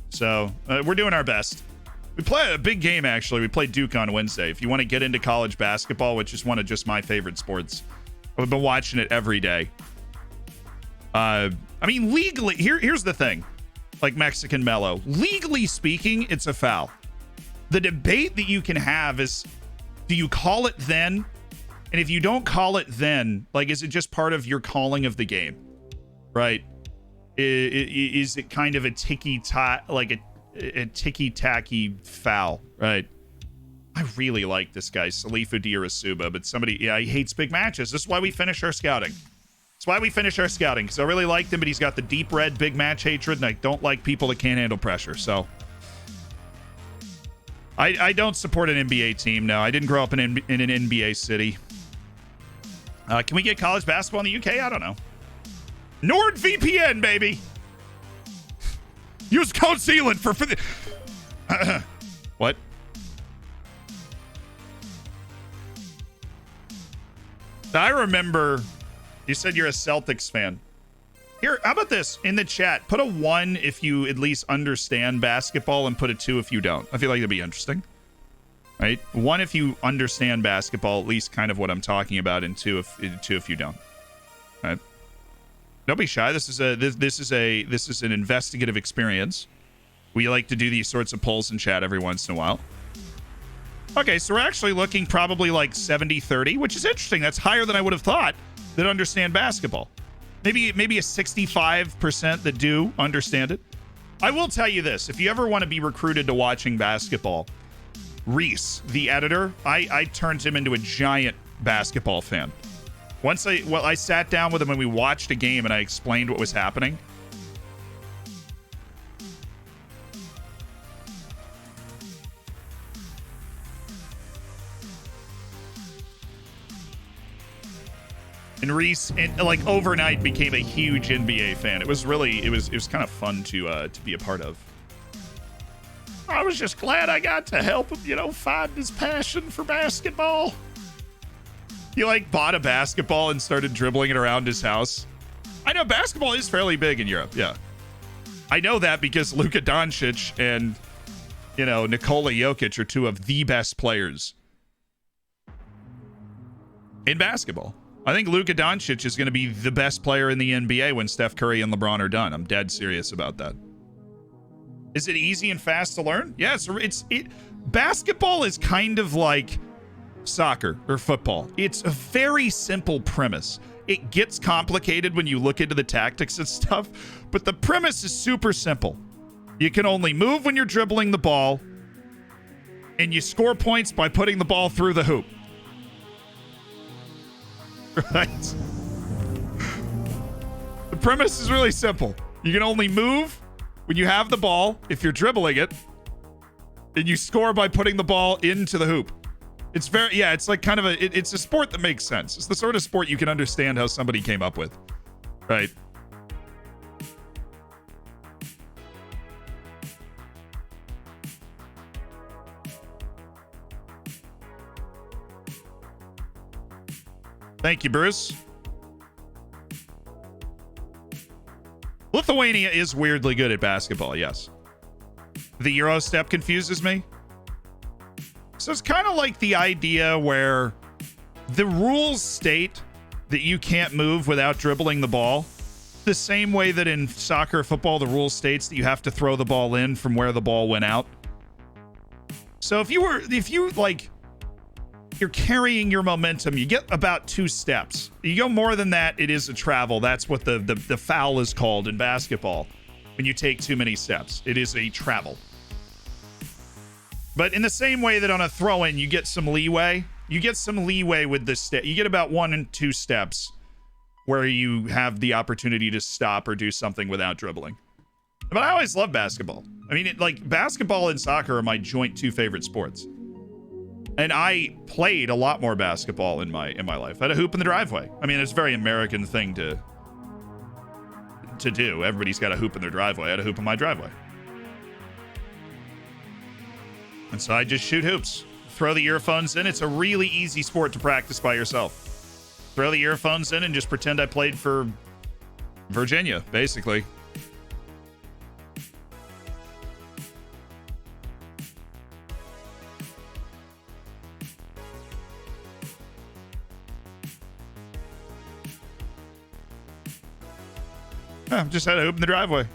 So we're doing our best. We play a big game, actually. We play Duke on Wednesday. If you want to get into college basketball, which is one of just my favorite sports, I've been watching it every day. I mean, legally, here's the thing. Like Mexican Mellow. Legally speaking, it's a foul. The debate that you can have is, do you call it then? And if you don't call it then, like, is it just part of your calling of the game? Right? Is it kind of a a ticky-tacky foul, right? I really like this guy, Salifu Diarasuba, but he hates big matches. This is why we finish our scouting. That's why we finish our scouting, because I really liked him, but he's got the deep red big match hatred, and I don't like people that can't handle pressure, so. I don't support an NBA team. No, I didn't grow up in an NBA city. Can we get college basketball in the UK? I don't know. NordVPN, baby. Use code Sealant for what? I remember you said you're a Celtics fan. Here, how about this? In the chat, put a 1 if you at least understand basketball and put a 2 if you don't. I feel like it'd be interesting. Right? 1 if you understand basketball, at least kind of what I'm talking about, and 2 if you don't. Right? Don't be shy. This is an investigative experience. We like to do these sorts of polls in chat every once in a while. Okay, so we're actually looking probably like 70-30, which is interesting. That's higher than I would have thought that understand basketball. Maybe a 65% that do understand it. I will tell you this. If you ever want to be recruited to watching basketball, Reese, the editor, I turned him into a giant basketball fan. I sat down with him and we watched a game and I explained what was happening. And Reese, like overnight, became a huge NBA fan. It was kind of fun to be a part of. I was just glad I got to help him, find his passion for basketball. He bought a basketball and started dribbling it around his house. I know basketball is fairly big in Europe. Yeah, I know that because Luka Doncic and Nikola Jokic are 2 of the best players in basketball. I think Luka Doncic is going to be the best player in the NBA when Steph Curry and LeBron are done. I'm dead serious about that. Is it easy and fast to learn? Yes, basketball is kind of like soccer or football. It's a very simple premise. It gets complicated when you look into the tactics and stuff, but the premise is super simple. You can only move when you're dribbling the ball, and you score points by putting the ball through the hoop. Right? The premise is really simple. You can only move when you have the ball if you're dribbling it, and you score by putting the ball into the hoop. It's it's like kind of it's a sport that makes sense. It's the sort of sport you can understand how somebody came up with. Right? Thank you, Bruce. Lithuania is weirdly good at basketball, yes. The Euro step confuses me. So it's kind of like the idea where the rules state that you can't move without dribbling the ball. The same way that in soccer, football, the rule states that you have to throw the ball in from where the ball went out. So if you're carrying your momentum, you get about 2 steps. You go more than that, it is a travel. That's what the foul is called in basketball. When you take too many steps, it is a travel. But in the same way that on a throw-in, you get some leeway. You get some leeway with this step. You get about 1 and 2 steps where you have the opportunity to stop or do something without dribbling. But I always love basketball. I mean, basketball and soccer are my joint 2 favorite sports. And I played a lot more basketball in my life. I had a hoop in the driveway. I mean, it's a very American thing to do. Everybody's got a hoop in their driveway. I had a hoop in my driveway. And so I just shoot hoops. Throw the earphones in. It's a really easy sport to practice by yourself. Throw the earphones in and just pretend I played for Virginia, basically. Just had a hoop in the driveway.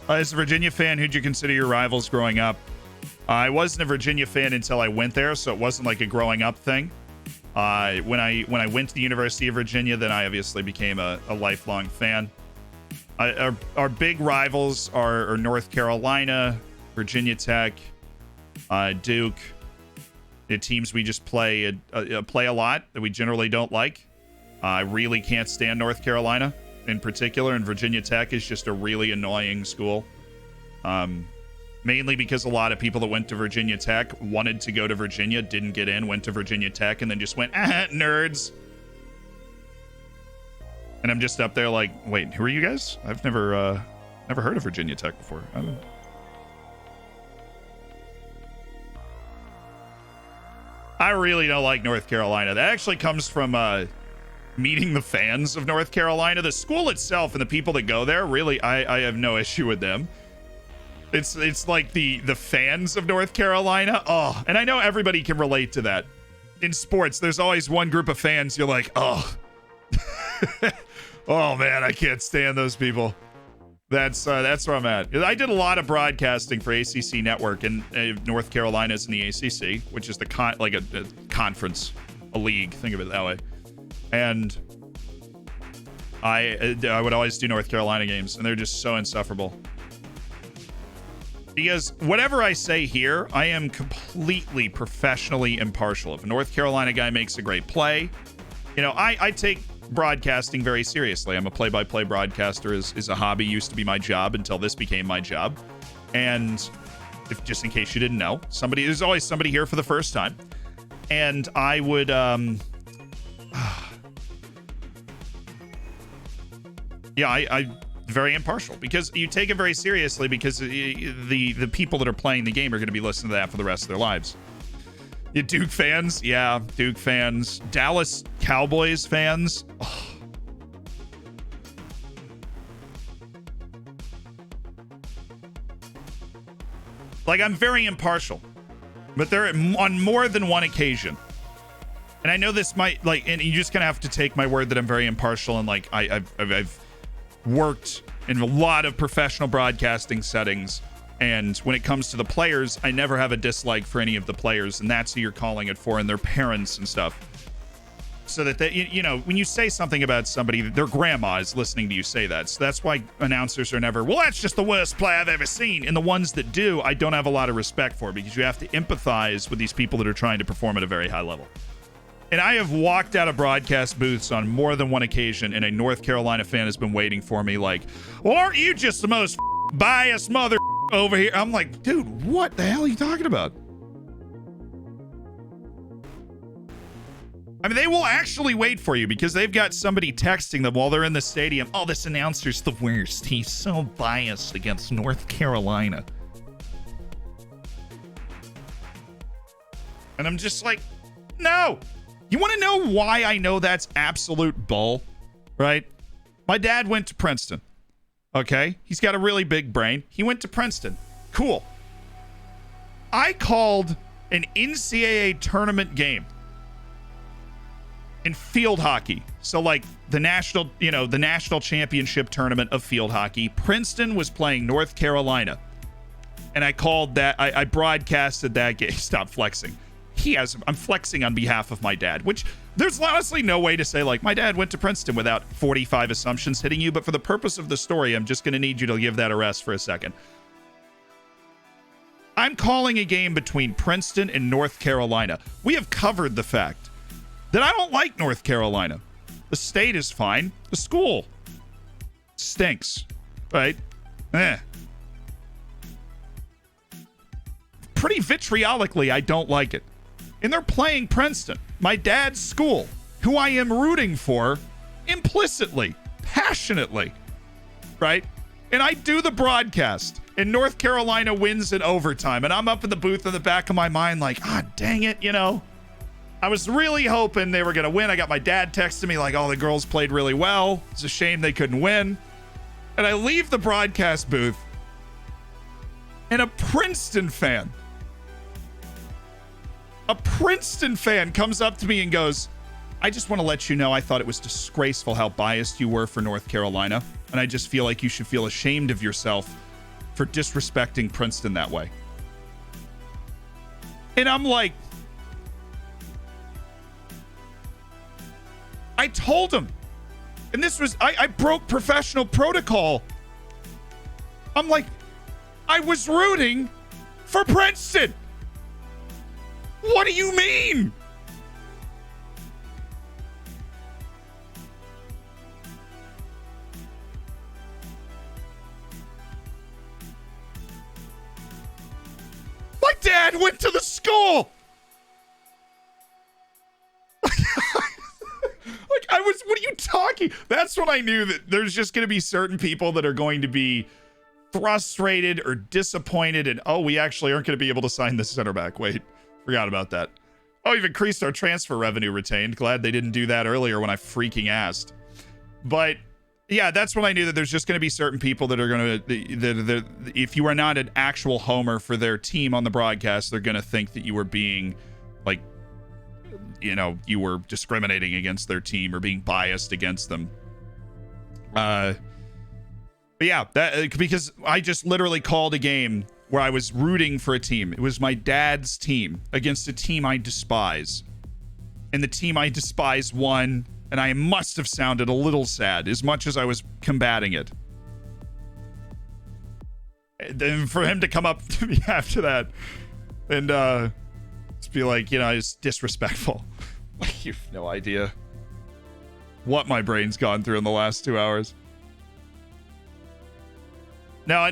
As a Virginia fan, who'd you consider your rivals growing up? I wasn't a Virginia fan until I went there, so it wasn't like a growing up thing. When I went to the University of Virginia, then I obviously became a lifelong fan. Our big rivals are North Carolina, Virginia Tech, Duke. The teams we just play a lot that we generally don't like. I really can't stand North Carolina in particular, and Virginia Tech is just a really annoying school. mainly because a lot of people that went to Virginia Tech wanted to go to Virginia, didn't get in, went to Virginia Tech, and then just went, nerds. And I'm just up there like, wait, who are you guys? I've never heard of Virginia Tech before. I really don't like North Carolina. That actually comes from meeting the fans of North Carolina. The school itself and the people that go there, really, I have no issue with them. It's like the fans of North Carolina. Oh, and I know everybody can relate to that. In sports, there's always one group of fans you're like, oh. Oh man, I can't stand those people. That's where I'm at. I did a lot of broadcasting for ACC Network, and North Carolina's in the ACC, which is the a conference, a league. Think of it that way. And I would always do North Carolina games, and they're just so insufferable. Because whatever I say here, I am completely professionally impartial. If a North Carolina guy makes a great play, I take broadcasting very seriously. I'm a play-by-play broadcaster. Is a hobby, used to be my job until this became my job. And if just in case you didn't know, there's always somebody here for the first time. And I would I very impartial, because you take it very seriously, because the people that are playing the game are going to be listening to that for the rest of their lives. You Duke fans? Yeah, Duke fans. Dallas Cowboys fans? Oh. Like, I'm very impartial, but they're on more than one occasion. And I know this might, and you just kind of have to take my word that I'm very impartial, and I've worked in a lot of professional broadcasting settings. And when it comes to the players, I never have a dislike for any of the players, and that's who you're calling it for, and their parents and stuff. So that when you say something about somebody, their grandma is listening to you say that. So that's why announcers are never, well, that's just the worst play I've ever seen. And the ones that do, I don't have a lot of respect for, because you have to empathize with these people that are trying to perform at a very high level. And I have walked out of broadcast booths on more than one occasion, and a North Carolina fan has been waiting for me like, well, aren't you just the most biased mother over here? I'm like, dude, what the hell are you talking about? I mean, they will actually wait for you, because they've got somebody texting them while they're in the stadium. Oh, this announcer's the worst. He's so biased against North Carolina. And I'm just like, no. You want to know why I know that's absolute bull, right? My dad went to Princeton. Okay, he's got a really big brain. He went to Princeton. Cool. I called an NCAA tournament game in field hockey. So like the national championship tournament of field hockey. Princeton was playing North Carolina. And I called that, I broadcasted that game. Stop flexing. I'm flexing on behalf of my dad, which there's honestly no way to say, like, my dad went to Princeton without 45 assumptions hitting you. But for the purpose of the story, I'm just going to need you to give that a rest for a second. I'm calling a game between Princeton and North Carolina. We have covered the fact that I don't like North Carolina. The state is fine. The school stinks, right? Pretty vitriolically, I don't like it. And they're playing Princeton, my dad's school, who I am rooting for implicitly, passionately, right? And I do the broadcast, and North Carolina wins in overtime, and I'm up in the booth in the back of my mind like, dang it, I was really hoping they were going to win. I got my dad texting me like, oh, the girls played really well. It's a shame they couldn't win. And I leave the broadcast booth, and a Princeton fan comes up to me and goes, I just want to let you know I thought it was disgraceful how biased you were for North Carolina, and I just feel like you should feel ashamed of yourself for disrespecting Princeton that way. And I'm like, I told him, and this was, I broke professional protocol. I'm like, I was rooting for Princeton. What do you mean? dad went to the school. Like, what are you talking? That's when I knew that there's just going to be certain people that are going to be frustrated or disappointed. And, oh, we actually aren't going to be able to sign this center back. Wait, forgot about that. Oh, we've increased our transfer revenue retained. Glad they didn't do that earlier when I freaking asked. But yeah, that's when I knew that there's just going to be certain people that are going to, if you are not an actual homer for their team on the broadcast, they're going to think that you were being like, you know, you were discriminating against their team or being biased against them. But yeah, that because I just literally called a game where I was rooting for a team. It was my dad's team against a team I despise. And the team I despise won, and I must have sounded a little sad as much as I was combating it. And then for him to come up to me after that and just be like, you know, it's disrespectful. Like, you've no idea what my brain's gone through in the last 2 hours. Now,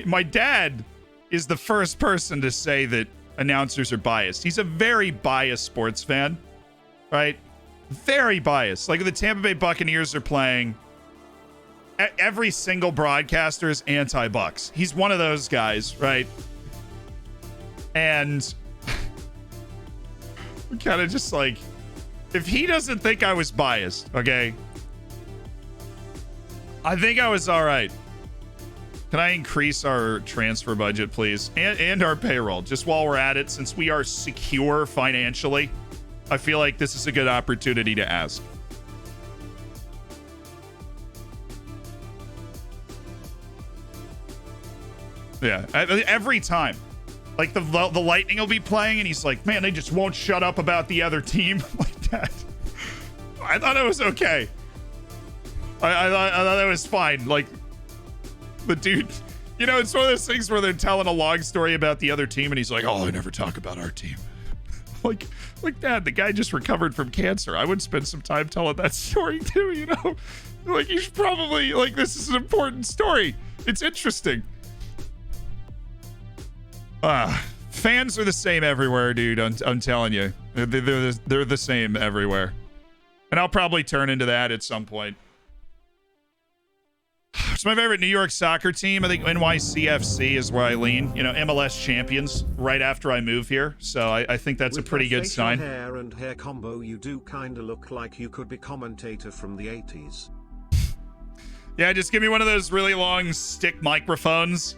my dad is the first person to say that announcers are biased. He's a very biased sports fan, right? Very biased. Like, the Tampa Bay Buccaneers are playing, every single broadcaster is anti-Bucks. He's one of those guys, right? And kind of just like, if he doesn't think I was biased, okay, I think I was all right. Can I increase our transfer budget, please? And our payroll, just while we're at it, since we are secure financially. I feel like this is a good opportunity to ask. Yeah, every time. Like, the Lightning will be playing, and he's like, man, they just won't shut up about the other team. Like that. I thought it was okay. I thought it was fine. Like, the dude, you know, it's one of those things where they're telling a long story about the other team, and he's like, oh, I never talk about our team. like, Dad, the guy just recovered from cancer. I would spend some time telling that story, too, you know? Like, you should probably, like, this is an important story. It's interesting. Fans are the same everywhere, dude. I'm telling you, they're the same everywhere, and I'll probably turn into that at some point. It's my favorite New York soccer team. I think NYCFC is where I lean. You know, MLS champions right after I move here, so I think that's With a pretty good sign. Hair and hair combo, you do kind of look like you could be commentator from the 80s. Yeah, just give me one of those really long stick microphones.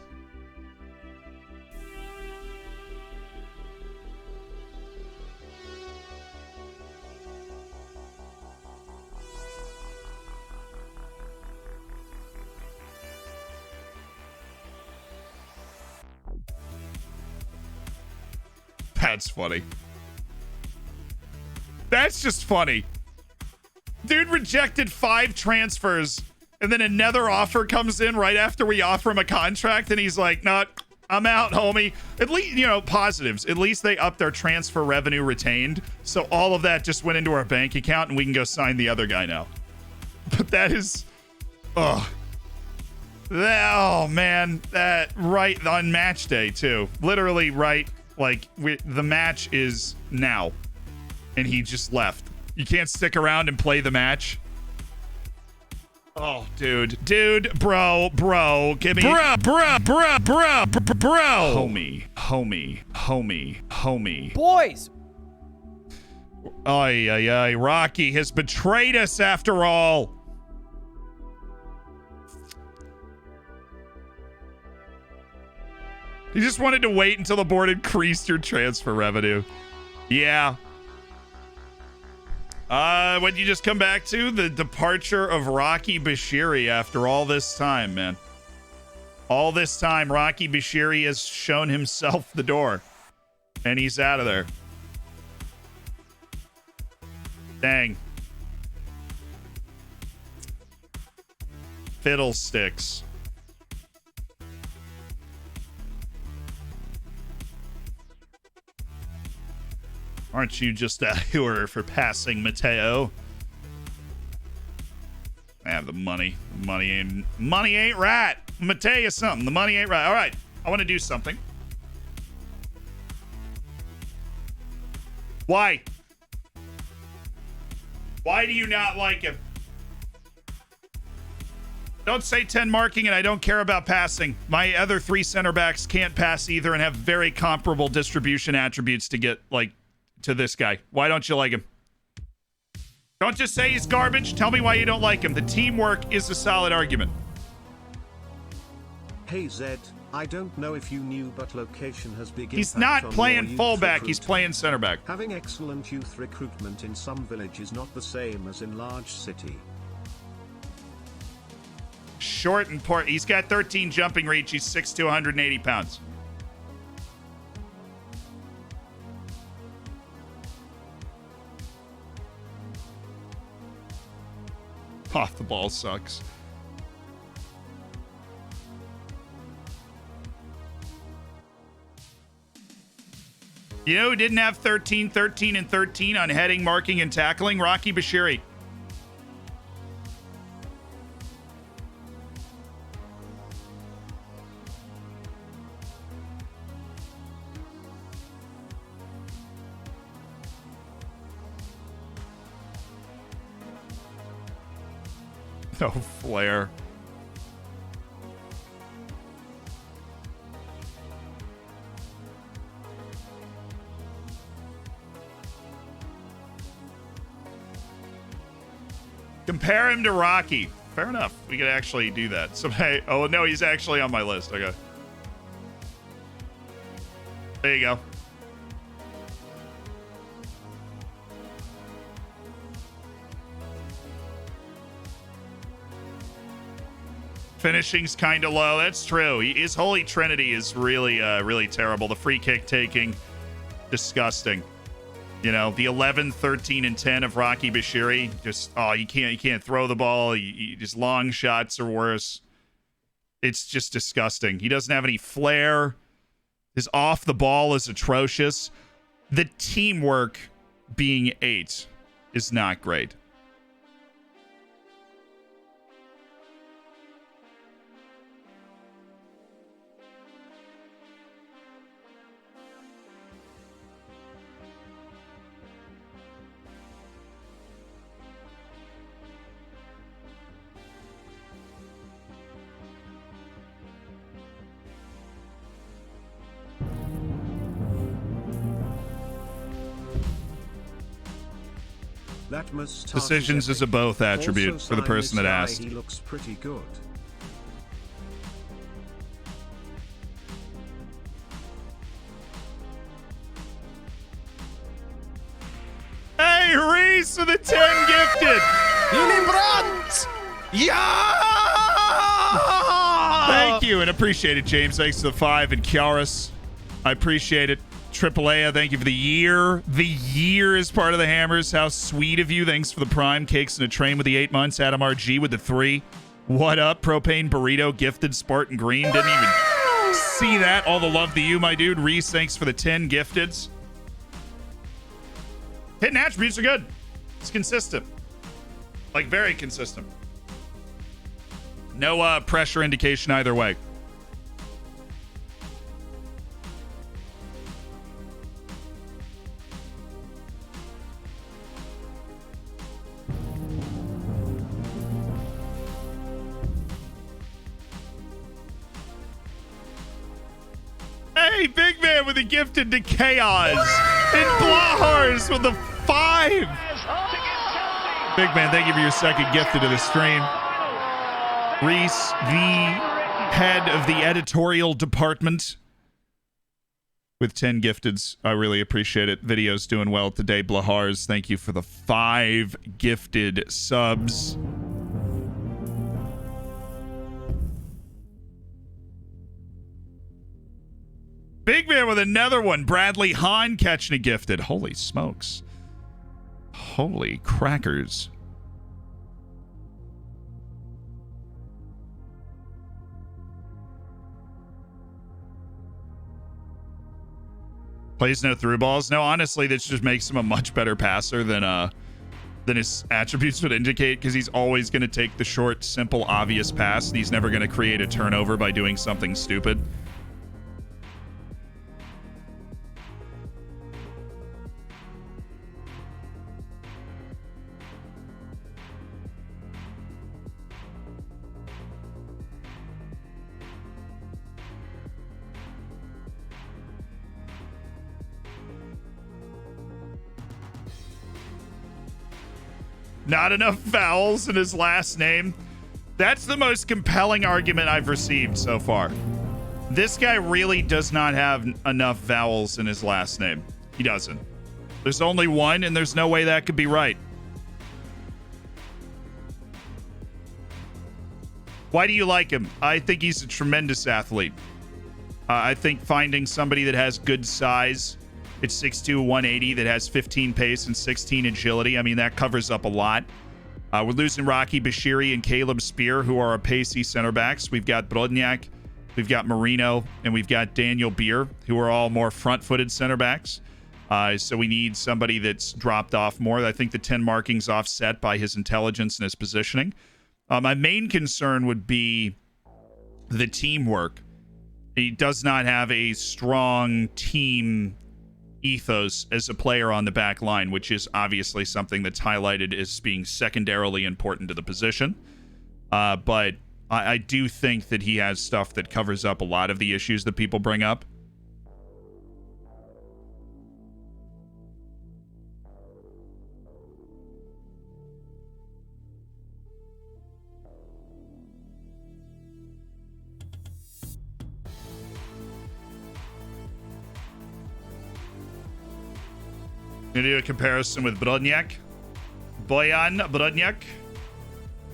That's funny. That's just funny. Dude rejected 5 transfers, and then another offer comes in right after we offer him a contract, and he's like, nah, I'm out, homie. At least, you know, positives. At least they upped their transfer revenue retained, so all of that just went into our bank account, and we can go sign the other guy now. But that is... Oh, man. That right on match day, too. Literally right... Like, the match is now, and he just left. You can't stick around and play the match. Oh, dude, bro, give me... bro. Homie. Boys! Ay, Rocky has betrayed us after all. You just wanted to wait until the board increased your transfer revenue. Yeah. What did you just come back to? The departure of Rocky Bashiri after all this time, man. All this time, Rocky Bashiri has shown himself the door. And he's out of there. Dang. Fiddlesticks. Aren't you just a hooer for passing, Mateo? I have the money. Money ain't right. I'm gonna tell you something. The money ain't right. All right. I want to do something. Why? Why do you not like him? Don't say 10 marking, and I don't care about passing. My other 3 center backs can't pass either and have very comparable distribution attributes to get, like, to this guy. Why don't you like him? Don't just say he's garbage. Tell me why you don't like him. The teamwork is a solid argument. Hey Zed, I don't know if you knew, but location has big He's impact not on playing your youth fullback. He's recruit. playing center back. Having excellent youth recruitment in some village is not the same as in large city. Short and poor. He's got 13 jumping reach. He's 6'2", 180 pounds. Oh, the ball sucks. You know who didn't have 13, 13, and 13 on heading, marking, and tackling? Rocky Bashiri. No flair. Compare him to Rocky. Fair enough. We could actually do that. Somebody, oh no, he's actually on my list. Okay. There you go. Finishing's kind of low. That's true. His Holy Trinity is really, really terrible. The free kick taking, disgusting. You know, the 11, 13, and 10 of Rocky Bashiri. Just, oh, you can't throw the ball. Just long shots are worse. It's just disgusting. He doesn't have any flair. His off the ball is atrocious. The teamwork being 8 is not great. That must Decisions is a both attribute also for the person that guy, asked. He looks pretty good. Hey, Reese with the 10 gifted. Yeah! Thank you and appreciate it, James. Thanks to the 5 and Kiaris. I appreciate it. AAA, thank you for the year. The year is part of the Hammers. How sweet of you. Thanks for the Prime Cakes and a Train with the 8 months. Adam RG with the 3. What up? Propane Burrito gifted Spartan Green. Didn't even see that. All the love to you, my dude. Reese, thanks for the 10 gifteds. Hitting attributes are good. It's consistent. Like, very consistent. No pressure indication either way. Hey, big man with a gifted to Chaos. And Blahars with the 5. Big man, thank you for your second gifted to the stream. Reese, the head of the editorial department, with 10 gifteds. I really appreciate it. Video's doing well today. Blahars, thank you for the 5 gifted subs. Big man with another one. Bradley Hahn catching a gifted. Holy smokes. Holy crackers. Plays no through balls. No, honestly, this just makes him a much better passer than his attributes would indicate, because he's always going to take the short, simple, obvious pass, and he's never going to create a turnover by doing something stupid. Not enough vowels in his last name. That's the most compelling argument I've received so far. This guy really does not have enough vowels in his last name. He doesn't. There's only one, and there's no way that could be right. Why do you like him? I think he's a tremendous athlete. I think finding somebody that has good size at 6'2", 180, that has 15 pace and 16 agility, I mean, that covers up a lot. We're losing Rocky Bashiri and Caleb Spear, who are our pacey center backs. We've got Brodniak, we've got Marino, and we've got Daniel Beer, who are all more front-footed center backs. So we need somebody that's dropped off more. I think the 10 markings offset by his intelligence and his positioning. My main concern would be the teamwork. He does not have a strong team ethos as a player on the back line, which is obviously something that's highlighted as being secondarily important to the position. But I do think that he has stuff that covers up a lot of the issues that people bring up. Gonna do a comparison with Brodniak. Bojan Brodniak.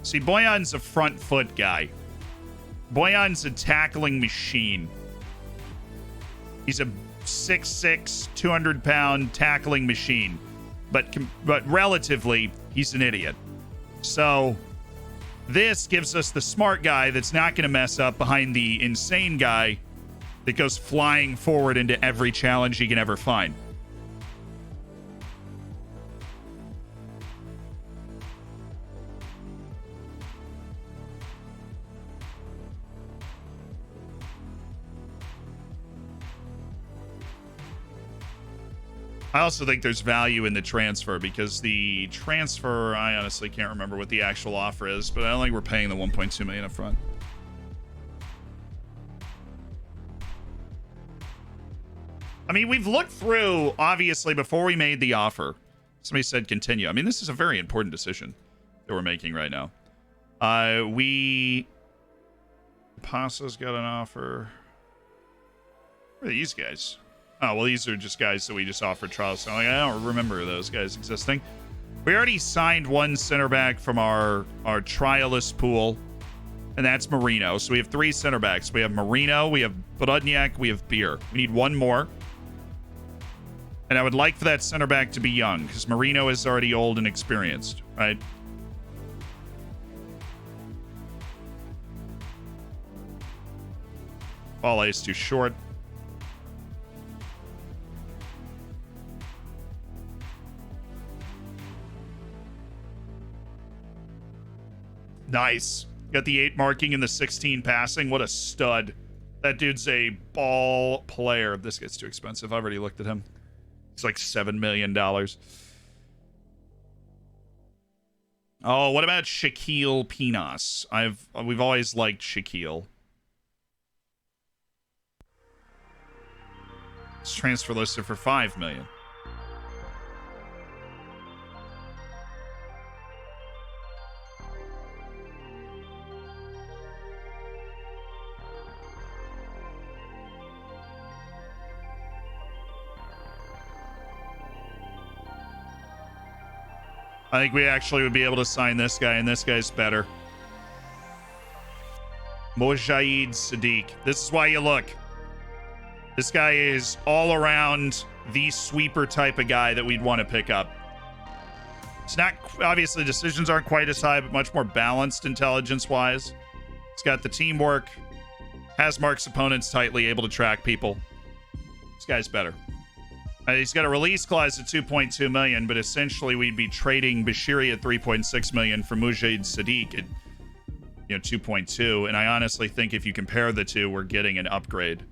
See, Bojan's a front foot guy. Bojan's a tackling machine. He's a 6'6", 200-pound tackling machine. But relatively, he's an idiot. So this gives us the smart guy that's not going to mess up behind the insane guy that goes flying forward into every challenge he can ever find. I also think there's value in the transfer because the transfer, I honestly can't remember what the actual offer is, but I don't think we're paying the 1.2 million up front. I mean, we've looked through, obviously, before we made the offer. Somebody said continue. I mean, this is a very important decision that we're making right now. Pasa's got an offer. Who are these guys? Oh, well, these are just guys that we just offered trials. So I don't remember those guys existing. We already signed one center back from our trialist pool, and that's Marino. So we have 3 center backs. We have Marino, we have Brodniak, we have Beer. We need one more. And I would like for that center back to be young, because Marino is already old and experienced, right? Ball is too short. Nice. Got the 8 marking and the 16 passing. What a stud. That dude's a ball player. This gets too expensive. I've already looked at him. It's like $7 million. Oh, what about Shaquille Pinas? We've always liked Shaquille. It's transfer listed for $5 million. I think we actually would be able to sign this guy, and this guy's better. Mojaid Sadiq. This is why you look. This guy is all around the sweeper type of guy that we'd want to pick up. It's not, obviously, decisions aren't quite as high, but much more balanced intelligence-wise. He's got the teamwork, has marks opponents tightly, able to track people. This guy's better. He's got a release clause at 2.2 million, but essentially we'd be trading Bashiri at 3.6 million for Mojaid Sadiq at 2.2. And I honestly think if you compare the two, we're getting an upgrade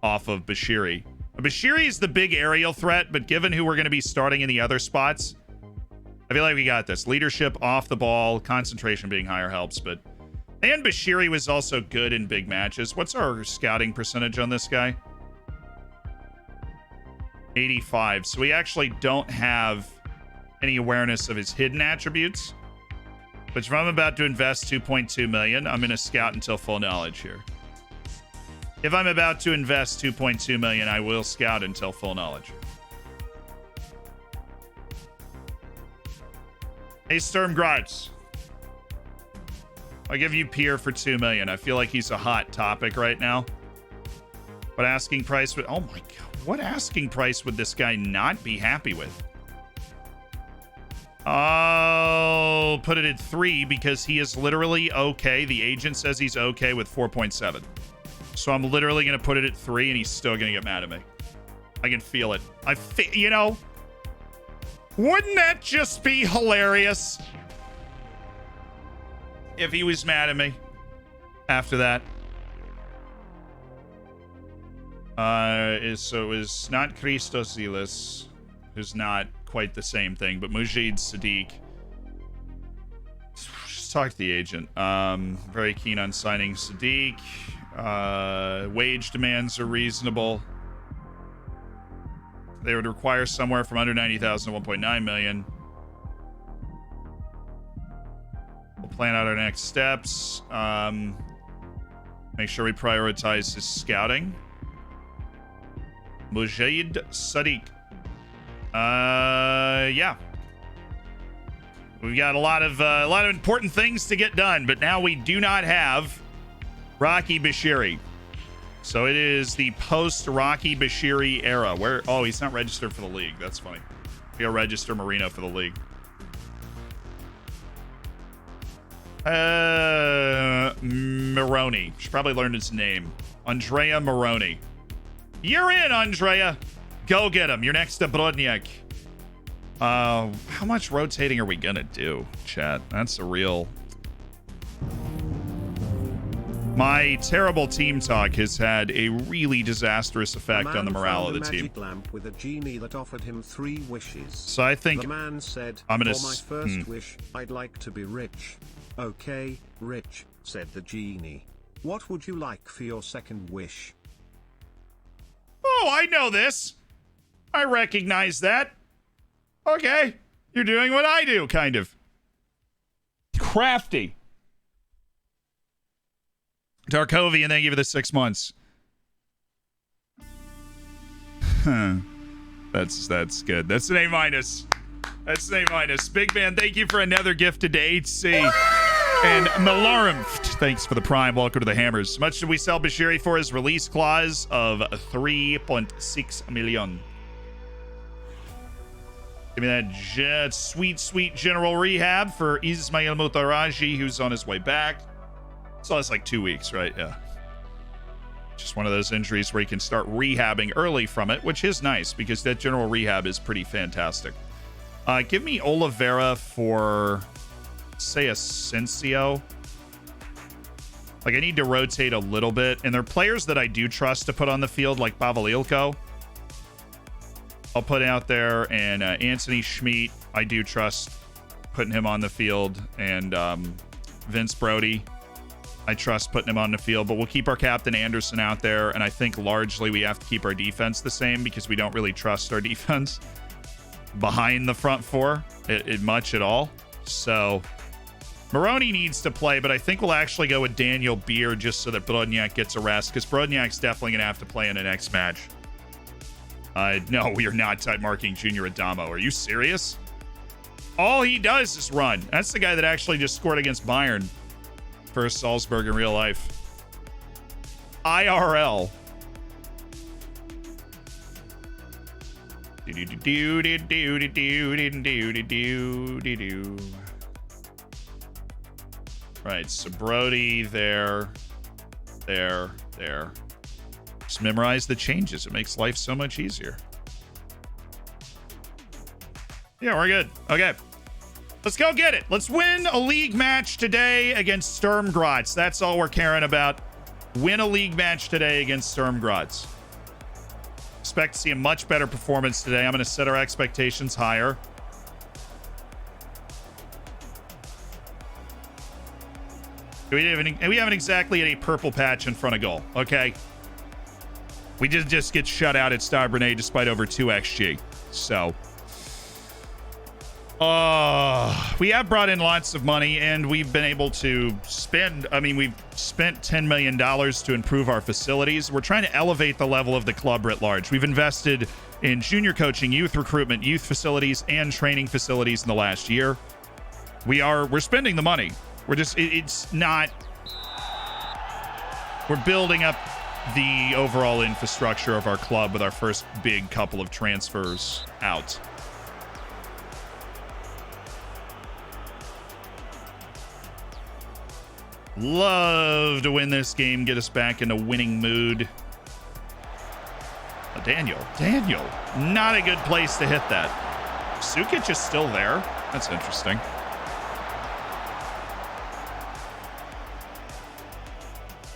off of Bashiri. Bashiri is the big aerial threat, but given who we're going to be starting in the other spots, I feel like we got this. Leadership, off the ball, concentration being higher helps, but... And Bashiri was also good in big matches. What's our scouting percentage on this guy? 85. So we actually don't have any awareness of his hidden attributes. But if I'm about to invest 2.2 million, I'm going to scout until full knowledge here. If I'm about to invest 2.2 million, I will scout until full knowledge. Hey, Sturmgratz. I'll give you Pier for 2 million. I feel like he's a hot topic right now. What asking price would... Oh my god. What asking price would this guy not be happy with? I'll put it at 3 because he is literally okay. The agent says he's okay with 4.7. So I'm literally going to put it at 3 and he's still going to get mad at me. I can feel it. You know, wouldn't that just be hilarious if he was mad at me after that? So it was not Christos Zealous, who's not quite the same thing, but Mujid Sadiq. Just talk to the agent. Very keen on signing Sadiq. Wage demands are reasonable. They would require somewhere from under 90,000 to 1.9 million. We'll plan out our next steps. Make sure we prioritize his scouting. Mujahid Sadiq. Yeah. We've got a lot of important things to get done, but now we do not have Rocky Bashiri. So it is the post-Rocky Bashiri era. Where? Oh, he's not registered for the league. That's funny. We gotta register Marino for the league. Maroney. Should probably learn his name. Andrea Maroney. You're in, Andrea. Go get him. You're next to Brodniak. How much rotating are we gonna do, chat? That's a real... My terrible team talk has had a really disastrous effect on the morale of the team. Lamp with a genie that offered him 3 wishes. So I think the man said, I'm gonna... For my first wish, I'd like to be rich. Okay, rich, said the genie. What would you like for your second wish? Oh, I know this. I recognize that. Okay. You're doing what I do, kind of. Crafty. Tarkovian, thank you for the 6 months. That's good. That's an A-. That's an A-. Big Man, thank you for another gifted to HC. And Malarmft, thanks for the prime. Welcome to the Hammers. How much did we sell Bashiri for his release clause of 3.6 million? Give me that sweet general rehab for Ismail Mutaraji, who's on his way back. So it's like 2 weeks, right? Yeah. Just one of those injuries where you can start rehabbing early from it, which is nice because that general rehab is pretty fantastic. Give me Oliveira for, say, Asensio. Like, I need to rotate a little bit. And there are players that I do trust to put on the field, like Pavelilko. I'll put out there. And Anthony Schmidt, I do trust putting him on the field. And Vince Brody, I trust putting him on the field. But we'll keep our captain Anderson out there. And I think largely we have to keep our defense the same because we don't really trust our defense behind the front four much at all. So Maroney needs to play, but I think we'll actually go with Daniel Beer just so that Brodniak gets a rest, because Brodniak's definitely going to have to play in the next match. No, we are not type marking Junior Adamo. Are you serious? All he does is run. That's the guy that actually just scored against Bayern for Salzburg in real life. IRL. Right, so Brody, there. Just memorize the changes. It makes life so much easier. Yeah, we're good. Okay. Let's go get it. Let's win a league match today against Sturm Graz. That's all we're caring about. Win a league match today against Sturm Graz. Expect to see a much better performance today. I'm going to set our expectations higher. We haven't exactly had a purple patch in front of goal, okay? We just get shut out at Starbrenade despite over 2 XG. So, We have brought in lots of money, and we've been able to spend. I mean, we've spent $10 million to improve our facilities. We're trying to elevate the level of the club writ large. We've invested in junior coaching, youth recruitment, youth facilities, and training facilities in the last year. We're spending the money. It's not. We're building up the overall infrastructure of our club with our first big couple of transfers out. Love to win this game, get us back in a winning mood. Oh, Daniel, not a good place to hit that. Sukic is still there. That's interesting.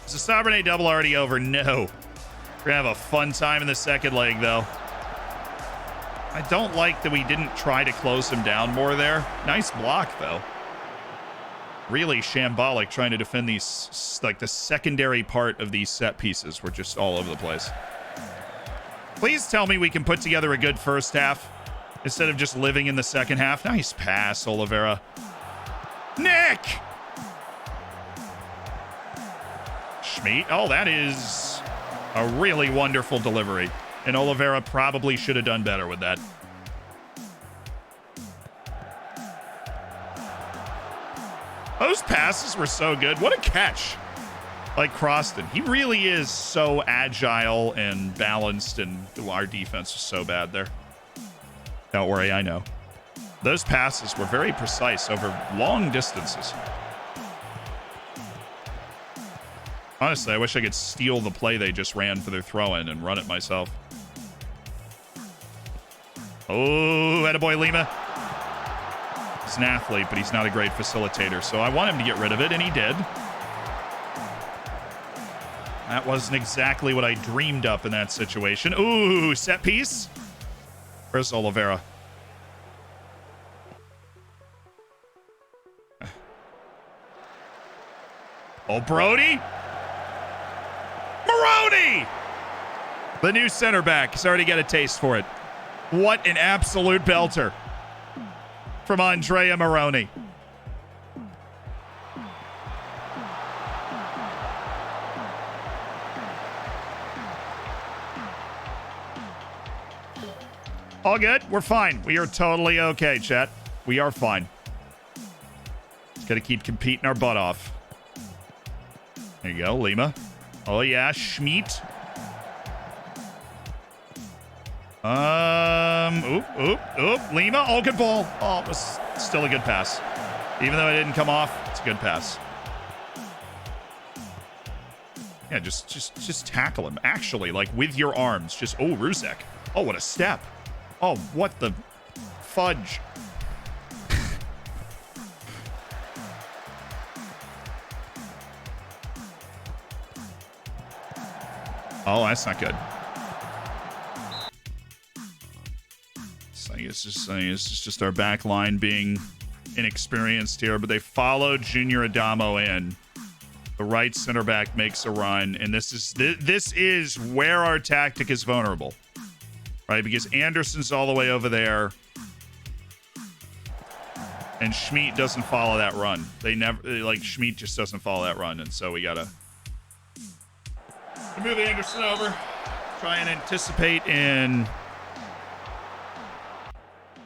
Is the Saturday double already over? No. We're gonna have a fun time in the second leg, though. I don't like that we didn't try to close him down more there. Nice block, though. Really shambolic trying to defend these, like the secondary part of these set pieces. We're just all over the place. Please tell me we can put together a good first half instead of just living in the second half. Nice pass, Oliveira. Nick! Schmidt. Oh, that is a really wonderful delivery. And Oliveira probably should have done better with that. Those passes were so good. What a catch. Like Croston. He really is so agile and balanced, and our defense was so bad there. Don't worry, I know. Those passes were very precise over long distances. Honestly, I wish I could steal the play they just ran for their throw-in and run it myself. Oh, attaboy Lima. He's an athlete, but he's not a great facilitator, so I want him to get rid of it, and he did. That wasn't exactly what I dreamed up in that situation. Ooh, set piece. Where's Oliveira? Oh, Brody. Maroney! The new center back has already got a taste for it. What an absolute belter from Andrea Maroney. All good. We're fine. We are totally okay, chat. We are fine. Just got to keep competing our butt off. There you go, Lima. Oh, yeah, Schmidt. Lima. Oh, good ball. Oh, it was still a good pass. Even though it didn't come off, it's a good pass. Yeah, just tackle him. Actually, like with your arms. Just, oh, Ruzek. Oh, what a step. Oh, what the fudge. Oh, that's not good. It's just our back line being inexperienced here, but they follow Junior Adamo in. The right center back makes a run, and this is where our tactic is vulnerable, right? Because Anderson's all the way over there, and Schmidt doesn't follow that run. Schmidt just doesn't follow that run, and so we gotta move Anderson over, try and anticipate and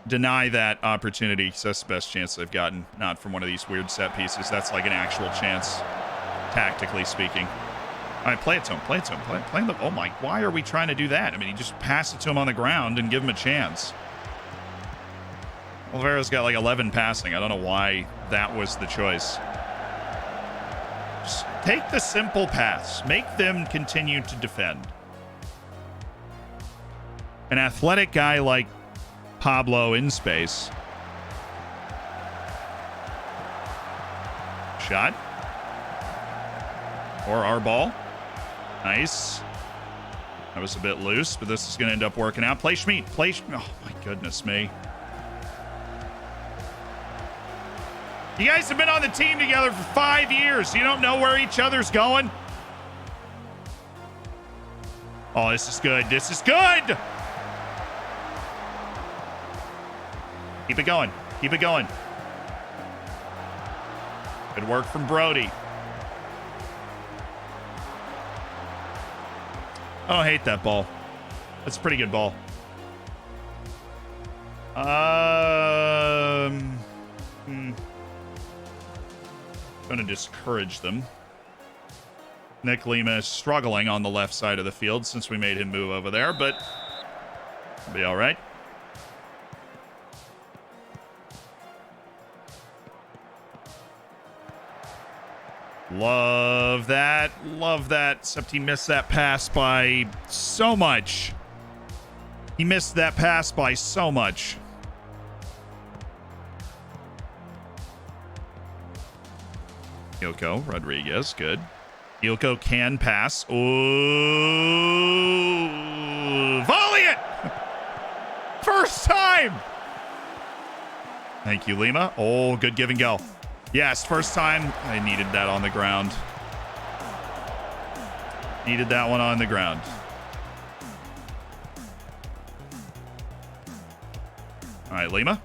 deny that opportunity, because that's the best chance they've gotten. Not from one of these weird set pieces. That's like an actual chance, tactically speaking. All right, play it to him. Play it to him. Play him. Oh my! Why are we trying to do that? I mean, you just pass it to him on the ground and give him a chance. Oliveira's got like 11 passing. I don't know why that was the choice. Just take the simple pass. Make them continue to defend. An athletic guy like Pablo in space. Shot. Or our ball. Nice. That was a bit loose, but this is going to end up working out. Play Schmidt. Oh, my goodness me. You guys have been on the team together for 5 years. You don't know where each other's going? Oh, this is good. This is good. Keep it going. Keep it going. Good work from Brody. I don't hate that ball. That's a pretty good ball. Going to discourage them. Nick Lima is struggling on the left side of the field since we made him move over there, but it'll be all right. Love that. Love that. Except he missed that pass by so much. He missed that pass by so much. Yoko Rodriguez, good. Yoko can pass. Ooh, volley it! First time! Thank you, Lima. Oh, good give and go. Yes, first time. I needed that on the ground. Needed that one on the ground. All right, Lima.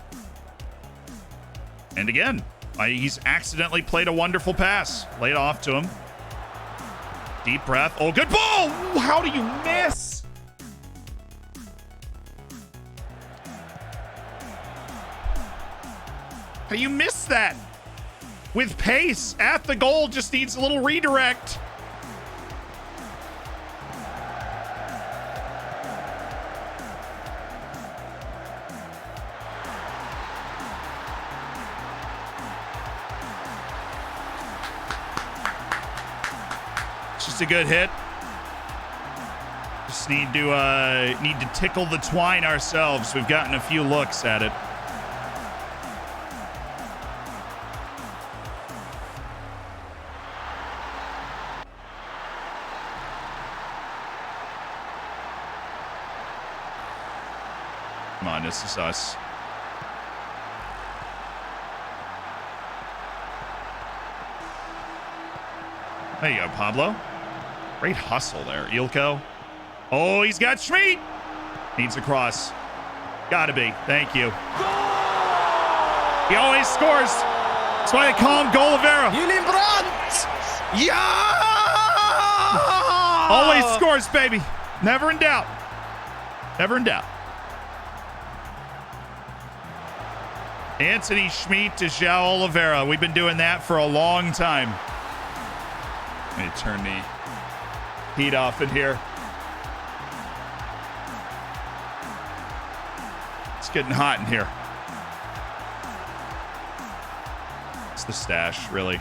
And again, he's accidentally played a wonderful pass. Laid off to him. Deep breath. Oh, good ball! How do you miss? How do you miss that? With pace at the goal, just needs a little redirect. Just a good hit. Just need to tickle the twine ourselves. We've gotten a few looks at it. Come on, this is us. There you go, Pablo. Great hustle there, Ilko. Oh, he's got Schmid. Needs a cross. Gotta be. Thank you. He always scores. That's why they call him Golavera. Julian Brandt. Yeah! Always scores, baby. Never in doubt. Never in doubt. Anthony Schmid to João Oliveira. We've been doing that for a long time. Let me turn the heat off in here. It's getting hot in here. It's the stash, really.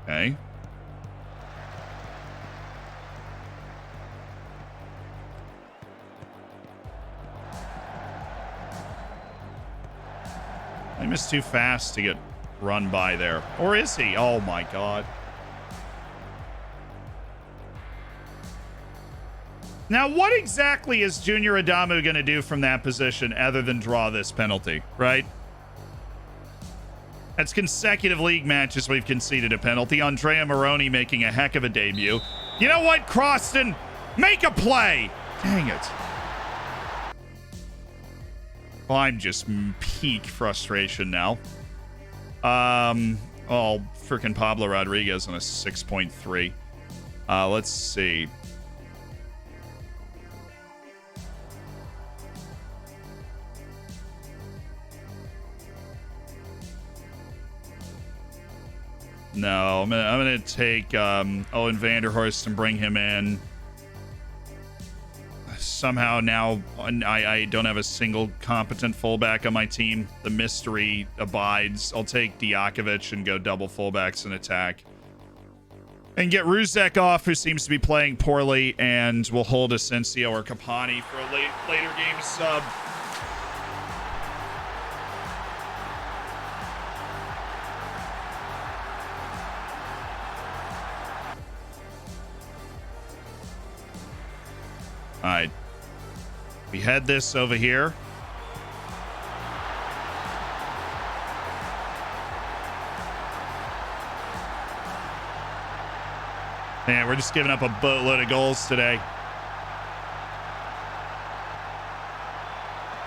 Okay. I missed too fast to get run by there. Or is he? Oh my God. Now, what exactly is Junior Adamu going to do from that position other than draw this penalty, right? That's consecutive league matches we've conceded a penalty. Andrea Moroni making a heck of a debut. You know what, Croston? Make a play! Dang it. Well, I'm just peak frustration now. Oh, freaking Pablo Rodriguez on a 6.3. Let's see. No, I'm gonna take Owen Vanderhorst and bring him in. Somehow now I don't have a single competent fullback on my team. The mystery abides. I'll take Diakovic and go double fullbacks in attack. And get Ruzek off, who seems to be playing poorly, and we'll hold Asensio or Capani for a later game sub. We head this over here. Man, we're just giving up a boatload of goals today.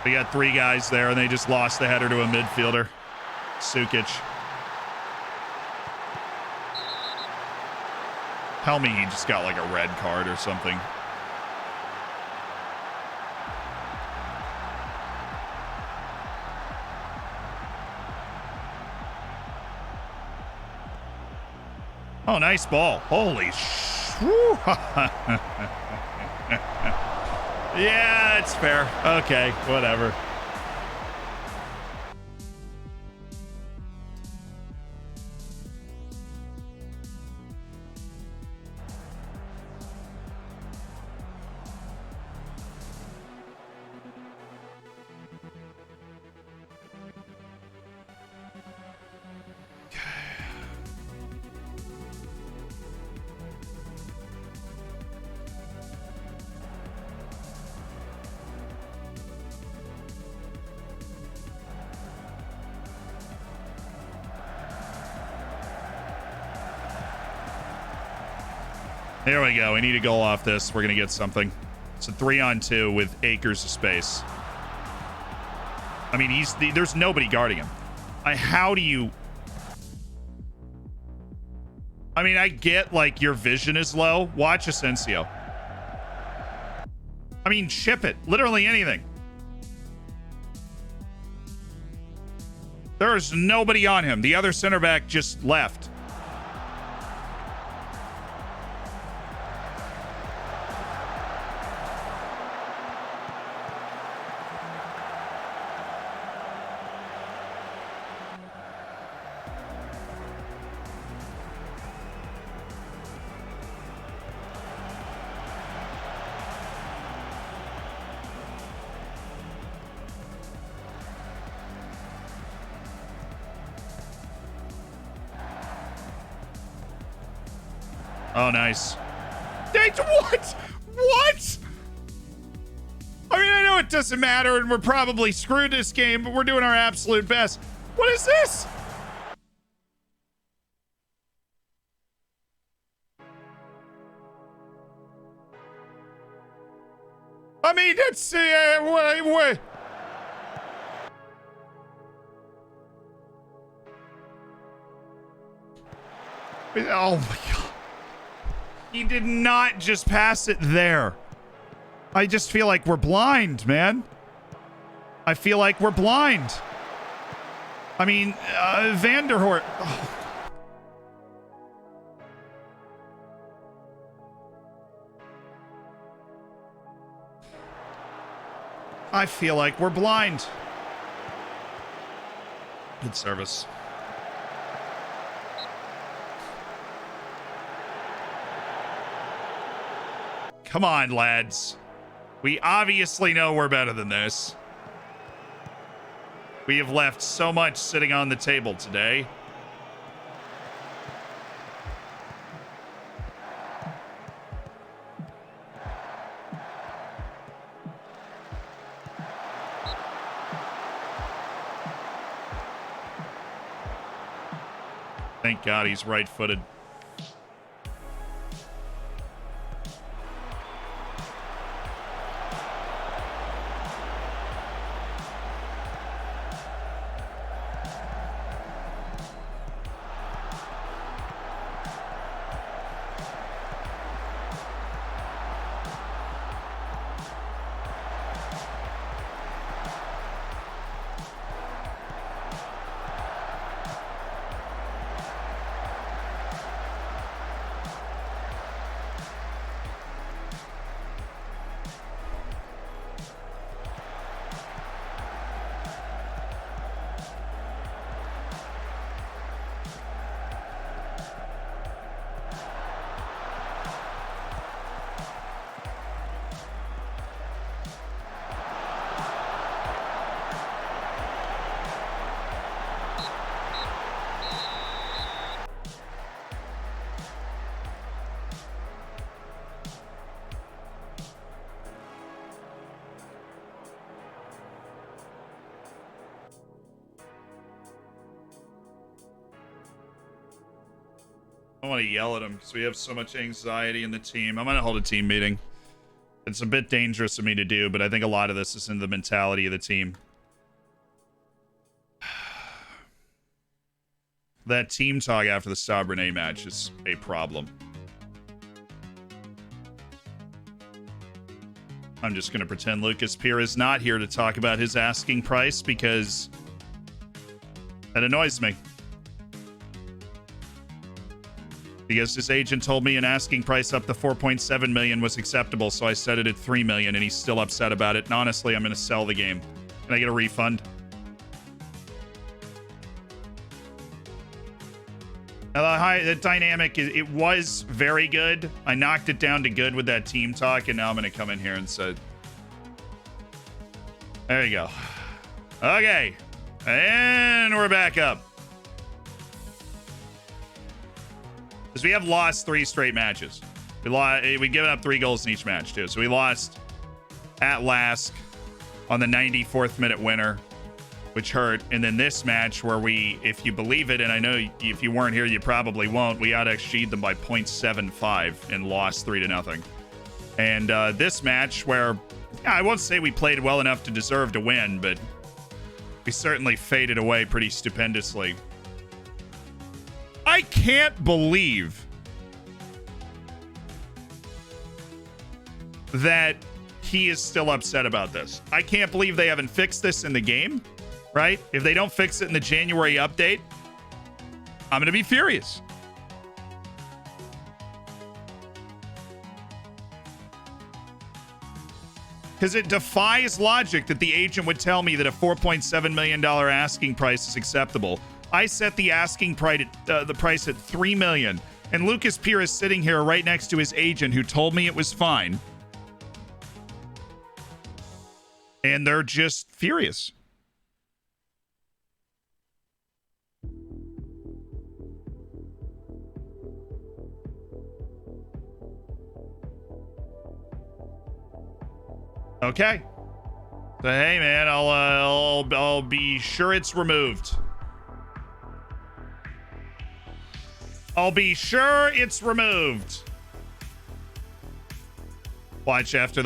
We got 3 guys there, and they just lost the header to a midfielder. Sukic. Tell me he just got like a red card or something. Oh, nice ball. Holy yeah, it's fair. Okay, whatever. There we go. We need a goal off this. We're going to get something. It's a 3-on-2 with acres of space. I mean, there's nobody guarding him. How do you... I mean, I get, like, your vision is low. Watch Asensio. I mean, chip it. Literally anything. There's nobody on him. The other center back just left. Oh, nice. What? What? I mean, I know it doesn't matter, and we're probably screwed this game, but we're doing our absolute best. What is this? I mean, that's... wait. Oh, my God. He did not just pass it there. I just feel like we're blind, man. I feel like we're blind. I mean, Vanderhoort. Oh. I feel like we're blind. Good service. Come on, lads. We obviously know we're better than this. We have left so much sitting on the table today. Thank God he's right-footed. I want to yell at him because we have so much anxiety in the team. I'm going to hold a team meeting. It's a bit dangerous of me to do, but I think a lot of this is in the mentality of the team. That team talk after the Sabrina match is a problem. I'm just going to pretend Lucas Peer is not here to talk about his asking price because that annoys me. Because his agent told me an asking price up to 4.7 million was acceptable, so I set it at 3 million, and he's still upset about it. And honestly, I'm going to sell the game. Can I get a refund? Now, the dynamic, it was very good. I knocked it down to good with that team talk, and now I'm going to come in here and say, there you go. Okay. And we're back up. Because we have lost 3 straight matches. We've given up 3 goals in each match, too. So we lost at Lask on the 94th minute winner, which hurt. And then this match where we, if you believe it, and I know if you weren't here, you probably won't, we out-XG'd them by 0.75 and lost 3-0. And this match where, yeah, I won't say we played well enough to deserve to win, but we certainly faded away pretty stupendously. I can't believe that he is still upset about this. I can't believe they haven't fixed this in the game, right? If they don't fix it in the January update, I'm going to be furious. Because it defies logic that the agent would tell me that a $4.7 million asking price is acceptable. I set the asking price at, the price at $3 million, and Lucas Peer is sitting here right next to his agent who told me it was fine. And they're just furious. Okay. So hey man, I'll be sure it's removed. I'll be sure it's removed. Watch after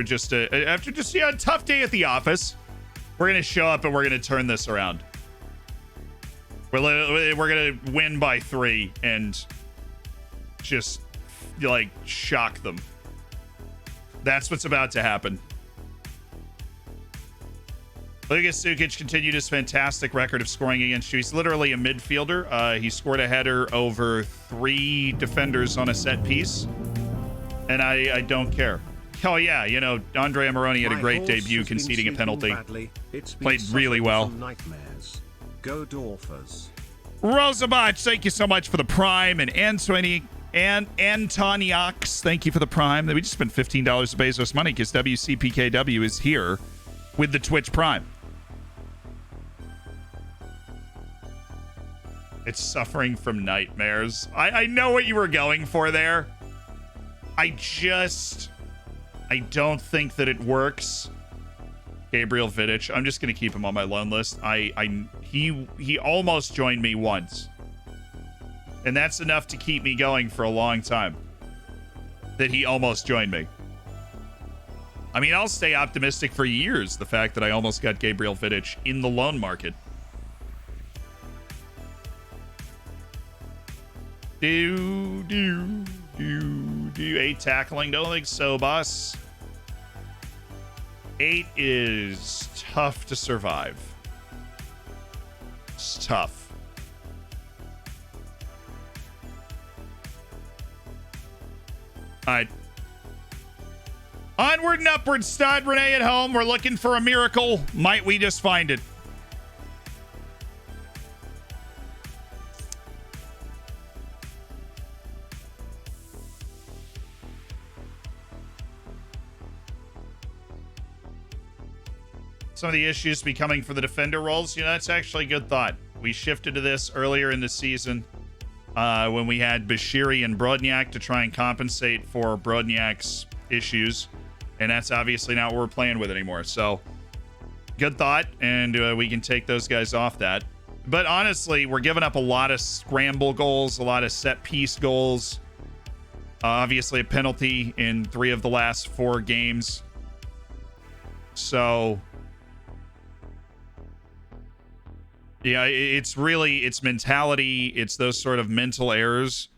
just a tough day at the office, we're gonna show up and we're gonna turn this around. We're gonna win by 3 and just like shock them. That's what's about to happen. Lucas Sukic continued his fantastic record of scoring against you. He's literally a midfielder. He scored a header over 3 defenders on a set piece. And I don't care. Oh, yeah, you know, Andre Amarone had a great debut conceding a penalty. Played really well. Go Dolphers. Rosabach, thank you so much for the Prime. And Antoniox, thank you for the Prime. We just spent $15 of Bezos money because WCPKW is here with the Twitch Prime. It's suffering from nightmares. I know what you were going for there. I don't think that it works. Gabriel Vidic. I'm just going to keep him on my loan list. He almost joined me once. And that's enough to keep me going for a long time. That he almost joined me. I mean, I'll stay optimistic for years. The fact that I almost got Gabriel Vidic in the loan market. 8 tackling. Don't think so, boss. 8 is tough to survive. It's tough. All right. Onward and upward, Stade Renee at home. We're looking for a miracle. Might we just find it? Some of the issues becoming for the defender roles. You know, that's actually a good thought. We shifted to this earlier in the season when we had Bashiri and Brodniak to try and compensate for Brodniak's issues. And that's obviously not what we're playing with anymore. So, good thought. And we can take those guys off that. But honestly, we're giving up a lot of scramble goals, a lot of set piece goals. Obviously, a penalty in 3 of the last 4 games. So, yeah, it's really, it's mentality. It's those sort of mental errors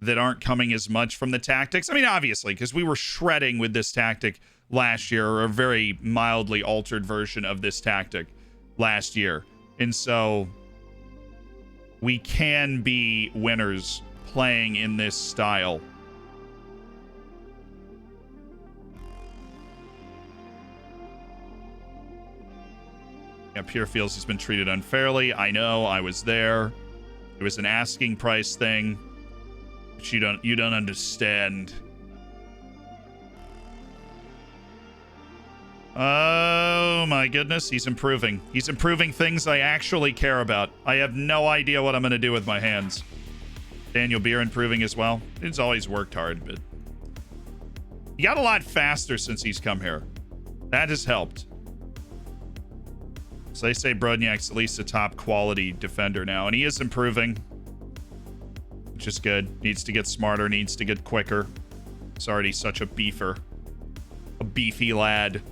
that aren't coming as much from the tactics. I mean, obviously, because we were shredding with this tactic last year, or a very mildly altered version of this tactic last year. And so we can be winners playing in this style. Yeah, Pierre feels he's been treated unfairly. I know, I was there. It was an asking price thing. But you don't understand. Oh my goodness, he's improving. He's improving things I actually care about. I have no idea what I'm going to do with my hands. Daniel Beer improving as well. He's always worked hard, but he got a lot faster since he's come here. That has helped. So they say Brodniak's at least a top quality defender now, and he is improving, which is good. Needs to get smarter, needs to get quicker. He's already such a beefer. A beefy lad.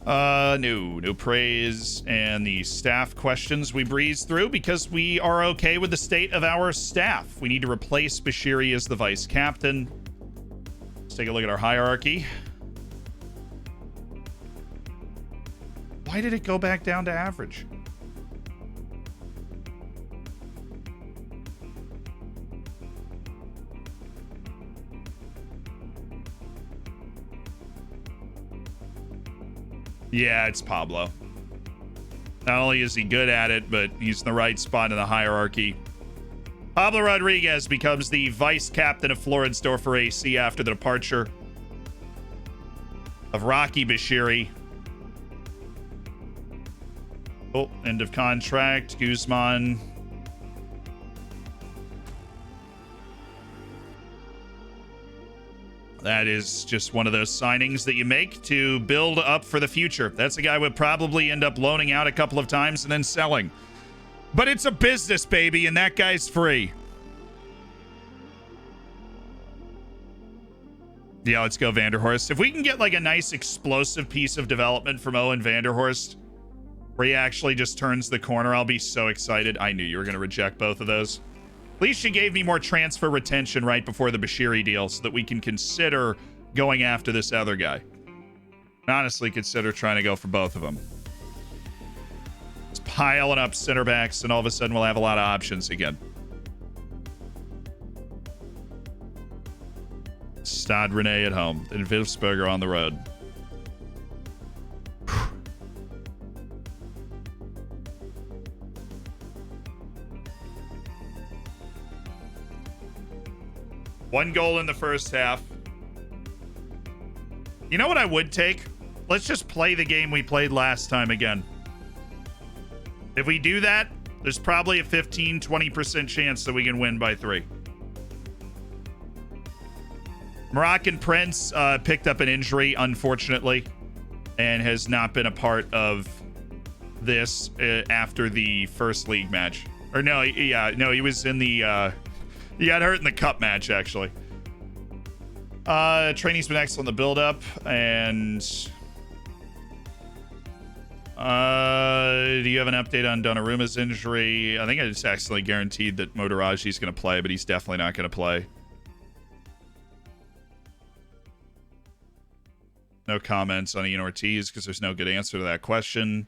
No praise. And the staff questions we breeze through because we are okay with the state of our staff. We need to replace Bashiri as the vice captain. Let's take a look at our hierarchy. Why did it go back down to average? Yeah, it's Pablo. Not only is he good at it, but he's in the right spot in the hierarchy. Pablo Rodriguez becomes the vice captain of Florensdorfer AC after the departure of Rocky Bashiri. Oh, end of contract. Guzman. That is just one of those signings that you make to build up for the future. That's a guy would probably end up loaning out a couple of times and then selling. But it's a business, baby, and that guy's free. Yeah, let's go Vanderhorst. If we can get like a nice explosive piece of development from Owen Vanderhorst, where he actually just turns the corner, I'll be so excited. I knew you were going to reject both of those. At least you gave me more transfer retention right before the Bashiri deal so that we can consider going after this other guy. Honestly, consider trying to go for both of them. It's piling up center backs, and all of a sudden we'll have a lot of options again. Stade Rennais at home, and Wolfsburger on the road. One goal in the first half. You know what I would take? Let's just play the game we played last time again. If we do that, there's probably a 15-20% chance that we can win by 3. Moroccan Prince picked up an injury, unfortunately, and has not been a part of this after the first league match. Or no, yeah, no, he was in the... He got hurt in the cup match, actually. Training's been excellent in the build-up, and... do you have an update on Donnarumma's injury? I think I just accidentally guaranteed that Motaraji's going to play, but he's definitely not going to play. No comments on Ian Ortiz, because there's no good answer to that question.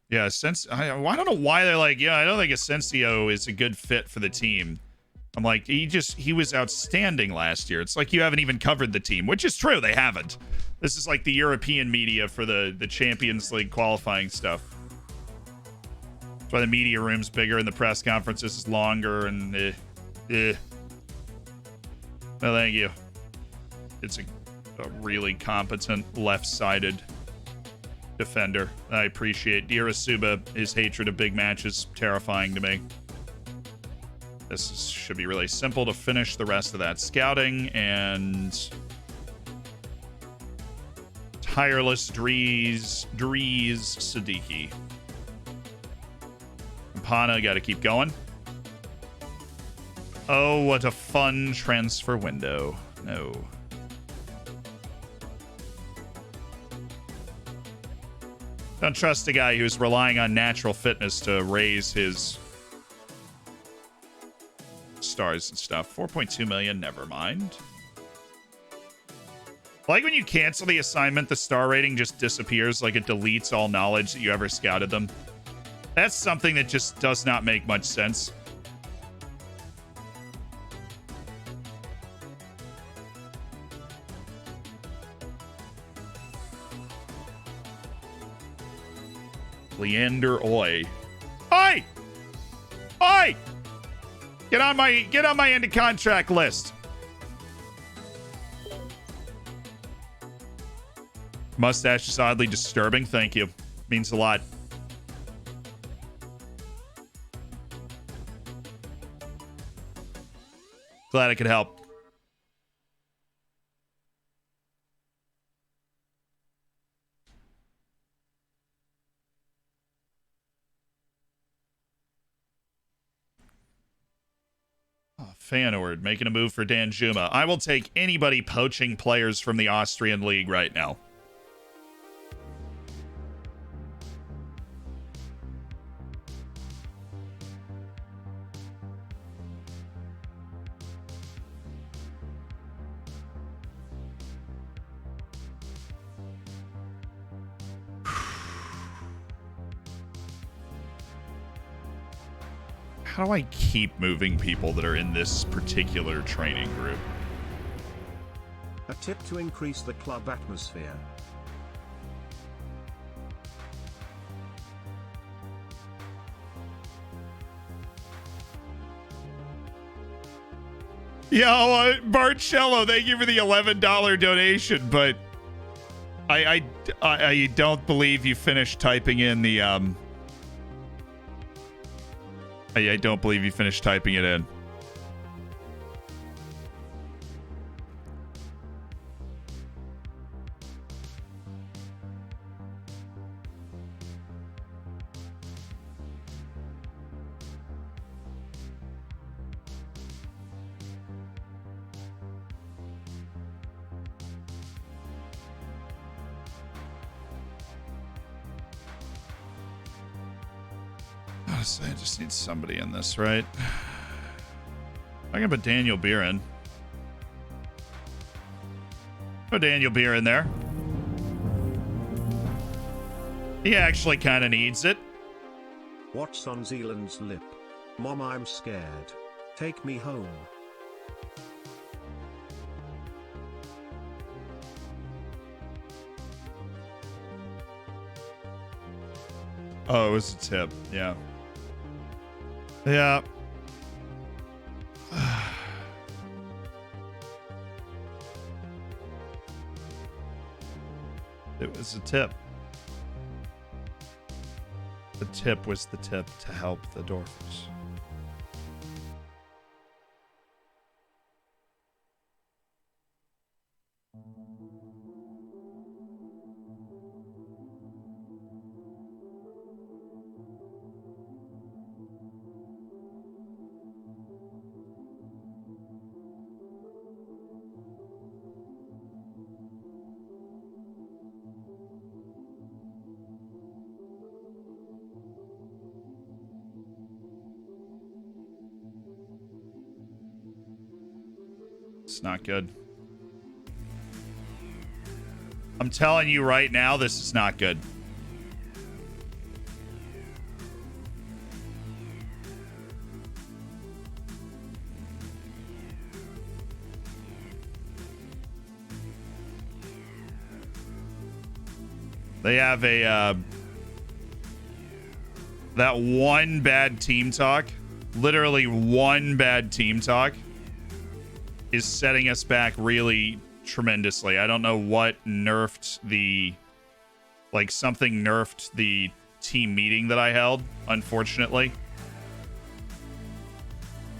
Yeah, I don't know why they're like, yeah, I don't think Asensio is a good fit for the team. I'm like, he was outstanding last year. It's like you haven't even covered the team, which is true. They haven't. This is like the European media for the Champions League qualifying stuff. That's why the media room's bigger and the press conferences is longer and No, thank you. It's a really competent left-sided defender. I appreciate Dirasuba. His hatred of big matches terrifying to me. Should be really simple to finish the rest of that scouting, and Tireless Dries Siddiqui. Pana, got to keep going. Oh, what a fun transfer window. No. Don't trust a guy who's relying on natural fitness to raise his stars and stuff. 4.2 million, never mind. Like when you cancel the assignment, the star rating just disappears, like it deletes all knowledge that you ever scouted them. That's something that just does not make much sense. Leander Oi. Oi! Oi! Get on my end of contract list. Mustache is oddly disturbing. Thank you. Means a lot. Glad I could help. Fanord making a move for Dan Juma. I will take anybody poaching players from the Austrian league right now. How do I keep moving people that are in this particular training group? A tip to increase the club atmosphere. Yo, Barcello, thank you for the $11 donation, but I don't believe you finished typing in the I don't believe you finished typing it in. Honestly, I just need somebody in this, right? I can put Daniel Beer in. Put Daniel Beer in there. He actually kind of needs it. What's on Zealand's lip? Mom, I'm scared. Take me home. Oh, it was a tip. Yeah. Yeah. It was a tip. The tip was the tip to help the dwarfs. It's not good. I'm telling you right now, this is not good. They have a that one bad team talk, literally one bad team talk, is setting us back really tremendously. I don't know what nerfed the, like something nerfed the team meeting that I held, unfortunately.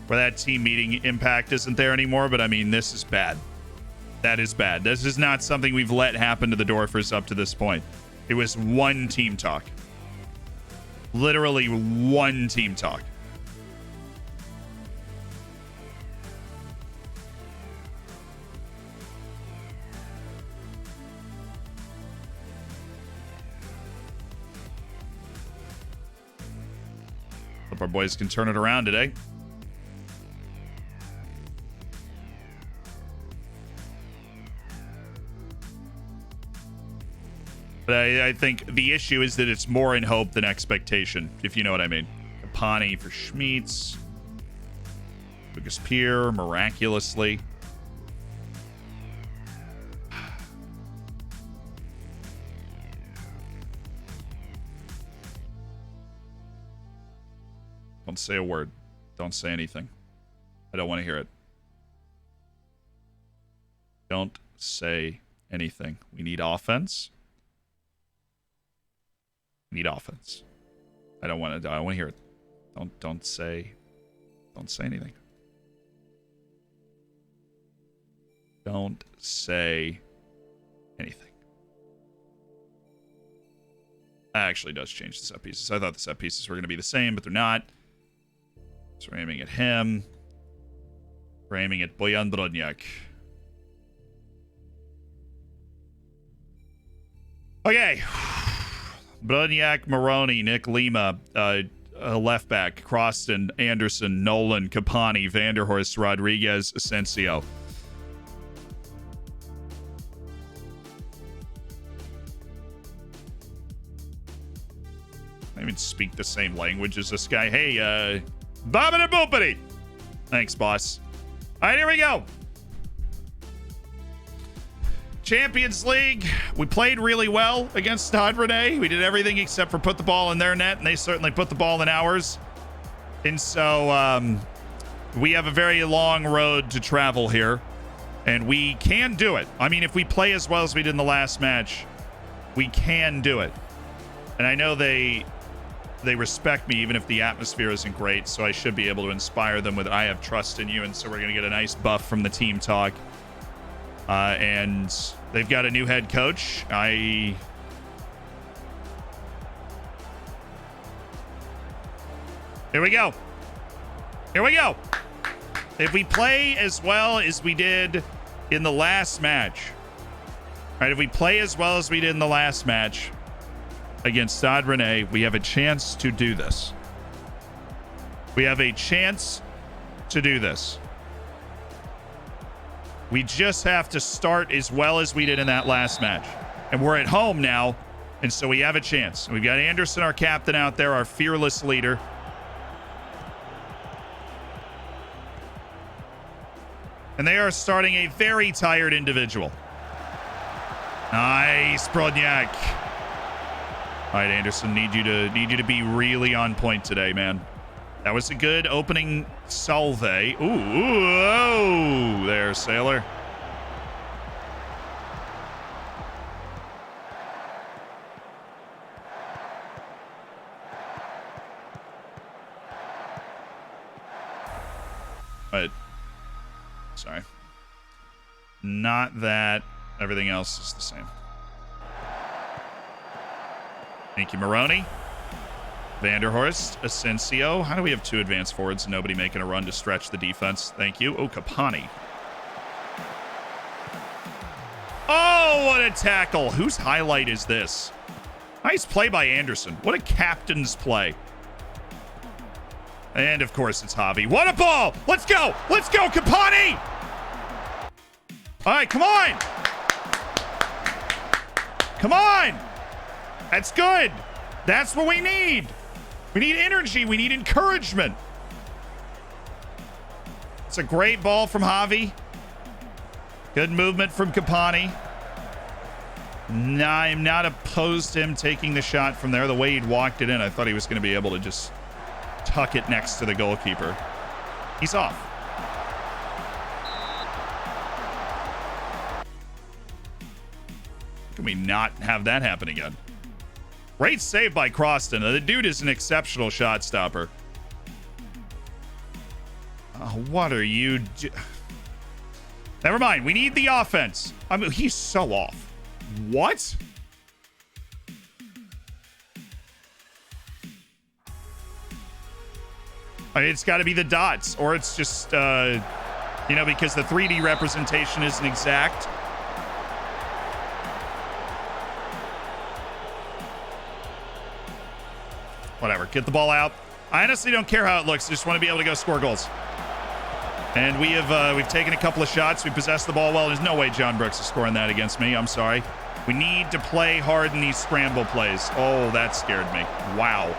Where that team meeting impact isn't there anymore, but I mean, this is bad. That is bad. This is not something we've let happen to the Dorfers up to this point. It was one team talk. Literally one team talk. Hope our boys can turn it around today. But I think the issue is that it's more in hope than expectation, if you know what I mean. Kapani for Schmeets. Lucas Pier, miraculously. Don't say a word. Don't say anything. I don't want to hear it. Don't say anything. We need offense. Need offense. I don't want to hear it. Don't say anything. Don't say anything. That actually does change the set pieces. I thought the set pieces were going to be the same, but they're not. So we're aiming at him. We're aiming at Bojan Brodniak. Okay. Brodniak, Maroney, Nick Lima, left back, Croston, Anderson, Nolan, Kapani, Vanderhorst, Rodriguez, Asensio. I even speak the same language as this guy. Hey, Bobbity Boopity. Thanks, boss. All right, here we go. Champions League. We played really well against Stade Rennais. We did everything except for put the ball in their net, and they certainly put the ball in ours. And so we have a very long road to travel here, and we can do it. I mean, if we play as well as we did in the last match, we can do it. And I know they respect me even if the atmosphere isn't great, so I should be able to inspire them with I have trust in you, and so we're going to get a nice buff from the team talk. And they've got a new head coach. Here we go. Here we go. If we play as well as we did in the last match, right? If we play as well as we did in the last match against Stade Rennais, we have a chance to do this. We have a chance to do this. We just have to start as well as we did in that last match. And we're at home now, and so we have a chance. We've got Anderson, our captain, out there, our fearless leader. And they are starting a very tired individual. Nice, Brodniak. All right, Anderson, need you to be really on point today, man. That was a good opening salve. Ooh, there, Sailor. But, sorry. Not that. Everything else is the same. Thank you, Maroney. Vanderhorst, Asensio. How do we have two advanced forwards and nobody making a run to stretch the defense? Thank you. Oh, Kapani. Oh, what a tackle. Whose highlight is this? Nice play by Anderson. What a captain's play. And, of course, it's Javi. What a ball. Let's go. Let's go, Kapani. All right, come on. Come on. That's good. That's what we need. We need energy. We need encouragement. It's a great ball from Javi. Good movement from Kapani. I'm not opposed to him taking the shot from there. The way he'd walked it in, I thought he was going to be able to just tuck it next to the goalkeeper. He's off. Can we not have that happen again? Great save by Croston. The dude is an exceptional shot stopper. What are you Never mind. We need the offense. I mean, he's so off. What? I mean, it's got to be the dots, or it's just, you know, because the 3D representation isn't exact. Whatever. Get the ball out. I honestly don't care how it looks. I just want to be able to go score goals. And we've taken a couple of shots. We possessed the ball well. There's no way John Brooks is scoring that against me. I'm sorry. We need to play hard in these scramble plays. Oh, that scared me. Wow.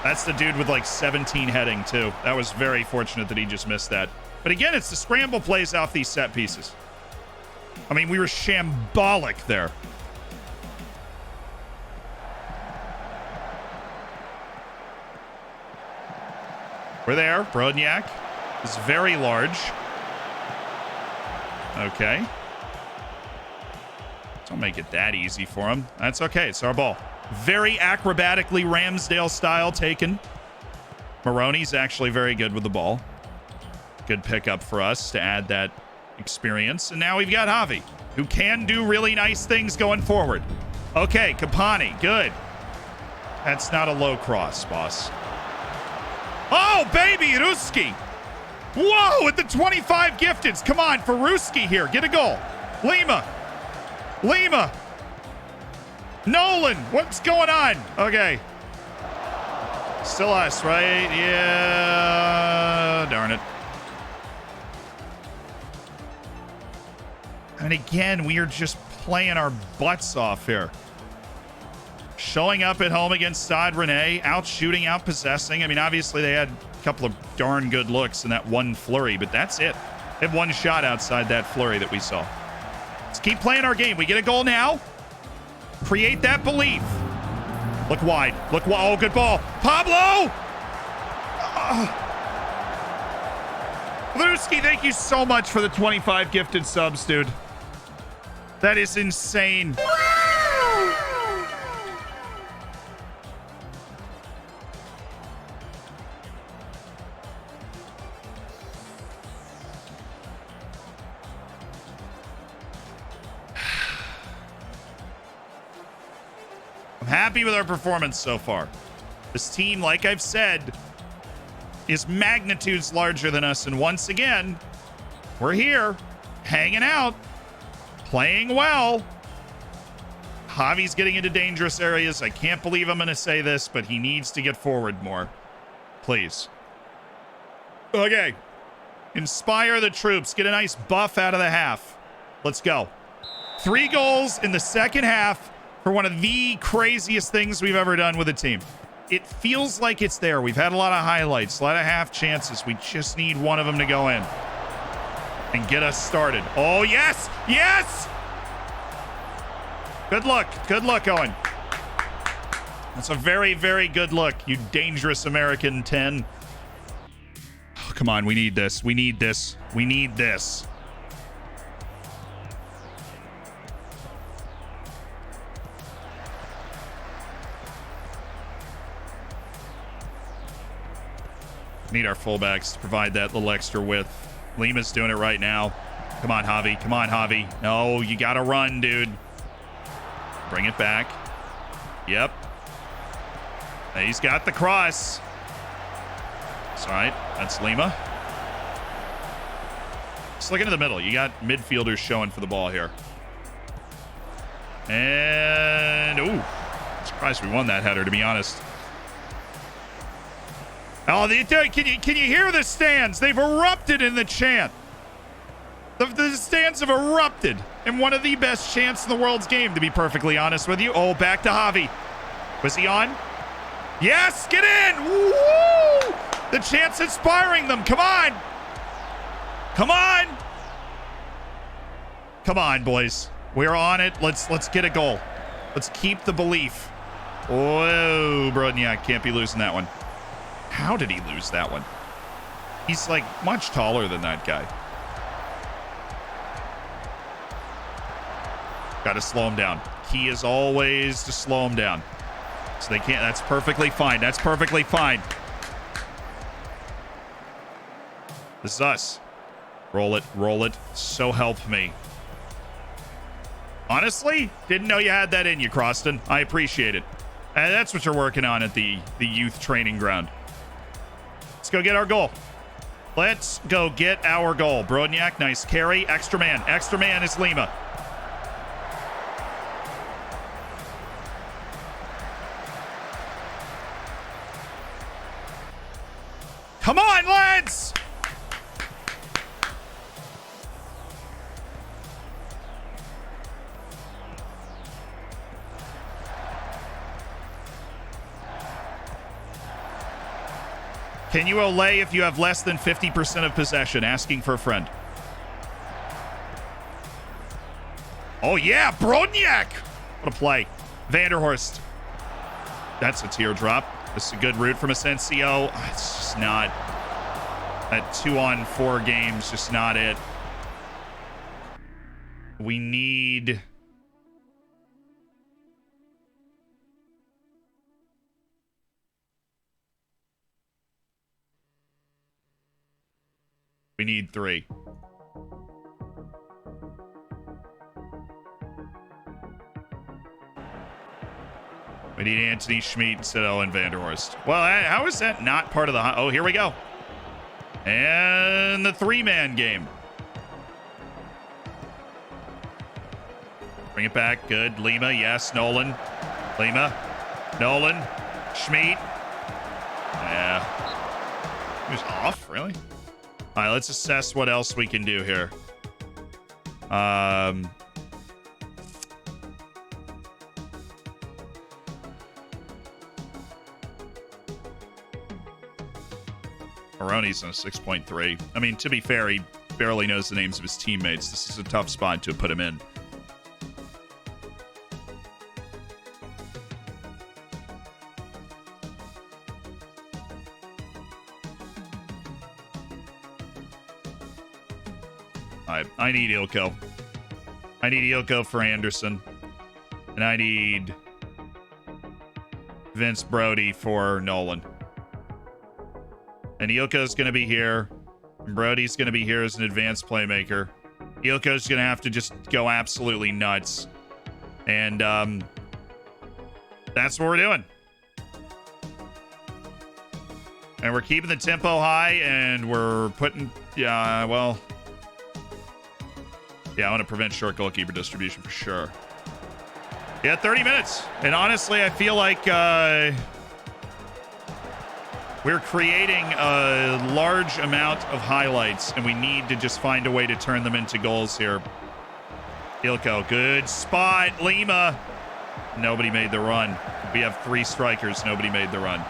That's the dude with like 17 heading, too. That was very fortunate that he just missed that. But again, it's the scramble plays off these set pieces. I mean, we were shambolic there. We're there. Brodniak is very large. Okay. Don't make it that easy for him. That's okay. It's our ball. Very acrobatically Ramsdale style taken. Maroney's actually very good with the ball. Good pickup for us to add that experience. And now we've got Javi, who can do really nice things going forward. Okay, Kapani, good. That's not a low cross, boss. Oh, baby, Ruski. Whoa, at the 25 gifteds. Come on, for Ruski here. Get a goal. Lima. Nolan, what's going on? Okay. Still us, right? Yeah. Darn it. And again, we are just playing our butts off here. Showing up at home against Stade Rennais, out shooting, out possessing. I mean, obviously they had a couple of darn good looks in that one flurry, but that's it. They had one shot outside that flurry that we saw. Let's keep playing our game. We get a goal now. Create that belief. Look wide. Look wide. Oh, good ball. Pablo! Luski, thank you so much for the 25 gifted subs, dude. That is insane. I'm happy with our performance so far. This team, like I've said, is magnitudes larger than us. And once again, we're here, hanging out, playing well. Javi's getting into dangerous areas. I can't believe I'm going to say this, but he needs to get forward more. Please. Okay. Inspire the troops. Get a nice buff out of the half. Let's go. 3 goals in the second half for one of the craziest things we've ever done with a team. It feels like it's there. We've had a lot of highlights, a lot of half chances. We just need one of them to go in and get us started. Oh, yes! Yes! Good look. Good look, Owen. That's a very, very good look, you dangerous American 10. Oh, come on, we need this. We need this. We need this. Need our fullbacks to provide that little extra width. Lima's doing it right now. Come on, Javi. Come on, Javi. No, you got to run, dude. Bring it back. Yep. He's got the cross. It's all right. That's Lima. Just look into the middle. You got midfielders showing for the ball here. And, ooh. Surprised we won that header, to be honest. Oh, can you hear the stands? They've erupted in the chant. The stands have erupted in one of the best chants in the world's game, to be perfectly honest with you. Oh, back to Javi. Was he on? Yes, get in! Woo! The chant's inspiring them. Come on! Come on! Come on, boys. We're on it. Let's get a goal. Let's keep the belief. Whoa, Brodniak can't be losing that one. How did he lose that one? He's like much taller than that guy. Got to slow him down. Key is always to slow him down. So they can't. That's perfectly fine. That's perfectly fine. This is us. Roll it, roll it. So help me. Honestly, didn't know you had that in you, Croston. I appreciate it. And that's what you're working on at the youth training ground. Let's go get our goal. Let's go get our goal. Brodniak, nice carry. Extra man. Extra man is Lima. Come on, lads! Can you Olay if you have less than 50% of possession? Asking for a friend. Oh, yeah, Brodniak! What a play. Vanderhorst. That's a teardrop. This is a good route from Asensio. It's just not. That 2-on-4 game's just not it. We need... We need 3. We need Anthony Schmidt instead of Owen Vanderhorst. Well, how is that not part of the... Oh, here we go. And the 3-man game. Bring it back. Good. Lima, yes. Nolan. Lima. Nolan. Schmidt. Yeah. He was off, really? All right, let's assess what else we can do here. Maroney's on a 6.3. I mean, to be fair, he barely knows the names of his teammates. This is a tough spot to put him in. I need Ilko. I need Ilko for Anderson. And I need Vince Brody for Nolan. And Ilko's going to be here. And Brody's going to be here as an advanced playmaker. Ilko's going to have to just go absolutely nuts. And that's what we're doing. And we're keeping the tempo high, and we're putting... Yeah, well... Yeah, I want to prevent short goalkeeper distribution for sure. Yeah, 30 minutes. And honestly, I feel like we're creating a large amount of highlights, and we need to just find a way to turn them into goals here. Ilko, good spot. Lima. Nobody made the run. We have 3 strikers. Nobody made the run.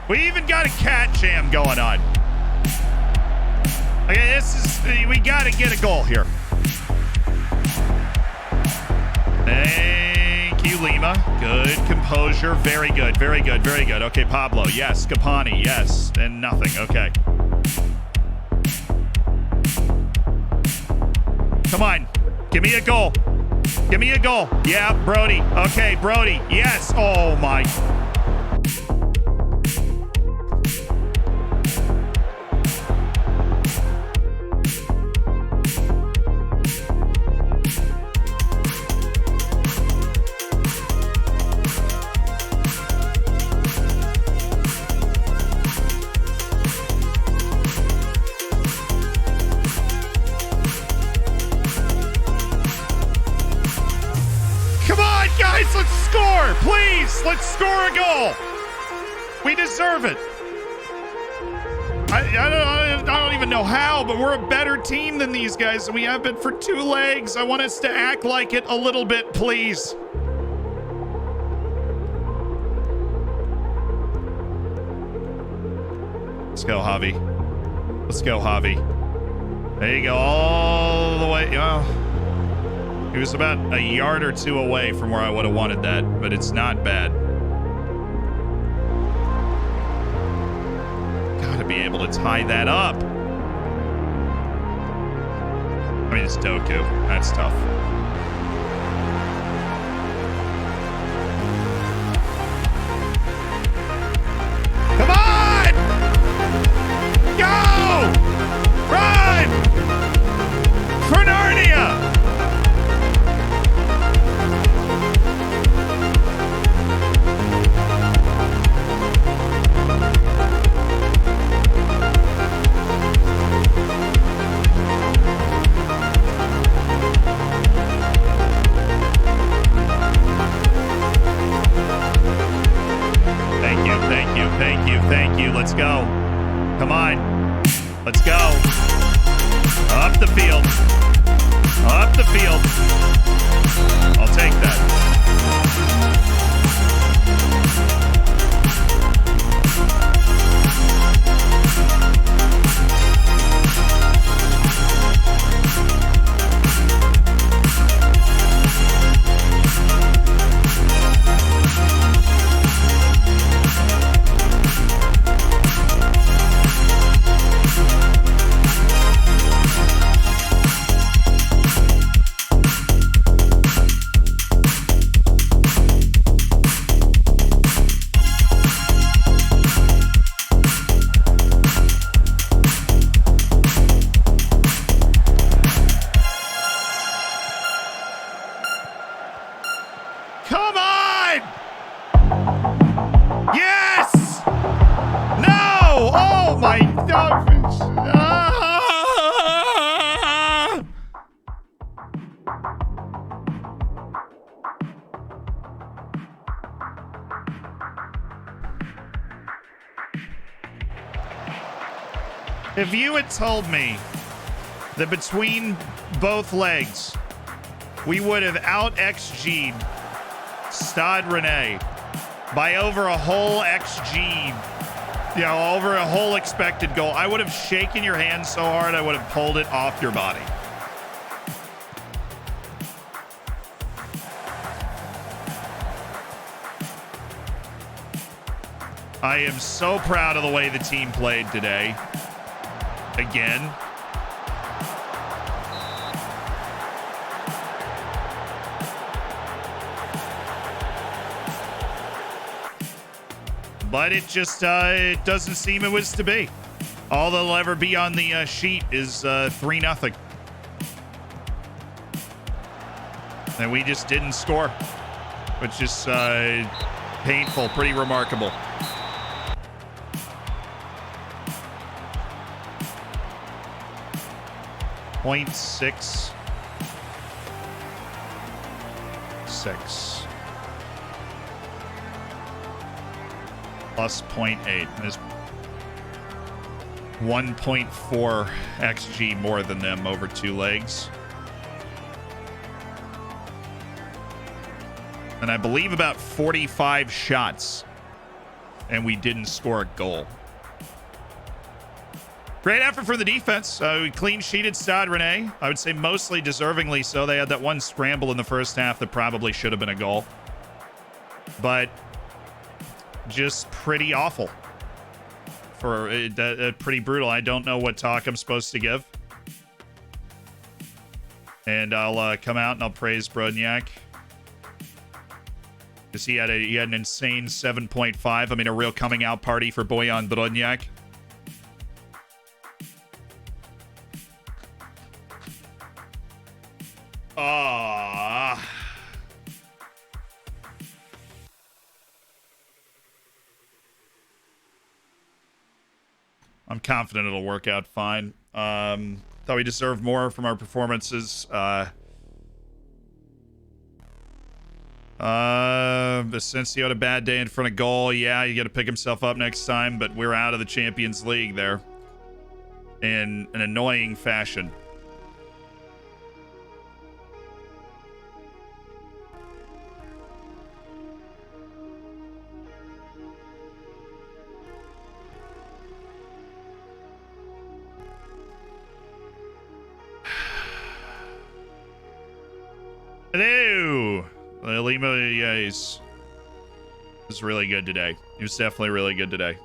We even got a cat jam going on. Okay, we got to get a goal here. Thank you, Lima. Good composure. Very good, very good, very good. Okay, Pablo. Yes. Capani. Yes. And nothing. Okay. Come on. Give me a goal. Give me a goal. Yeah, Brody. Okay, Brody. Yes. Oh, my... Guys, let's score! Please! Let's score a goal! We deserve it. I don't even know how, but we're a better team than these guys, and we have been for 2 legs. I want us to act like it a little bit, please. Let's go, Javi. Let's go, Javi. There you go, all the way. Oh. He was about a yard or 2 away from where I would have wanted that, but it's not bad. Gotta be able to tie that up. I mean, it's Doku. That's tough. Up the field. Up the field. I'll take that. Come on! Yes! No! Oh my Dolphins! Ah! If you had told me that between both legs we would have out XG'd Stade Rennais by over a whole XG, over a whole expected goal, I would have shaken your hand so hard I would have pulled it off your body. I am so proud of the way the team played today. Again. But it just it doesn't seem it was to be. All that'll ever be on the sheet is 3-0. And we just didn't score, which is painful, pretty remarkable. .66 plus 0.8 is 1.4 XG more than them over two legs. And I believe about 45 shots, and we didn't score a goal. Great effort for the defense. We clean-sheeted Stade Rennais. I would say mostly deservingly so. They had that one scramble in the first half that probably should have been a goal. But just pretty awful. Pretty brutal. I don't know what talk I'm supposed to give. And I'll come out and I'll praise Brodniak. Because he had an insane 7.5. I mean, a real coming out party for Bojan Brodniak. I'm confident it'll work out fine. Thought we deserved more from our performances. Asensio had a bad day in front of goal. Yeah, you got to pick himself up next time, but we're out of the Champions League there in an annoying fashion. Hello. Lima was really good today. He was definitely really good today.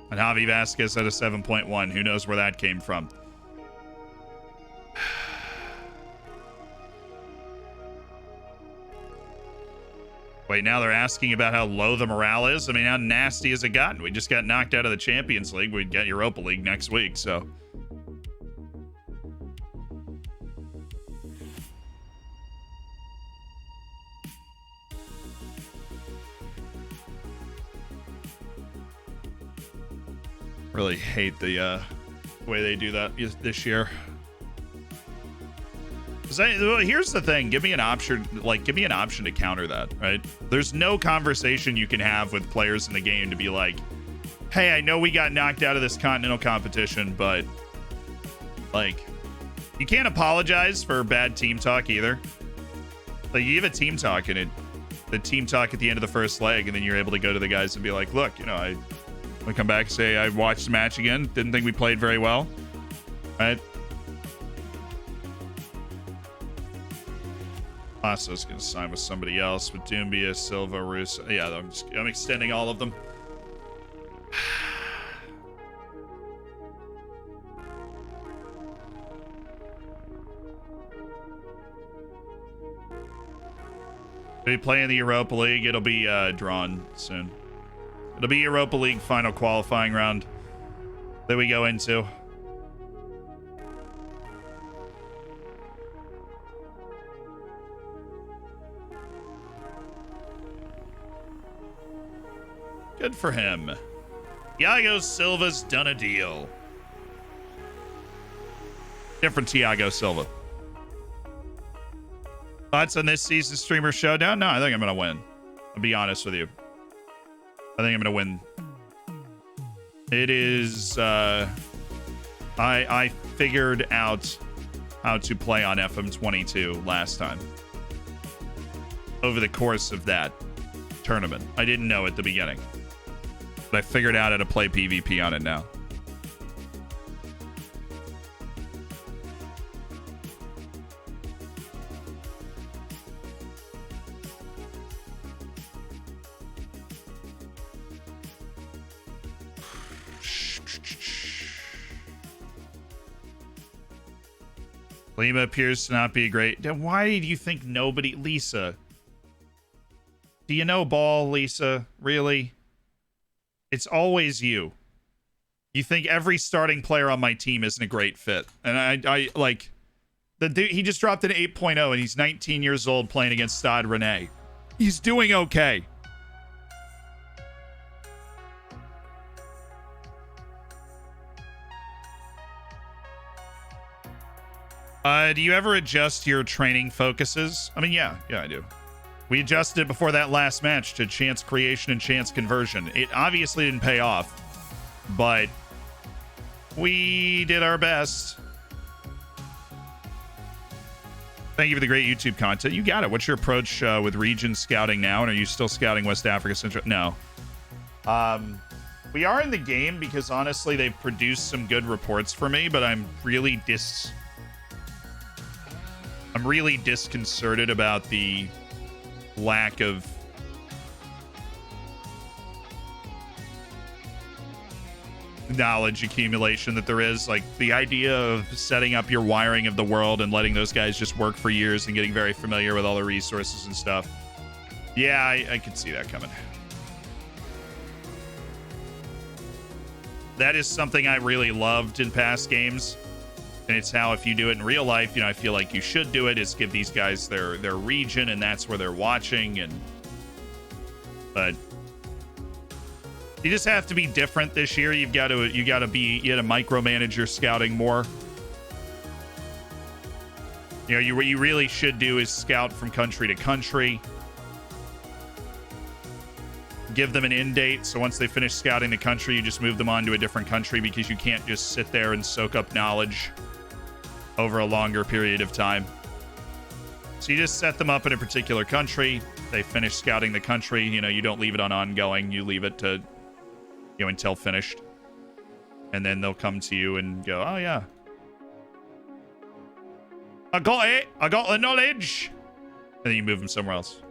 And Javi Vasquez at a 7.1. Who knows where that came from? Wait, now they're asking about how low the morale is? I mean, how nasty has it gotten? We just got knocked out of the Champions League. We'd get Europa League next week, so... Really hate the way they do that this year. Here's the thing: give me an option to counter that. Right? There's no conversation you can have with players in the game to be like, "Hey, I know we got knocked out of this continental competition, but like, You can't apologize for bad team talk either. Like, you give a team talk and the team talk at the end of the first leg, and then you're able to go to the guys and be like, look, you know, I come back and say, I watched the match again. Didn't think we played very well. Right? Lasso's going to sign with somebody else, with Doumbia, Silva, Russo. Yeah, I'm extending all of them. We play in the Europa League. It'll be drawn soon. It'll be Europa League final qualifying round that we go into. Good for him. Thiago Silva's done a deal. Different Thiago Silva. Thoughts on this season's Streamer Showdown? No, I think I'm going to win. I'll be honest with you. I think I'm going to win. It is... I figured out how to play on FM22 last time. Over the course of that tournament. I didn't know at the beginning. But I figured out how to play PvP on it now. Lima appears to not be a great... Why do you think nobody... Lisa. Do you know ball, Lisa? Really? It's always you. You think every starting player on my team isn't a great fit. And I like... The dude, he just dropped an 8.0 and he's 19 years old playing against Stade Rennais. He's doing okay. Do you ever adjust your training focuses? I mean, yeah, I do. We adjusted it before that last match to chance creation and chance conversion. It obviously didn't pay off, but we did our best. Thank you for the great YouTube content. You got it. What's your approach with region scouting now? And are you still scouting West Africa Central? No. We are in the game because honestly, they've produced some good reports for me, but I'm really disconcerted about the lack of knowledge accumulation that there is. Like, the idea of setting up your wiring of the world and letting those guys just work for years and getting very familiar with all the resources and stuff. Yeah, I could see that coming. That is something I really loved in past games. And it's how, if you do it in real life, you know, I feel like you should do it, is give these guys their region, and that's where they're watching. But you just have to be different this year. You got to micromanage your scouting more. You know, what you really should do is scout from country to country. Give them an end date, so once they finish scouting the country, you just move them on to a different country, because you can't just sit there and soak up knowledge over a longer period of time. So you just set them up in a particular country. They finish scouting the country. You know, you don't leave it on ongoing. You leave it to, you know, until finished. And then they'll come to you and go, oh yeah, I got it. I got the knowledge. And then you move them somewhere else.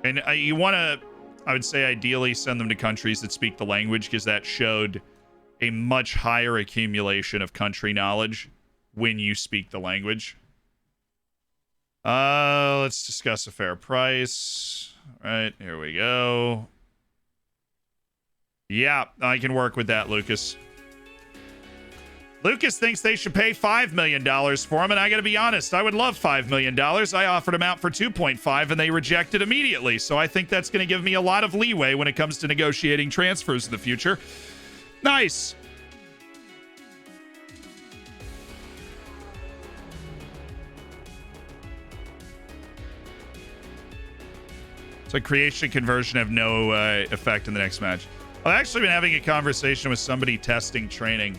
And you want to, I would say, ideally send them to countries that speak the language, because that showed a much higher accumulation of country knowledge when you speak the language. Let's discuss a fair price. All right, here we go. Yeah, I can work with that, Lucas. Lucas thinks they should pay $5 million for him, and I gotta be honest, I would love $5 million. I offered him out for 2.5, and they rejected immediately, so I think that's gonna give me a lot of leeway when it comes to negotiating transfers in the future. Nice. So creation conversion have no effect in the next match. I've actually been having a conversation with somebody testing training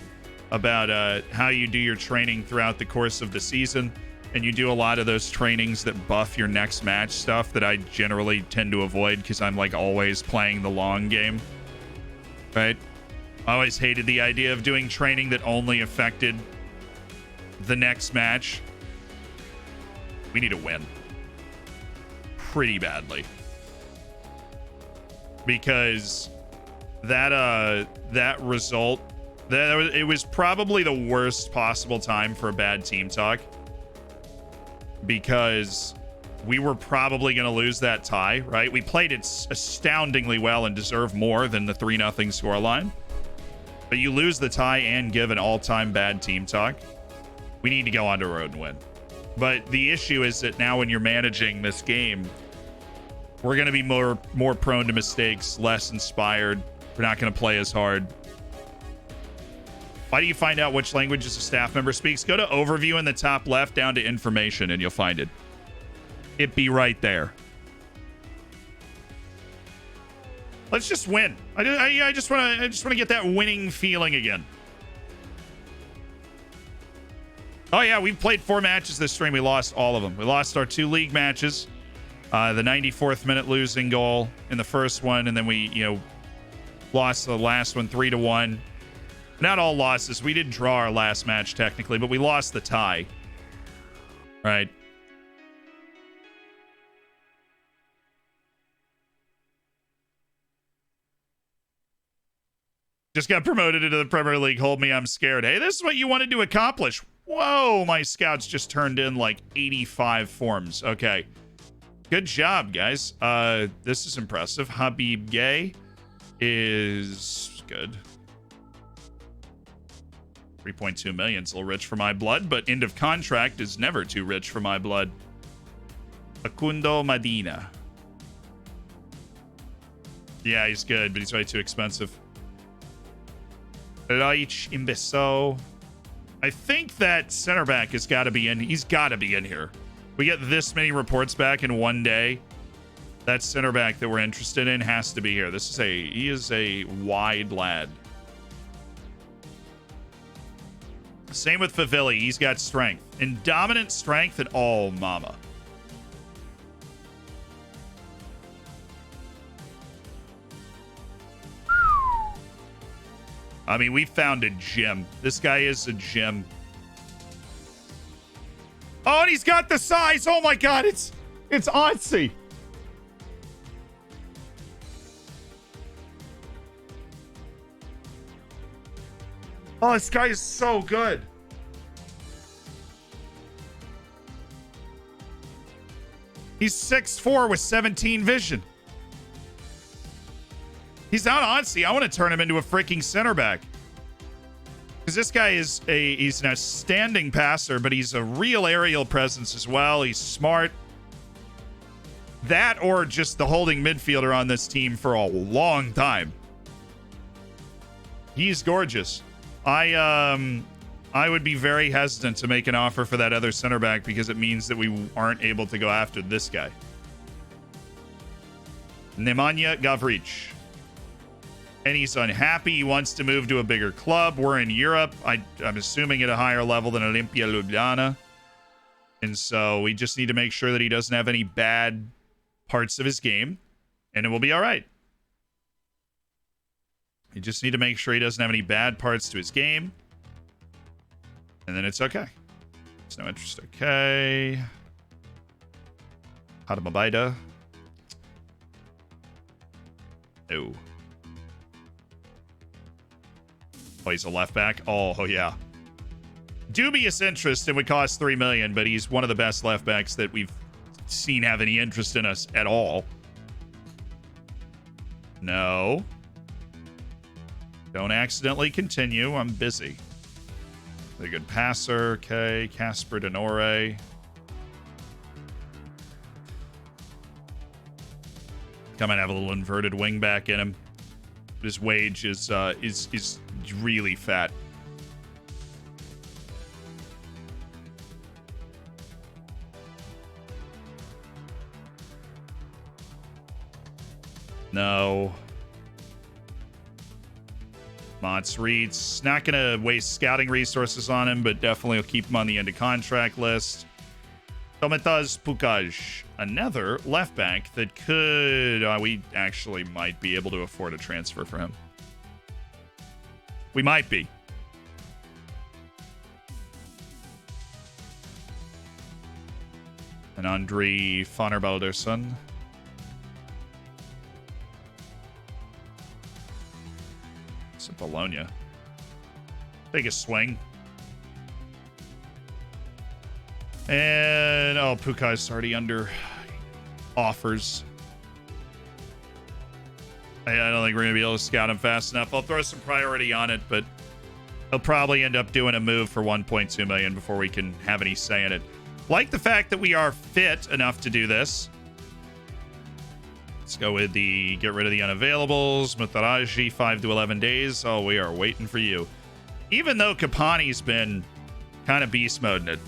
about how you do your training throughout the course of the season. And you do a lot of those trainings that buff your next match stuff that I generally tend to avoid because I'm like always playing the long game. Right? I always hated the idea of doing training that only affected the next match. We need to win. Pretty badly. Because that result, it was probably the worst possible time for a bad team talk. Because we were probably going to lose that tie, right? We played it astoundingly well and deserve more than the 3-0 scoreline. But you lose the tie and give an all-time bad team talk. We need to go on the road and win. But the issue is that now when you're managing this game, we're going to be more prone to mistakes, less inspired. We're not going to play as hard. Why do you find out which languages a staff member speaks? Go to overview in the top left down to information and you'll find it. It be right there. Let's just win. I just want to get that winning feeling again. Oh yeah, we've played 4 matches this stream. We lost all of them. We lost our 2 league matches. The 94th minute losing goal in the first one, and then we, lost the last one 3-1. Not all losses. We didn't draw our last match technically, but we lost the tie. Right. Just got promoted into the Premier League. Hold me, I'm scared. Hey, this is what you wanted to accomplish. Whoa, my scouts just turned in like 85 forms. Okay. Good job, guys. This is impressive. Habib Gay is good. 3.2 million is a little rich for my blood, but end of contract is never too rich for my blood. Facundo Medina. Yeah, he's good, but he's way too expensive. Reich Imbeso. I think that center back has got to be in. He's got to be in here. We get this many reports back in one day. That center back that we're interested in has to be here. He is a wide lad. Same with Favilli. He's got strength. And dominant strength and oh, mama. I mean, we found a gem. This guy is a gem. Oh, and he's got the size. Oh my God, it's Otzi. Oh, this guy is so good. He's 6'4" with 17 vision. He's not Otzi. I want to turn him into a freaking center back. Because this guy he's an outstanding passer, but he's a real aerial presence as well. He's smart. That or just the holding midfielder on this team for a long time. He's gorgeous. I would be very hesitant to make an offer for that other center back because it means that we aren't able to go after this guy. Nemanja Gavric. And he's unhappy. He wants to move to a bigger club. We're in Europe. I'm assuming at a higher level than Olimpia Ljubljana. And so we just need to make sure that he doesn't have any bad parts of his game. And it will be all right. You just need to make sure he doesn't have any bad parts to his game. And then it's okay. It's no interest. Okay. Hadamabaida. No. Oh, he's a left back. Oh, yeah. Dubious interest and would cost 3 million, but he's one of the best left backs that we've seen have any interest in us at all. No. Don't accidentally continue. I'm busy. A good passer. Okay. Casper Denore. Come and have a little inverted wing back in him. His wage is really fat. No. Mats Reitz, not going to waste scouting resources on him, but definitely will keep him on the end of contract list. Tomatas Pukaj, another left back that could... we actually might be able to afford a transfer for him. We might be. And Andrei Fonerbalderson. It's a Bologna. Take a swing. And, oh, Pukai's already under offers. I don't think we're going to be able to scout him fast enough. I'll throw some priority on it, but he'll probably end up doing a move for 1.2 million before we can have any say in it. Like the fact that we are fit enough to do this. Let's go with the get rid of the unavailables. Mutaraji, 5 to 11 days. Oh, we are waiting for you. Even though Kapani's been kind of beast moding it.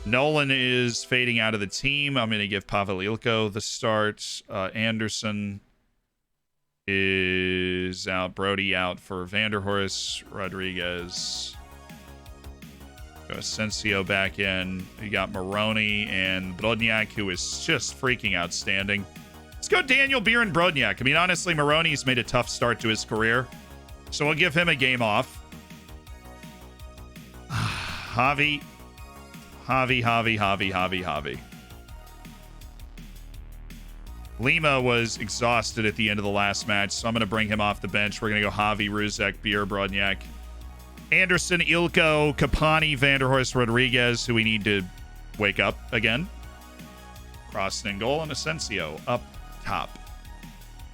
Nolan is fading out of the team. I'm going to give Pavel Ilko the start. Anderson is out. Brody out for Vanderhorst. Rodriguez. Asensio back in. You got Maroney and Brodniak, who is just freaking outstanding. Let's go Daniel Beer and Brodniak. I mean, honestly, Maroney's made a tough start to his career, so we'll give him a game off. Javi. Lima was exhausted at the end of the last match, so I'm going to bring him off the bench. We're going to go Javi, Ruzek, Beer, Brodniak. Anderson, Ilko, Kapani, Vanderhorst, Rodriguez, who we need to wake up again. Crossing in goal, and Asensio up top.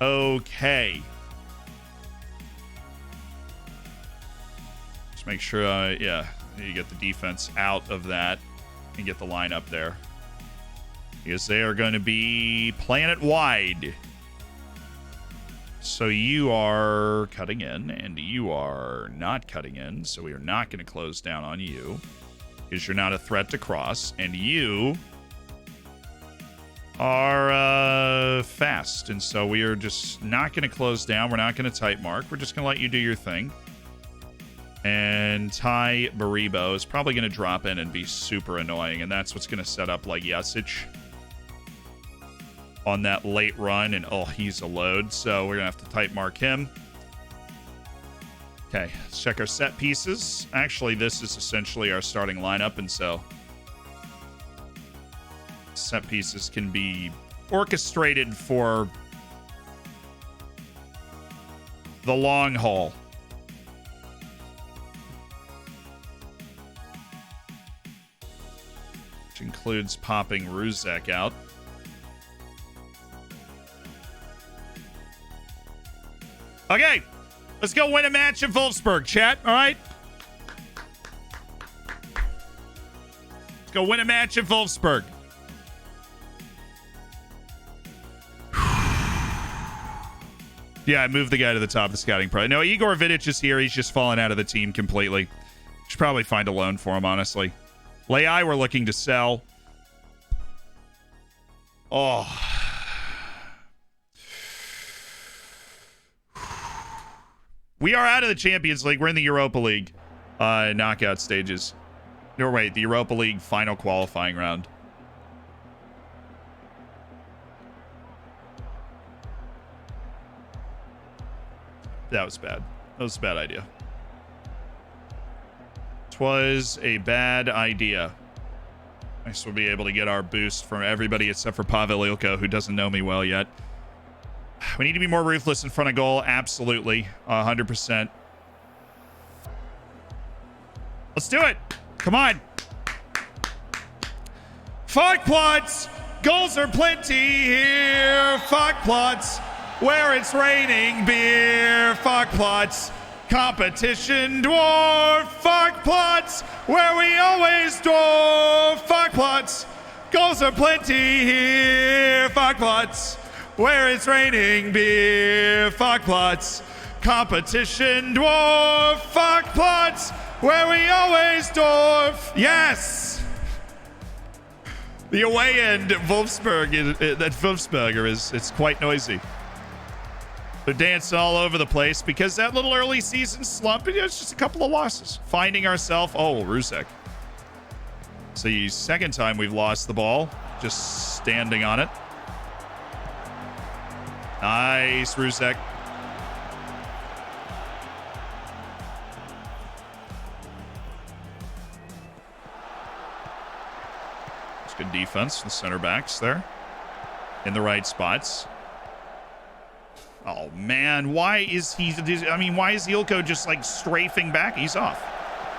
Okay. Just make sure, yeah, you get the defense out of that and get the line up there. Because they are going to be playing it wide. So you are cutting in, and you are not cutting in. So we are not going to close down on you, because you're not a threat to cross. And you are fast. And so we are just not going to close down. We're not going to tight mark. We're just going to let you do your thing. And Ty Baribo is probably going to drop in and be super annoying. And that's what's going to set up like Jasic on that late run, and oh, he's a load, so we're gonna have to tight mark him. Okay, let's check our set pieces. Actually, this is essentially our starting lineup, and so set pieces can be orchestrated for the long haul. Which includes popping Ruzek out. Okay, let's go win a match in Wolfsburg, chat. All right? Let's go win a match in Wolfsburg. Yeah, I moved the guy to the top of the scouting prize. No, Igor Vidic is here. He's just fallen out of the team completely. Should probably find a loan for him, honestly. Leai, we're looking to sell. Oh. We are out of the Champions League. We're in the Europa League knockout stages. No, wait, the Europa League final qualifying round. That was bad. That was a bad idea. Twas a bad idea. I guess we'll be able to get our boost from everybody except for Pavel Ilko, who doesn't know me well yet. We need to be more ruthless in front of goal. Absolutely. 100%. Let's do it. Come on. Fuck plots. Goals are plenty here. Fuck plots. Where it's raining beer. Fuck plots. Competition dwarf. Fuck plots. Where we always dwarf. Fuck plots. Goals are plenty here. Fuck plots. Where it's raining beer, fuck plots. Competition dwarf, fuck plots. Where we always dwarf. Yes! The away end at Wolfsburg, it's quite noisy. They're dancing all over the place because that little early season slump, it's just a couple of losses. Finding ourselves, oh, Rusek. It's the second time we've lost the ball, just standing on it. Nice, Rusek. It's good defense. The center backs there in the right spots. Oh, man. Why is he... I mean, why is Ilko just, like, strafing back? He's off.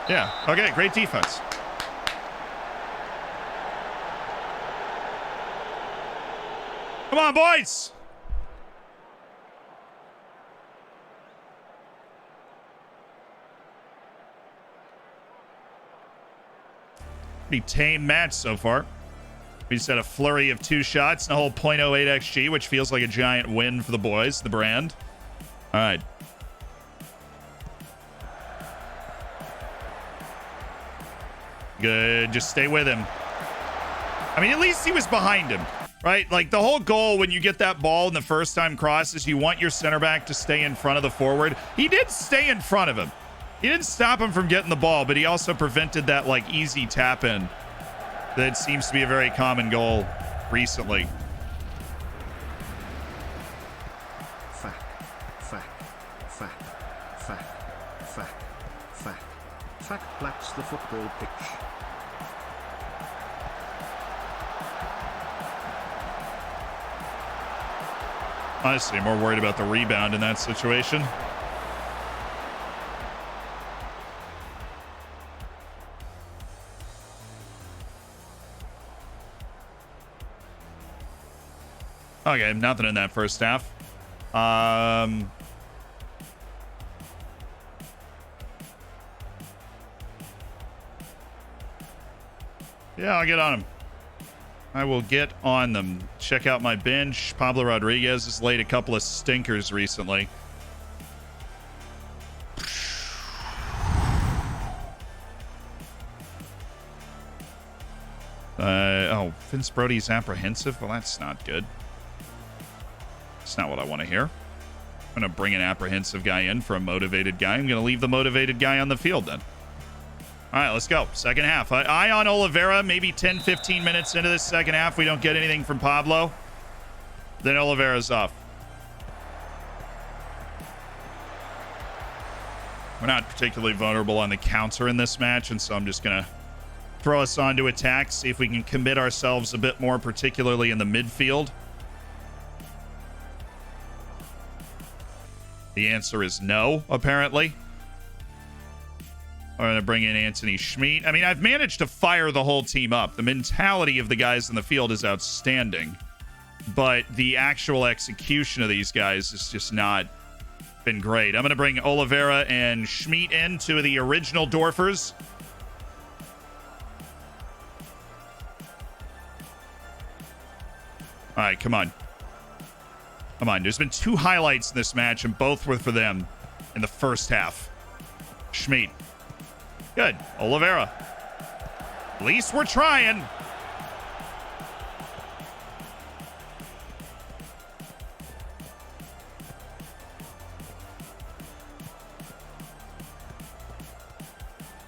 Yeah. Okay, great defense. Come on, boys! Pretty tame match so far. We just had a flurry of 2 shots and a whole .08 XG, which feels like a giant win for the boys, the brand. All right. Good. Just stay with him. I mean, at least he was behind him, right? Like, the whole goal when you get that ball in the first time cross is you want your center back to stay in front of the forward. He did stay in front of him. He didn't stop him from getting the ball, but he also prevented that, like, easy tap-in that seems to be a very common goal recently. Fact blacks the football pitch. Honestly, I'm more worried about the rebound in that situation. Okay, nothing in that first half. Yeah, I'll get on him. I will get on them. Check out my bench. Pablo Rodriguez has laid a couple of stinkers recently. Oh, Vince Brody's apprehensive? Well, that's not good. That's not what I want to hear. I'm going to bring an apprehensive guy in for a motivated guy. I'm going to leave the motivated guy on the field then. All right, let's go. Second half. Eye on Oliveira. Maybe 10, 15 minutes into this second half, we don't get anything from Pablo. Then Oliveira's off. We're not particularly vulnerable on the counter in this match, and so I'm just going to throw us on to attack, see if we can commit ourselves a bit more, particularly in the midfield. The answer is no, apparently. I'm going to bring in Anthony Schmidt. I mean, I've managed to fire the whole team up. The mentality of the guys in the field is outstanding. But the actual execution of these guys has just not been great. I'm going to bring Oliveira and Schmidt in, two of the original Dorfers. All right, come on. Come on. There's been 2 highlights in this match, and both were for them in the first half. Schmidt. Good. Oliveira. At least we're trying.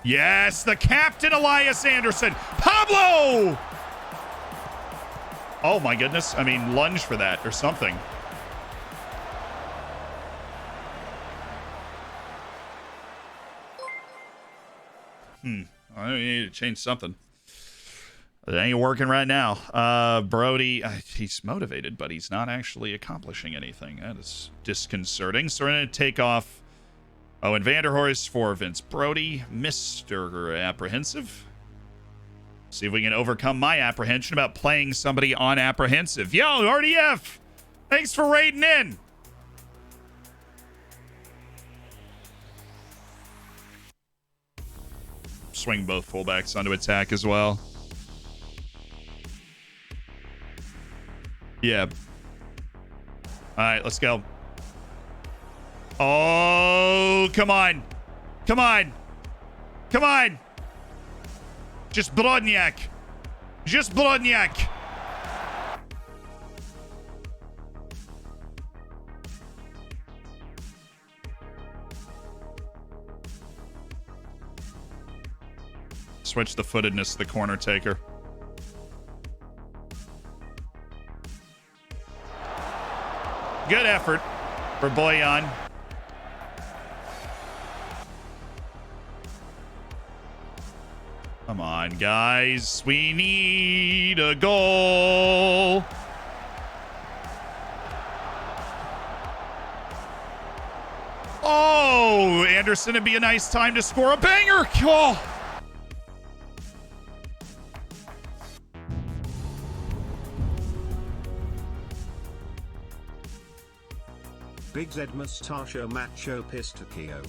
Yes, the captain, Elias Anderson. Pablo! Oh, my goodness. I mean, lunge for that or something. I need to change something. It ain't working right now. Brody, he's motivated, but he's not actually accomplishing anything. That is disconcerting. So we're going to take off. Oh, and Vanderhorst for Vince Brody. Mr. Apprehensive. See if we can overcome my apprehension about playing somebody on apprehensive. Yo, RDF! Thanks for raiding in. Swing both fullbacks onto attack as well. Yeah. All right, let's go. Oh, come on. Come on. Come on. Just Brodniak. Just Brodniak. Switch the footedness to the corner taker. Good effort for Boyan. Come on, guys. We need a goal. Oh, Anderson, it'd be a nice time to score a banger. Oh. Big Z Mustacho Macho Pistachio.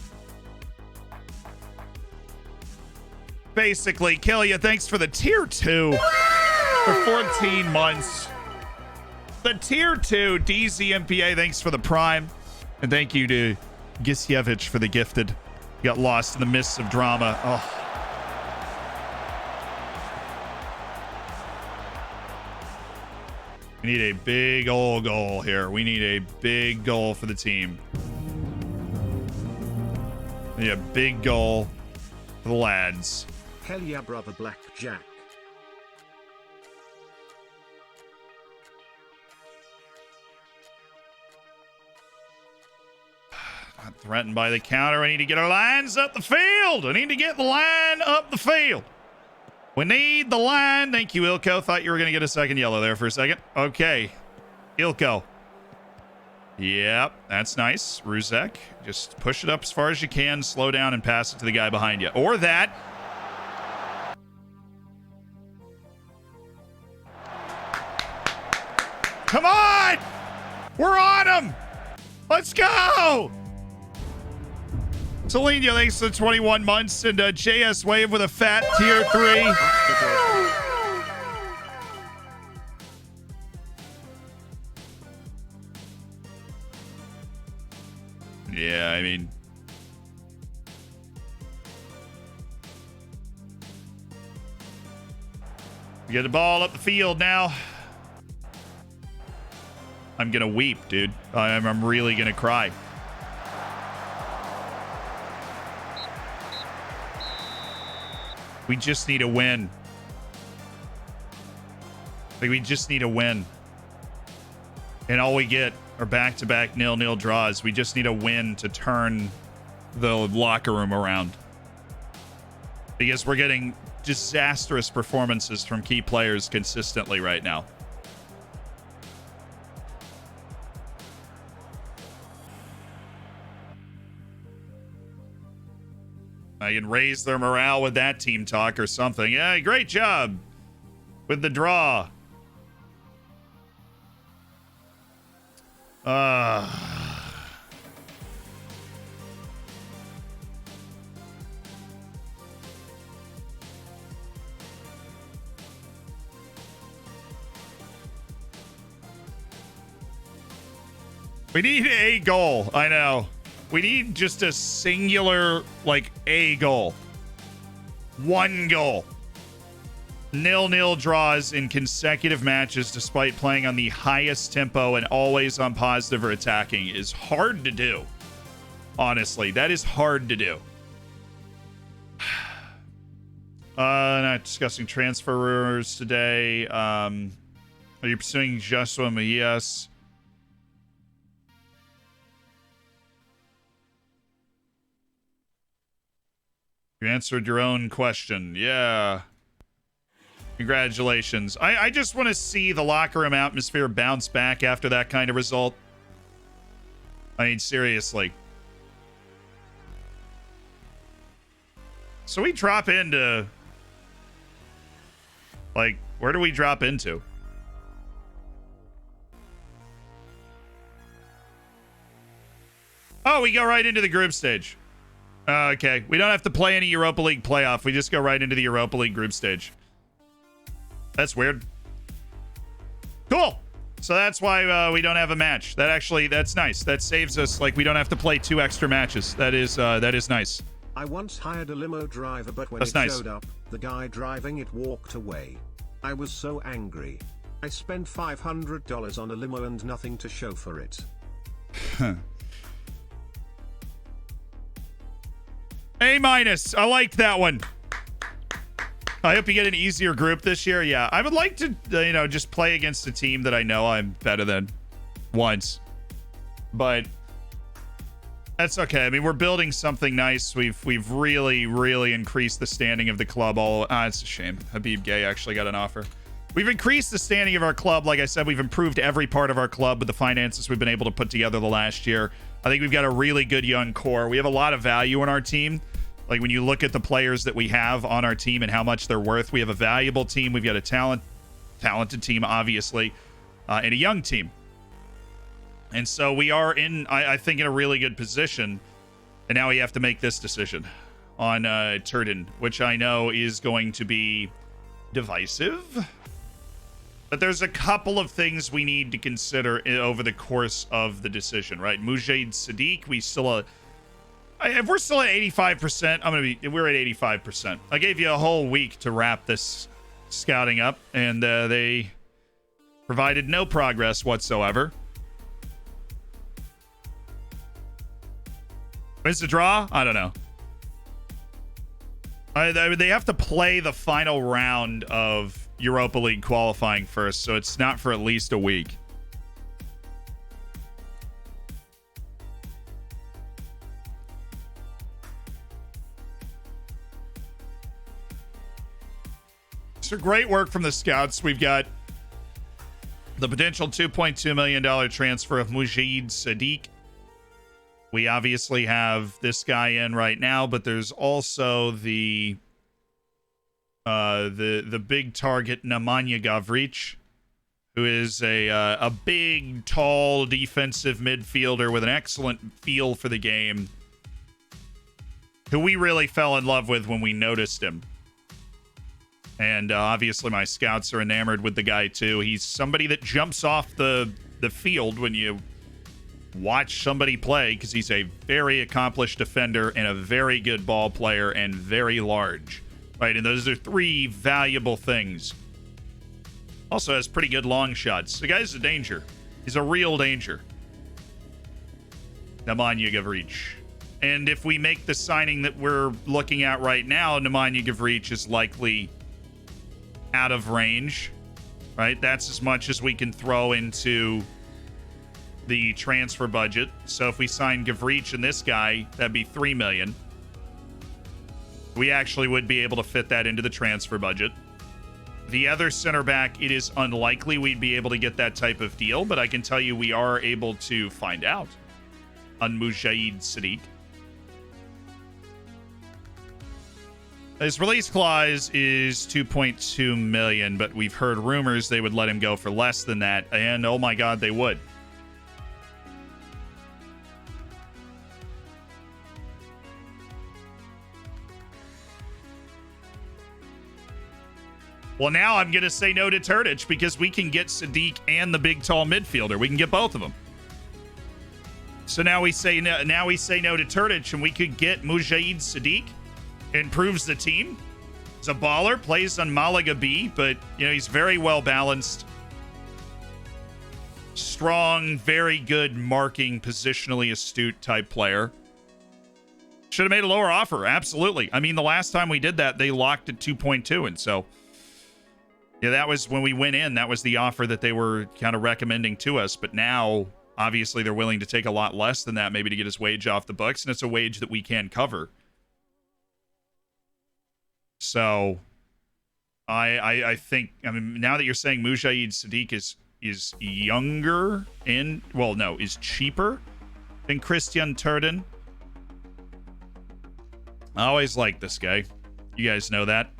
Basically, kill you. Thanks for the tier 2 for 14 months. The tier 2 DZMPA, thanks for the prime. And thank you to Gisievich for the gifted. You got lost in the mists of drama. Oh. We need a big old goal here. We need a big goal for the team. We need a big goal for the lads. Hell yeah, brother Blackjack. Not threatened by the counter. I need to get our lines up the field. I need to get the line up the field. We need the line. Thank you, Ilko. Thought you were going to get a second yellow there for a second. Okay. Ilko. Yep, that's nice. Ruzek, just push it up as far as you can, slow down, and pass it to the guy behind you. Or that. Come on! We're on him! Let's go! Celinio, thanks for 21 months, and JS Wave with a fat tier 3. Yeah, I mean... We get the ball up the field now. I'm gonna weep, dude. I'm really gonna cry. We just need a win. Like, we just need a win. And all we get are back-to-back 0-0 draws. We just need a win to turn the locker room around. Because we're getting disastrous performances from key players consistently right now. I can raise their morale with that team talk or something. Yeah, great job with the draw. We need a goal. I know. We need just a singular, like, a goal. One goal. 0-0 draws in consecutive matches despite playing on the highest tempo and always on positive or attacking is hard to do. Honestly, that is hard to do. Not discussing transfer rumors today. Are you pursuing Joshua Macias? You answered your own question. Yeah. Congratulations. I just want to see the locker room atmosphere bounce back after that kind of result. I mean, seriously. So we drop into... Like, where do we drop into? Oh, we go right into the group stage. Okay, we don't have to play any Europa League playoff. We just go right into the Europa League group stage. That's weird. Cool. So that's why we don't have a match. That's nice. That saves us. Like, we don't have to play 2 extra matches. That is nice. I once hired a limo driver, but when showed up, the guy driving it walked away. I was so angry. I spent $500 on a limo and nothing to show for it. A-. I liked that one. I hope you get an easier group this year. Yeah, I would like to, just play against a team that I know I'm better than once. But that's okay. I mean, we're building something nice. We've really, really increased the standing of the club. It's a shame. Habib Gay actually got an offer. We've increased the standing of our club. Like I said, we've improved every part of our club with the finances we've been able to put together the last year. I think we've got a really good young core. We have a lot of value in our team. Like when you look at the players that we have on our team and how much they're worth, we have a valuable team. We've got a talented team, obviously, and a young team. And so we are I think, in a really good position. And now we have to make this decision on Turden, which I know is going to be divisive. But there's a couple of things we need to consider over the course of the decision, right? Mujahid Sadiq, if we're still at 85%, we're at 85%. I gave you a whole week to wrap this scouting up, and they provided no progress whatsoever. It's a draw? I don't know. They have to play the final round of Europa League qualifying first, so it's not for at least a week. So great work from the scouts. We've got the potential $2.2 million transfer of Mujahid Sadiq. We obviously have this guy in right now, but there's also the big target Nemanja Gavrić, who is a big, tall defensive midfielder with an excellent feel for the game, who we really fell in love with when we noticed him. And obviously my scouts are enamored with the guy too. He's somebody that jumps off the field when you watch somebody play, because he's a very accomplished defender and a very good ball player and very large, right? And those are three valuable things. Also has pretty good long shots. The guy's a danger. He's a real danger. Nemanja Gavrić. And if we make the signing that we're looking at right now, Nemanja Gavrić is likely out of range, right? That's as much as we can throw into the transfer budget. So if we sign Gavrić and this guy, that'd be $3 million. We actually would be able to fit that into the transfer budget. The other center back, it is unlikely we'd be able to get that type of deal, but I can tell you we are able to find out on Mujahid Sadiq. His release clause is $2.2 million, but we've heard rumors they would let him go for less than that, and oh my god, they would. Well, now I'm going to say no to Turdic, because we can get Sadiq and the big, tall midfielder. We can get both of them. So now we say no, no to Turdic, and we could get Mujahid Sadiq. Improves the team. He's a baller, plays on Malaga B, but he's very well balanced. Strong, very good marking, positionally astute type player. Should have made a lower offer, absolutely. I mean, the last time we did that, they locked at 2.2, and so yeah, that was when we went in. That was the offer that they were kind of recommending to us. But now, obviously, they're willing to take a lot less than that, maybe to get his wage off the books, and it's a wage that we can cover. So, I think, now that you're saying Mujahid Sadiq is younger and, well, no, is cheaper than Christian Turden. I always like this guy. You guys know that.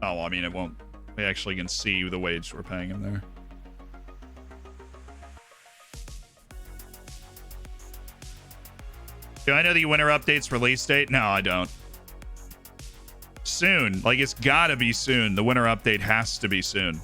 Oh, I mean, it won't. We actually can see the wage we're paying him there. Do I know the winter update's release date? No, I don't. Soon. Like, it's gotta be soon. The winter update has to be soon.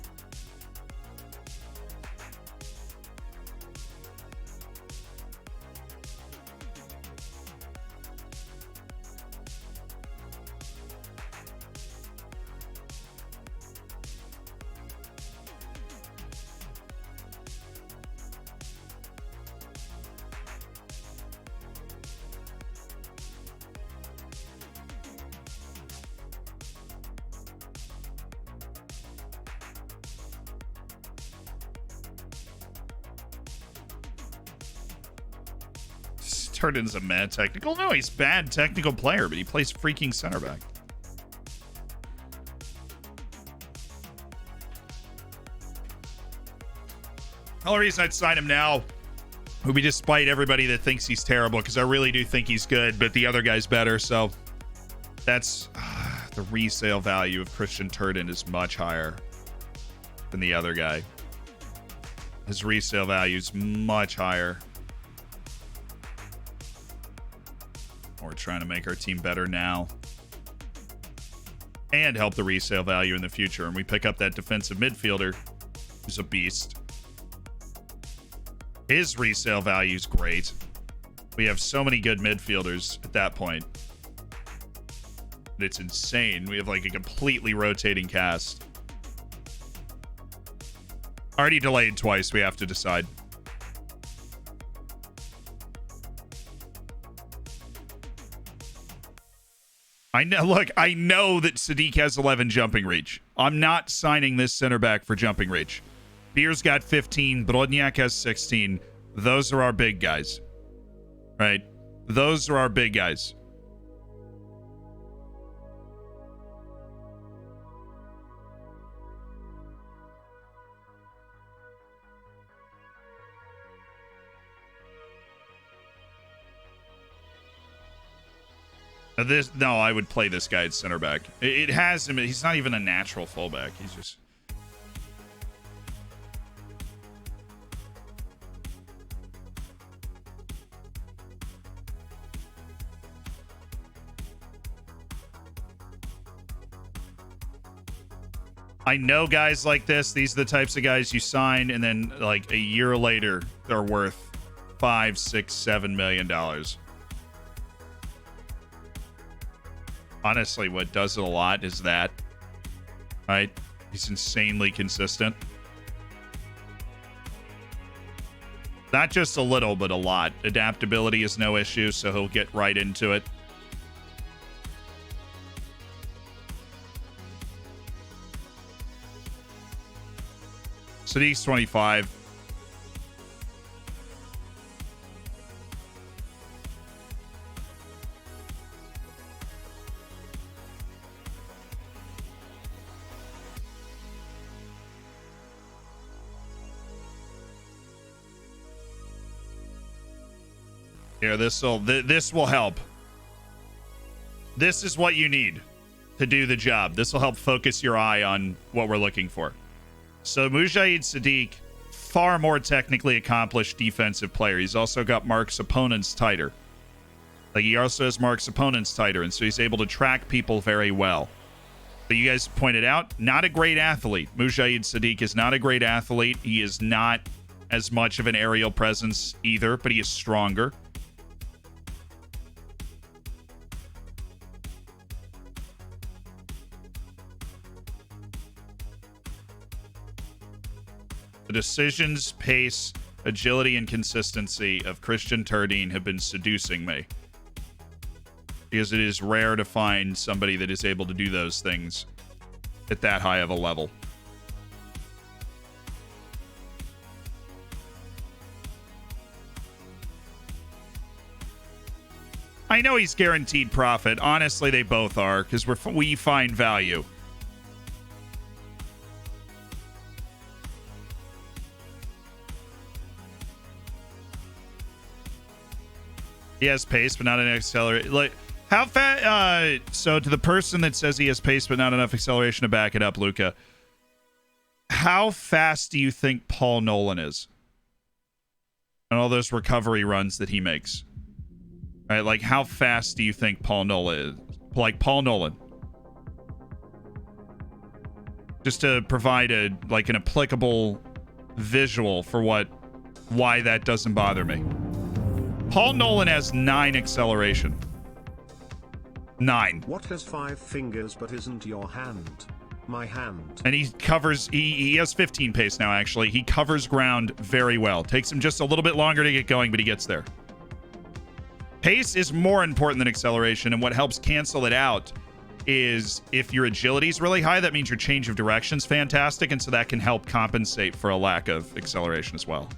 Turden's a mad technical. No, he's bad technical player, but he plays freaking center back. The only reason I'd sign him now would be despite everybody that thinks he's terrible, because I really do think he's good, but the other guy's better. So that's the resale value of Christian Turden is much higher than the other guy. His resale value is much higher. We're trying to make our team better now and help the resale value in the future. And we pick up that defensive midfielder who's a beast. His resale value is great. We have so many good midfielders at that point. It's insane. We have like a completely rotating cast. Already delayed twice. We have to decide. I know that Sadiq has 11 jumping reach. I'm not signing this center back for jumping reach. Beer's got 15. Brodniak has 16. Those are our big guys. Right? Those are our big guys. I would play this guy at center back. It has him. He's not even a natural fullback. He's just... I know guys like this. These are the types of guys you sign, and then like a year later, they're worth $5, $6, $7 million. Honestly, what does it a lot is that, right? He's insanely consistent. Not just a little, but a lot. Adaptability is no issue, so he'll get right into it. Sadiq's 25. Here, this will help. This is what you need to do the job. This will help focus your eye on what we're looking for. So Mujahid Sadiq, far more technically accomplished defensive player. He's also got Mark's opponents tighter. Like, he also has Mark's opponents tighter, and so he's able to track people very well. But you guys pointed out, not a great athlete. Mujahid Sadiq is not a great athlete. He is not as much of an aerial presence either, but he is stronger. The decisions, pace, agility, and consistency of Christian Turden have been seducing me, because it is rare to find somebody that is able to do those things at that high of a level. I know he's guaranteed profit. Honestly, they both are, because we find value. He has pace, but not an acceleration. Like, how fast? So to the person that says he has pace, but not enough acceleration to back it up, Luca, how fast do you think Paul Nolan is? And all those recovery runs that he makes, right? Like, how fast do you think Paul Nolan is? Like, Paul Nolan. Just to provide an applicable visual for why that doesn't bother me. Paul Nolan has 9 acceleration. 9. What has 5 fingers but isn't your hand? My hand. And he covers, he has 15 pace now, actually. He covers ground very well. Takes him just a little bit longer to get going, but he gets there. Pace is more important than acceleration, and what helps cancel it out is if your agility is really high, that means your change of direction is fantastic, and so that can help compensate for a lack of acceleration as well.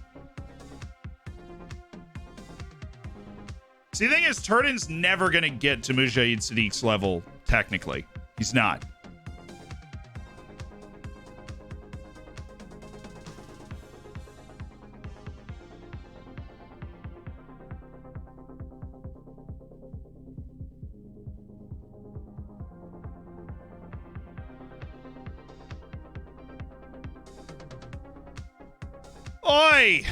See, the thing is, Turden's never going to get to Mujahid Sadiq's level, technically. He's not. Oi!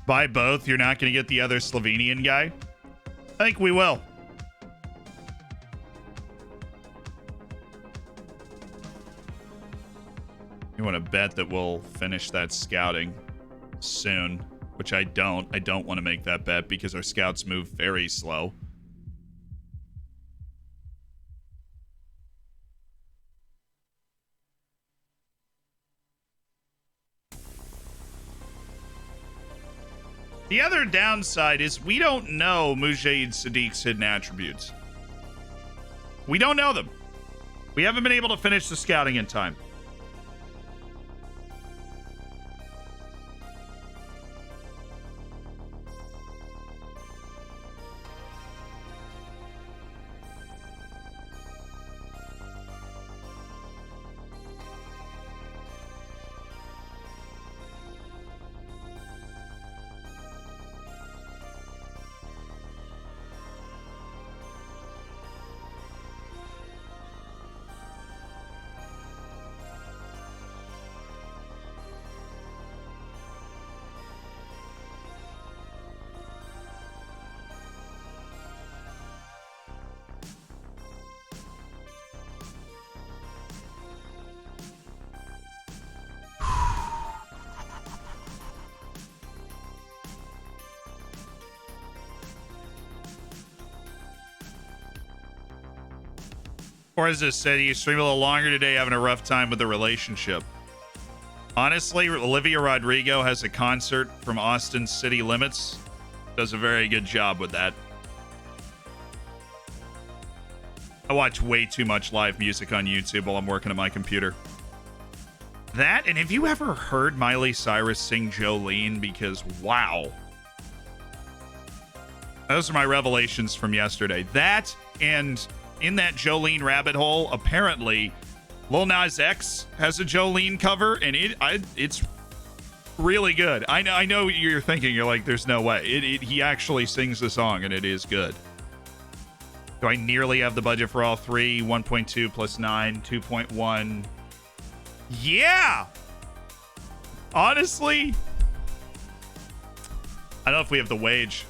Buy both. You're not going to get the other Slovenian guy? I think we will. You want to bet that we'll finish that scouting soon, which I don't. I don't want to make that bet because our scouts move very slow. The other downside is we don't know Mujahid Sadiq's hidden attributes. We don't know them. We haven't been able to finish the scouting in time. Or as I said, you stream a little longer today, having a rough time with the relationship. Honestly, Olivia Rodrigo has a concert from Austin City Limits. Does a very good job with that. I watch way too much live music on YouTube while I'm working at my computer. That, and have you ever heard Miley Cyrus sing Jolene? Because, wow. Those are my revelations from yesterday. That, and in that Jolene rabbit hole, apparently Lil Nas X has a Jolene cover, and it's really good. I know you're thinking, you're like, there's no way. He actually sings the song, and it is good. Do I nearly have the budget for all three? 1.2 plus 9, 2.1. Yeah! Honestly, I don't know if we have the wage.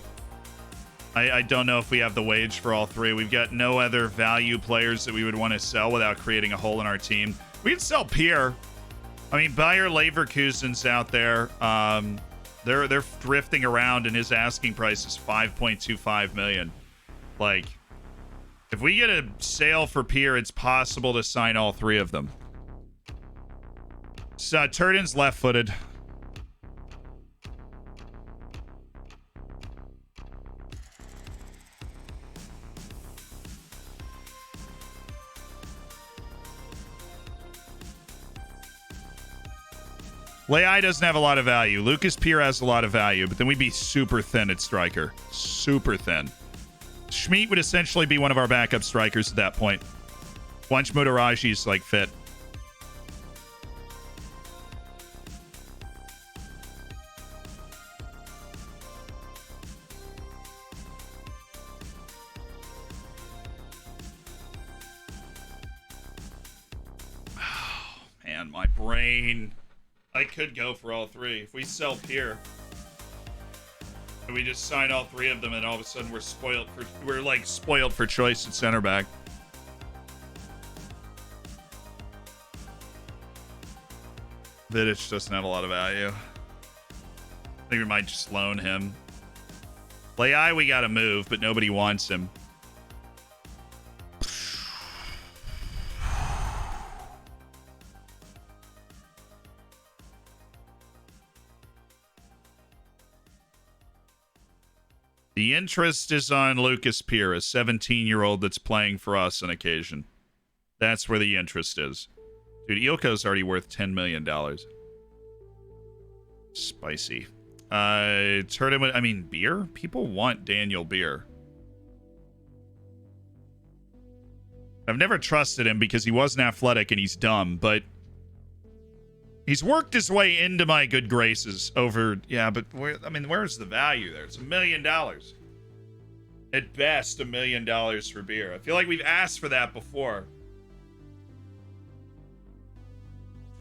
I don't know if we have the wage for all three. We've got no other value players that we would want to sell without creating a hole in our team. We can sell Pierre. I mean, Bayer Leverkusen's out there. They're drifting around, and his asking price is 5.25 million. Like, if we get a sale for Pierre, it's possible to sign all three of them. So, Turden's left-footed. Leai doesn't have a lot of value. Lucas Pierre has a lot of value, but then we'd be super thin at striker. Super thin. Schmidt would essentially be one of our backup strikers at that point. Once Mutaraji's like fit. Oh, man, my brain. I could go for all three. If we sell Pierre and we just sign all three of them, and all of a sudden we're spoiled for choice at center back. Vidic doesn't have a lot of value. I think we might just loan him. Leai, we gotta move, but nobody wants him. The interest is on Lucas Peer, a 17-year-old that's playing for us on occasion. That's where the interest is. Dude, Ilko's already worth $10 million. Spicy. Tournament, I mean, Beer? People want Daniel Beer. I've never trusted him because he wasn't athletic and he's dumb, but he's worked his way into my good graces over, yeah, but where's the value there? It's $1 million. At best, $1 million for Beer. I feel like we've asked for that before.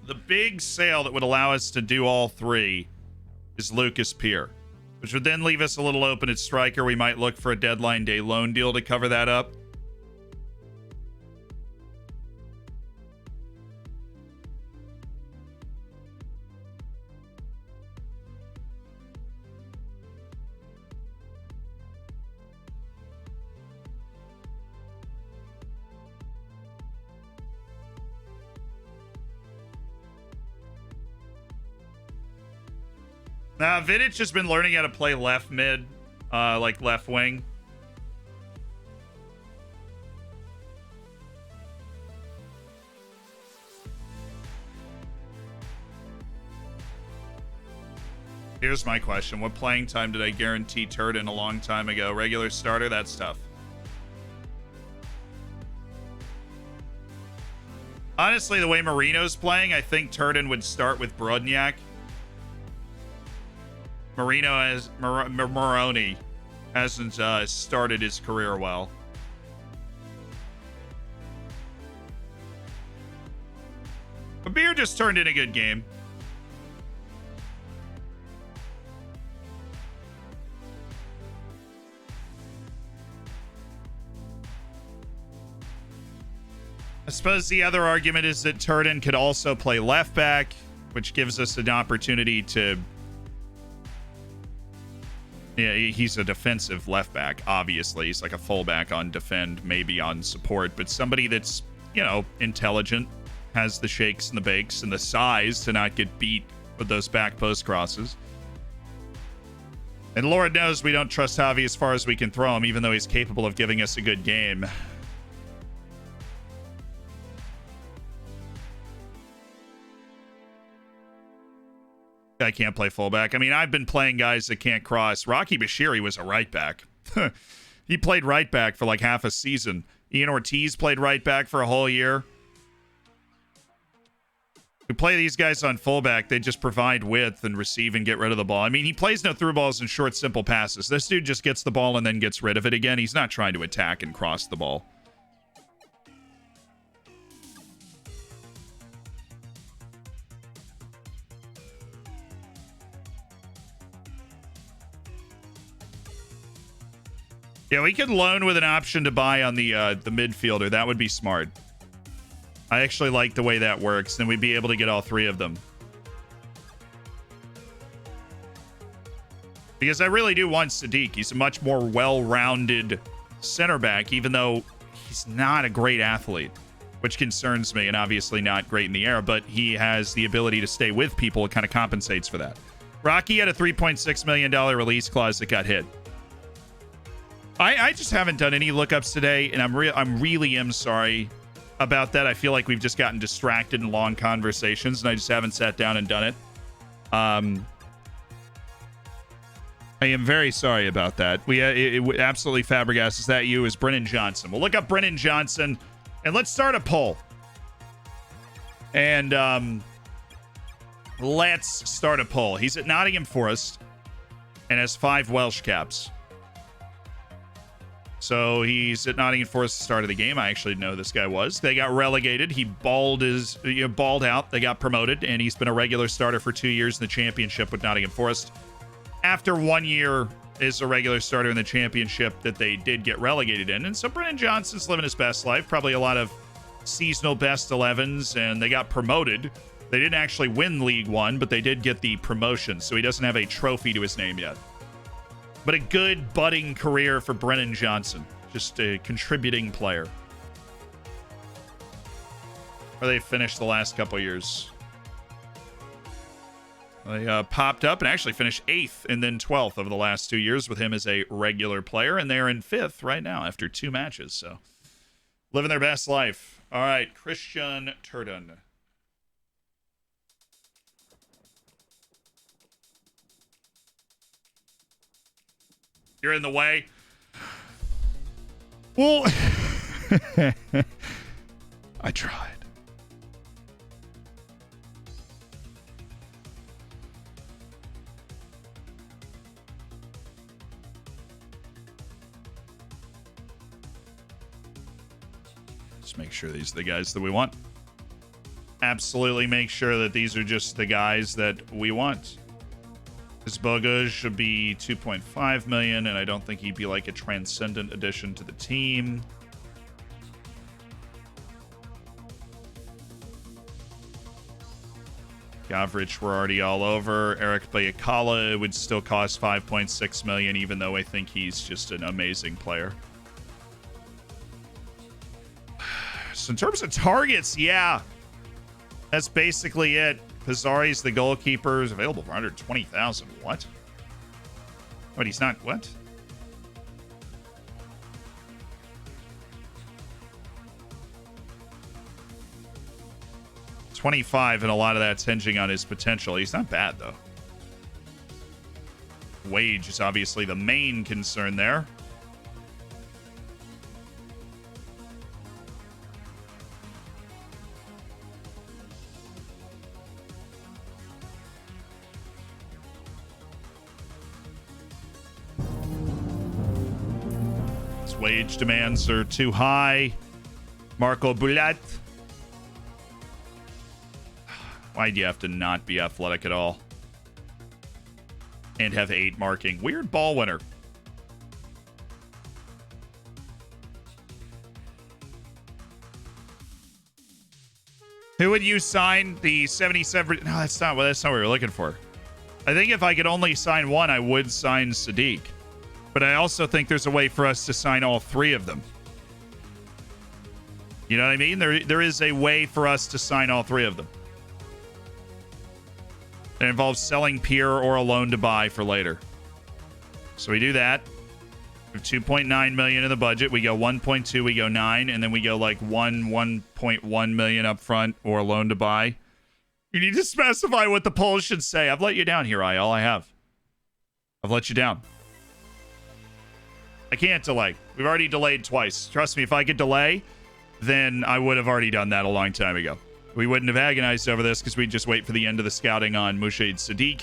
The big sale that would allow us to do all three is Lucas Peer, which would then leave us a little open at striker. We might look for a deadline day loan deal to cover that up. Vidic has been learning how to play left mid, like left wing. Here's my question. What playing time did I guarantee Turden a long time ago? Regular starter? That's tough. Honestly, the way Marino's playing, I think Turden would start with Brodniak. Moroni hasn't started his career well. But Beer just turned in a good game. I suppose the other argument is that Turden could also play left back, which gives us an opportunity to... Yeah, he's a defensive left back, obviously. He's like a fullback on defend, maybe on support, but somebody that's, you know, intelligent, has the shakes and the bakes and the size to not get beat with those back post crosses. And Lord knows we don't trust Javi as far as we can throw him, even though he's capable of giving us a good game. I can't play fullback. I mean, I've been playing guys that can't cross. Rocky Bashiri was a right back. He played right back for like half a season. Ian Ortiz played right back for a whole year. We play these guys on fullback. They just provide width and receive and get rid of the ball. I mean, he plays no through balls and short, simple passes. This dude just gets the ball and then gets rid of it again. He's not trying to attack and cross the ball. Yeah, we could loan with an option to buy on the midfielder. That would be smart. I actually like the way that works. Then we'd be able to get all three of them. Because I really do want Sadiq. He's a much more well-rounded center back, even though he's not a great athlete, which concerns me, and obviously not great in the air, but he has the ability to stay with people. It kind of compensates for that. Rocky had a $3.6 million release clause that got hit. I just haven't done any lookups today, and I'm really sorry about that. I feel like we've just gotten distracted in long conversations, and I just haven't sat down and done it. I am very sorry about that. Absolutely, Fabregas, is that you? Is Brennan Johnson? We'll look up Brennan Johnson, and let's start a poll. And let's start a poll. He's at Nottingham Forest and has 5 Welsh caps. So he's at Nottingham Forest at the start of the game. I actually know who this guy was. They got relegated. He balled out. They got promoted, and he's been a regular starter for 2 years in the championship with Nottingham Forest. After 1 year as a regular starter in the championship that they did get relegated in. And so Brennan Johnson's living his best life. Probably a lot of seasonal best 11s, and they got promoted. They didn't actually win League One, but they did get the promotion. So he doesn't have a trophy to his name yet. But a good budding career for Brennan Johnson. Just a contributing player. Where they finished the last couple years. They popped up and actually finished 8th and then 12th over the last 2 years with him as a regular player, and they're in 5th right now after 2 matches. So living their best life. All right, Christian Turden. You're in the way. Well, I tried. Just make sure these are the guys that we want. Absolutely make sure that these are just the guys that we want. This Bogusz should be 2.5 million, and I don't think he'd be like a transcendent addition to the team. Gavrich, we're already all over. Eric Bayakala would still cost 5.6 million, even though I think he's just an amazing player. So in terms of targets, yeah, that's basically it. Pizzari's the goalkeeper, is available for 120,000. What? But he's not. What? $25, and a lot of that's hinging on his potential. He's not bad though. Wage is obviously the main concern there. Wage demands are too high. Marco Bulat. Why do you have to not be athletic at all? And have 8 marking. Weird ball winner. Who would you sign? The 77? No, that's not what we were looking for. I think if I could only sign one, I would sign Sadiq. But I also think there's a way for us to sign all 3 of them. You know what I mean? There is a way for us to sign all 3 of them. It involves selling Pierre or a loan to buy for later. So we do that. We have 2.9 million in the budget. We go 1.2, we go 9, and then we go like 1.1 million up front or a loan to buy. You need to specify what the polls should say. I've let you down here, All I have. I've let you down. I can't delay. We've already delayed twice. Trust me, if I could delay, then I would have already done that a long time ago. We wouldn't have agonized over this because we'd just wait for the end of the scouting on Mushade Sadiq.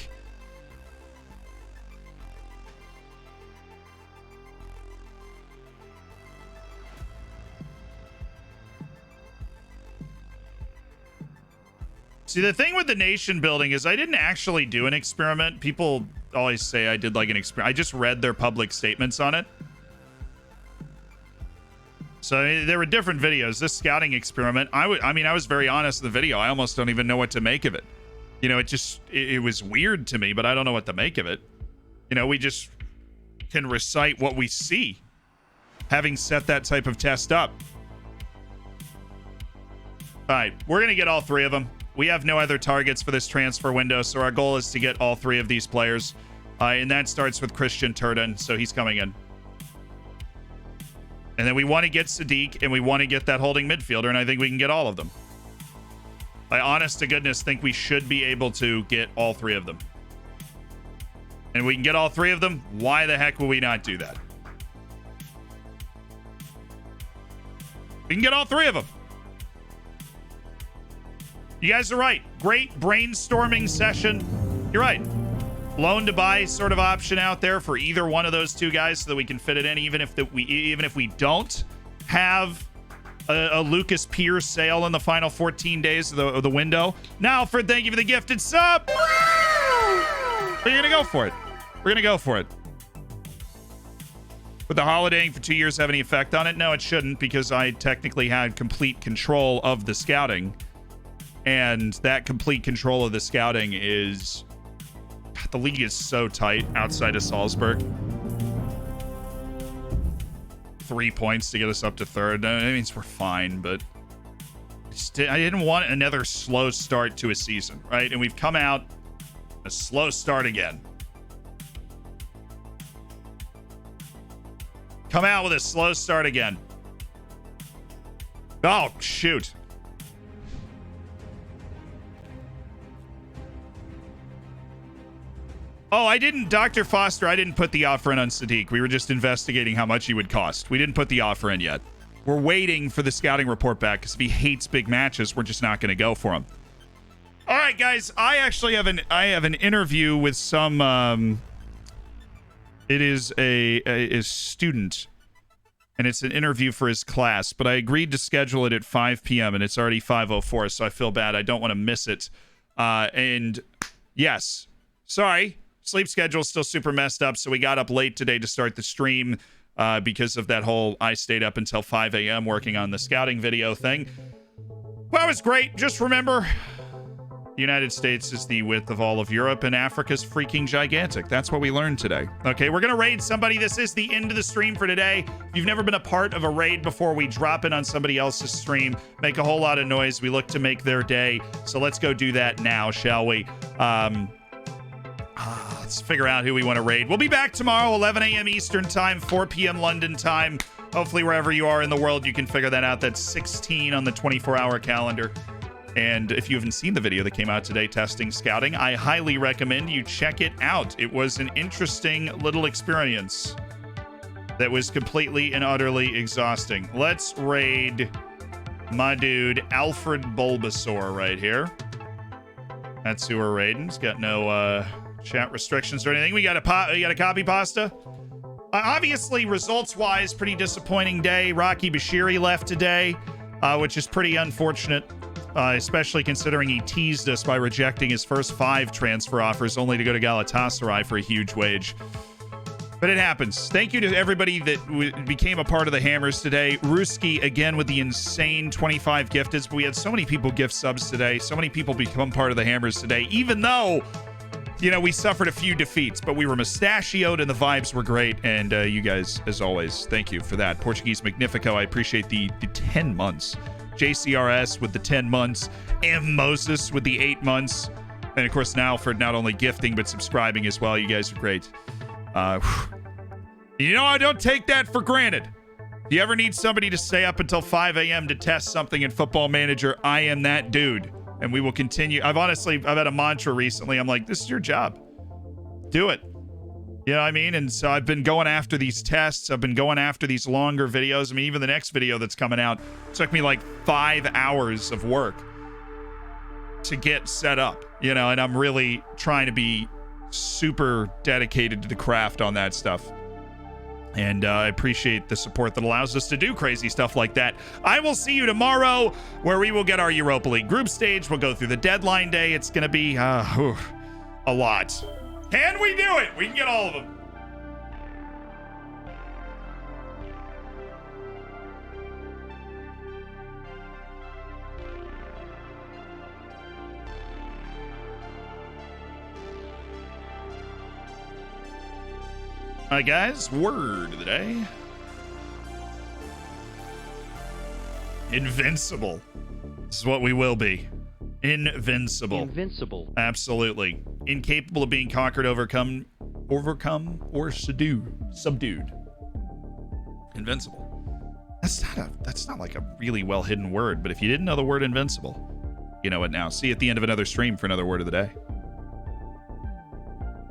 See, the thing with the nation building is I didn't actually do an experiment. People always say I did like an experiment. I just read their public statements on it. So there were different videos. This scouting experiment, I was very honest in the video. I almost don't even know what to make of it. You know, it was weird to me, but I don't know what to make of it. You know, we just can recite what we see, having set that type of test up. All right, we're going to get all 3 of them. We have no other targets for this transfer window, so our goal is to get all 3 of these players. And that starts with Christian Turden, so he's coming in. And then we want to get Sadiq, and we want to get that holding midfielder, and I think we can get all of them. I honest to goodness think we should be able to get all 3 of them. And we can get all 3 of them. Why the heck would we not do that? We can get all 3 of them. You guys are right. Great brainstorming session. You're right. Loan to buy sort of option out there for either one of those 2 guys so that we can fit it in, even if we don't have a Lucas Pierce sale in the final 14 days of the window. Now, Alfred, thank you for the gifted sub. We're gonna go for it. We're gonna go for it. Would the holidaying for 2 years have any effect on it? No, it shouldn't, because I technically had complete control of the scouting, and that complete control of the scouting is. The league is so tight outside of Salzburg. 3 points to get us up to 3rd. That means we're fine, but I didn't want another slow start to a season, right? And we've come out A slow start again. Come out with a slow start again. Oh, shoot. Oh, I didn't, Dr. Foster, I didn't put the offer in on Sadiq. We were just investigating how much he would cost. We didn't put the offer in yet. We're waiting for the scouting report back because if he hates big matches, we're just not going to go for him. All right, guys, I actually have an interview with some, it is a student, and it's an interview for his class, but I agreed to schedule it at 5 p.m., and it's already 5:04, so I feel bad. I don't want to miss it. And yes, sorry. Sleep schedule's still super messed up, so we got up late today to start the stream because of that whole I stayed up until 5 a.m. working on the scouting video thing. Well, it was great. Just remember, the United States is the width of all of Europe, and Africa's freaking gigantic. That's what we learned today. Okay, we're going to raid somebody. This is the end of the stream for today. If you've never been a part of a raid before, we drop in on somebody else's stream, make a whole lot of noise. We look to make their day. So let's go do that now, shall we? Let's figure out who we want to raid. We'll be back tomorrow, 11 a.m. Eastern time, 4 p.m. London time. Hopefully, wherever you are in the world, you can figure that out. That's 16 on the 24-hour calendar. And if you haven't seen the video that came out today testing scouting, I highly recommend you check it out. It was an interesting little experience that was completely and utterly exhausting. Let's raid my dude, Alfred Bulbasaur, right here. That's who we're raiding. He's got no chat restrictions or anything. We got a copy pasta. Obviously, results-wise, pretty disappointing day. Rocky Bashiri left today, which is pretty unfortunate, especially considering he teased us by rejecting his first 5 transfer offers, only to go to Galatasaray for a huge wage. But it happens. Thank you to everybody that became a part of the Hammers today. Ruski, again, with the insane 25 gifteds. But we had so many people gift subs today. So many people become part of the Hammers today, even though, you know, we suffered a few defeats, but we were mustachioed and the vibes were great. And you guys, as always, thank you for that. Portuguese Magnifico, I appreciate the 10 months. JCRS with the 10 months. M. Moses with the 8 months. And, of course, now for not only gifting, but subscribing as well. You guys are great. You know, I don't take that for granted. If you ever need somebody to stay up until 5 a.m. to test something in Football Manager, I am that dude. And we will continue. I've had a mantra recently. I'm like, this is your job. Do it. You know what I mean? And so I've been going after these tests. I've been going after these longer videos. I mean, even the next video that's coming out took me like 5 hours of work to get set up, you know, and I'm really trying to be super dedicated to the craft on that stuff. And I appreciate the support that allows us to do crazy stuff like that. I will see you tomorrow, where we will get our Europa League group stage. We'll go through the deadline day. It's going to be a lot. Can we do it? We can get all of them. All right, guys, word of the day. Invincible. This is what we will be. Invincible. Invincible. Absolutely. Incapable of being conquered, overcome, or subdued. Invincible. That's not like a really well hidden word, but if you didn't know the word invincible, you know it now. See you at the end of another stream for another word of the day.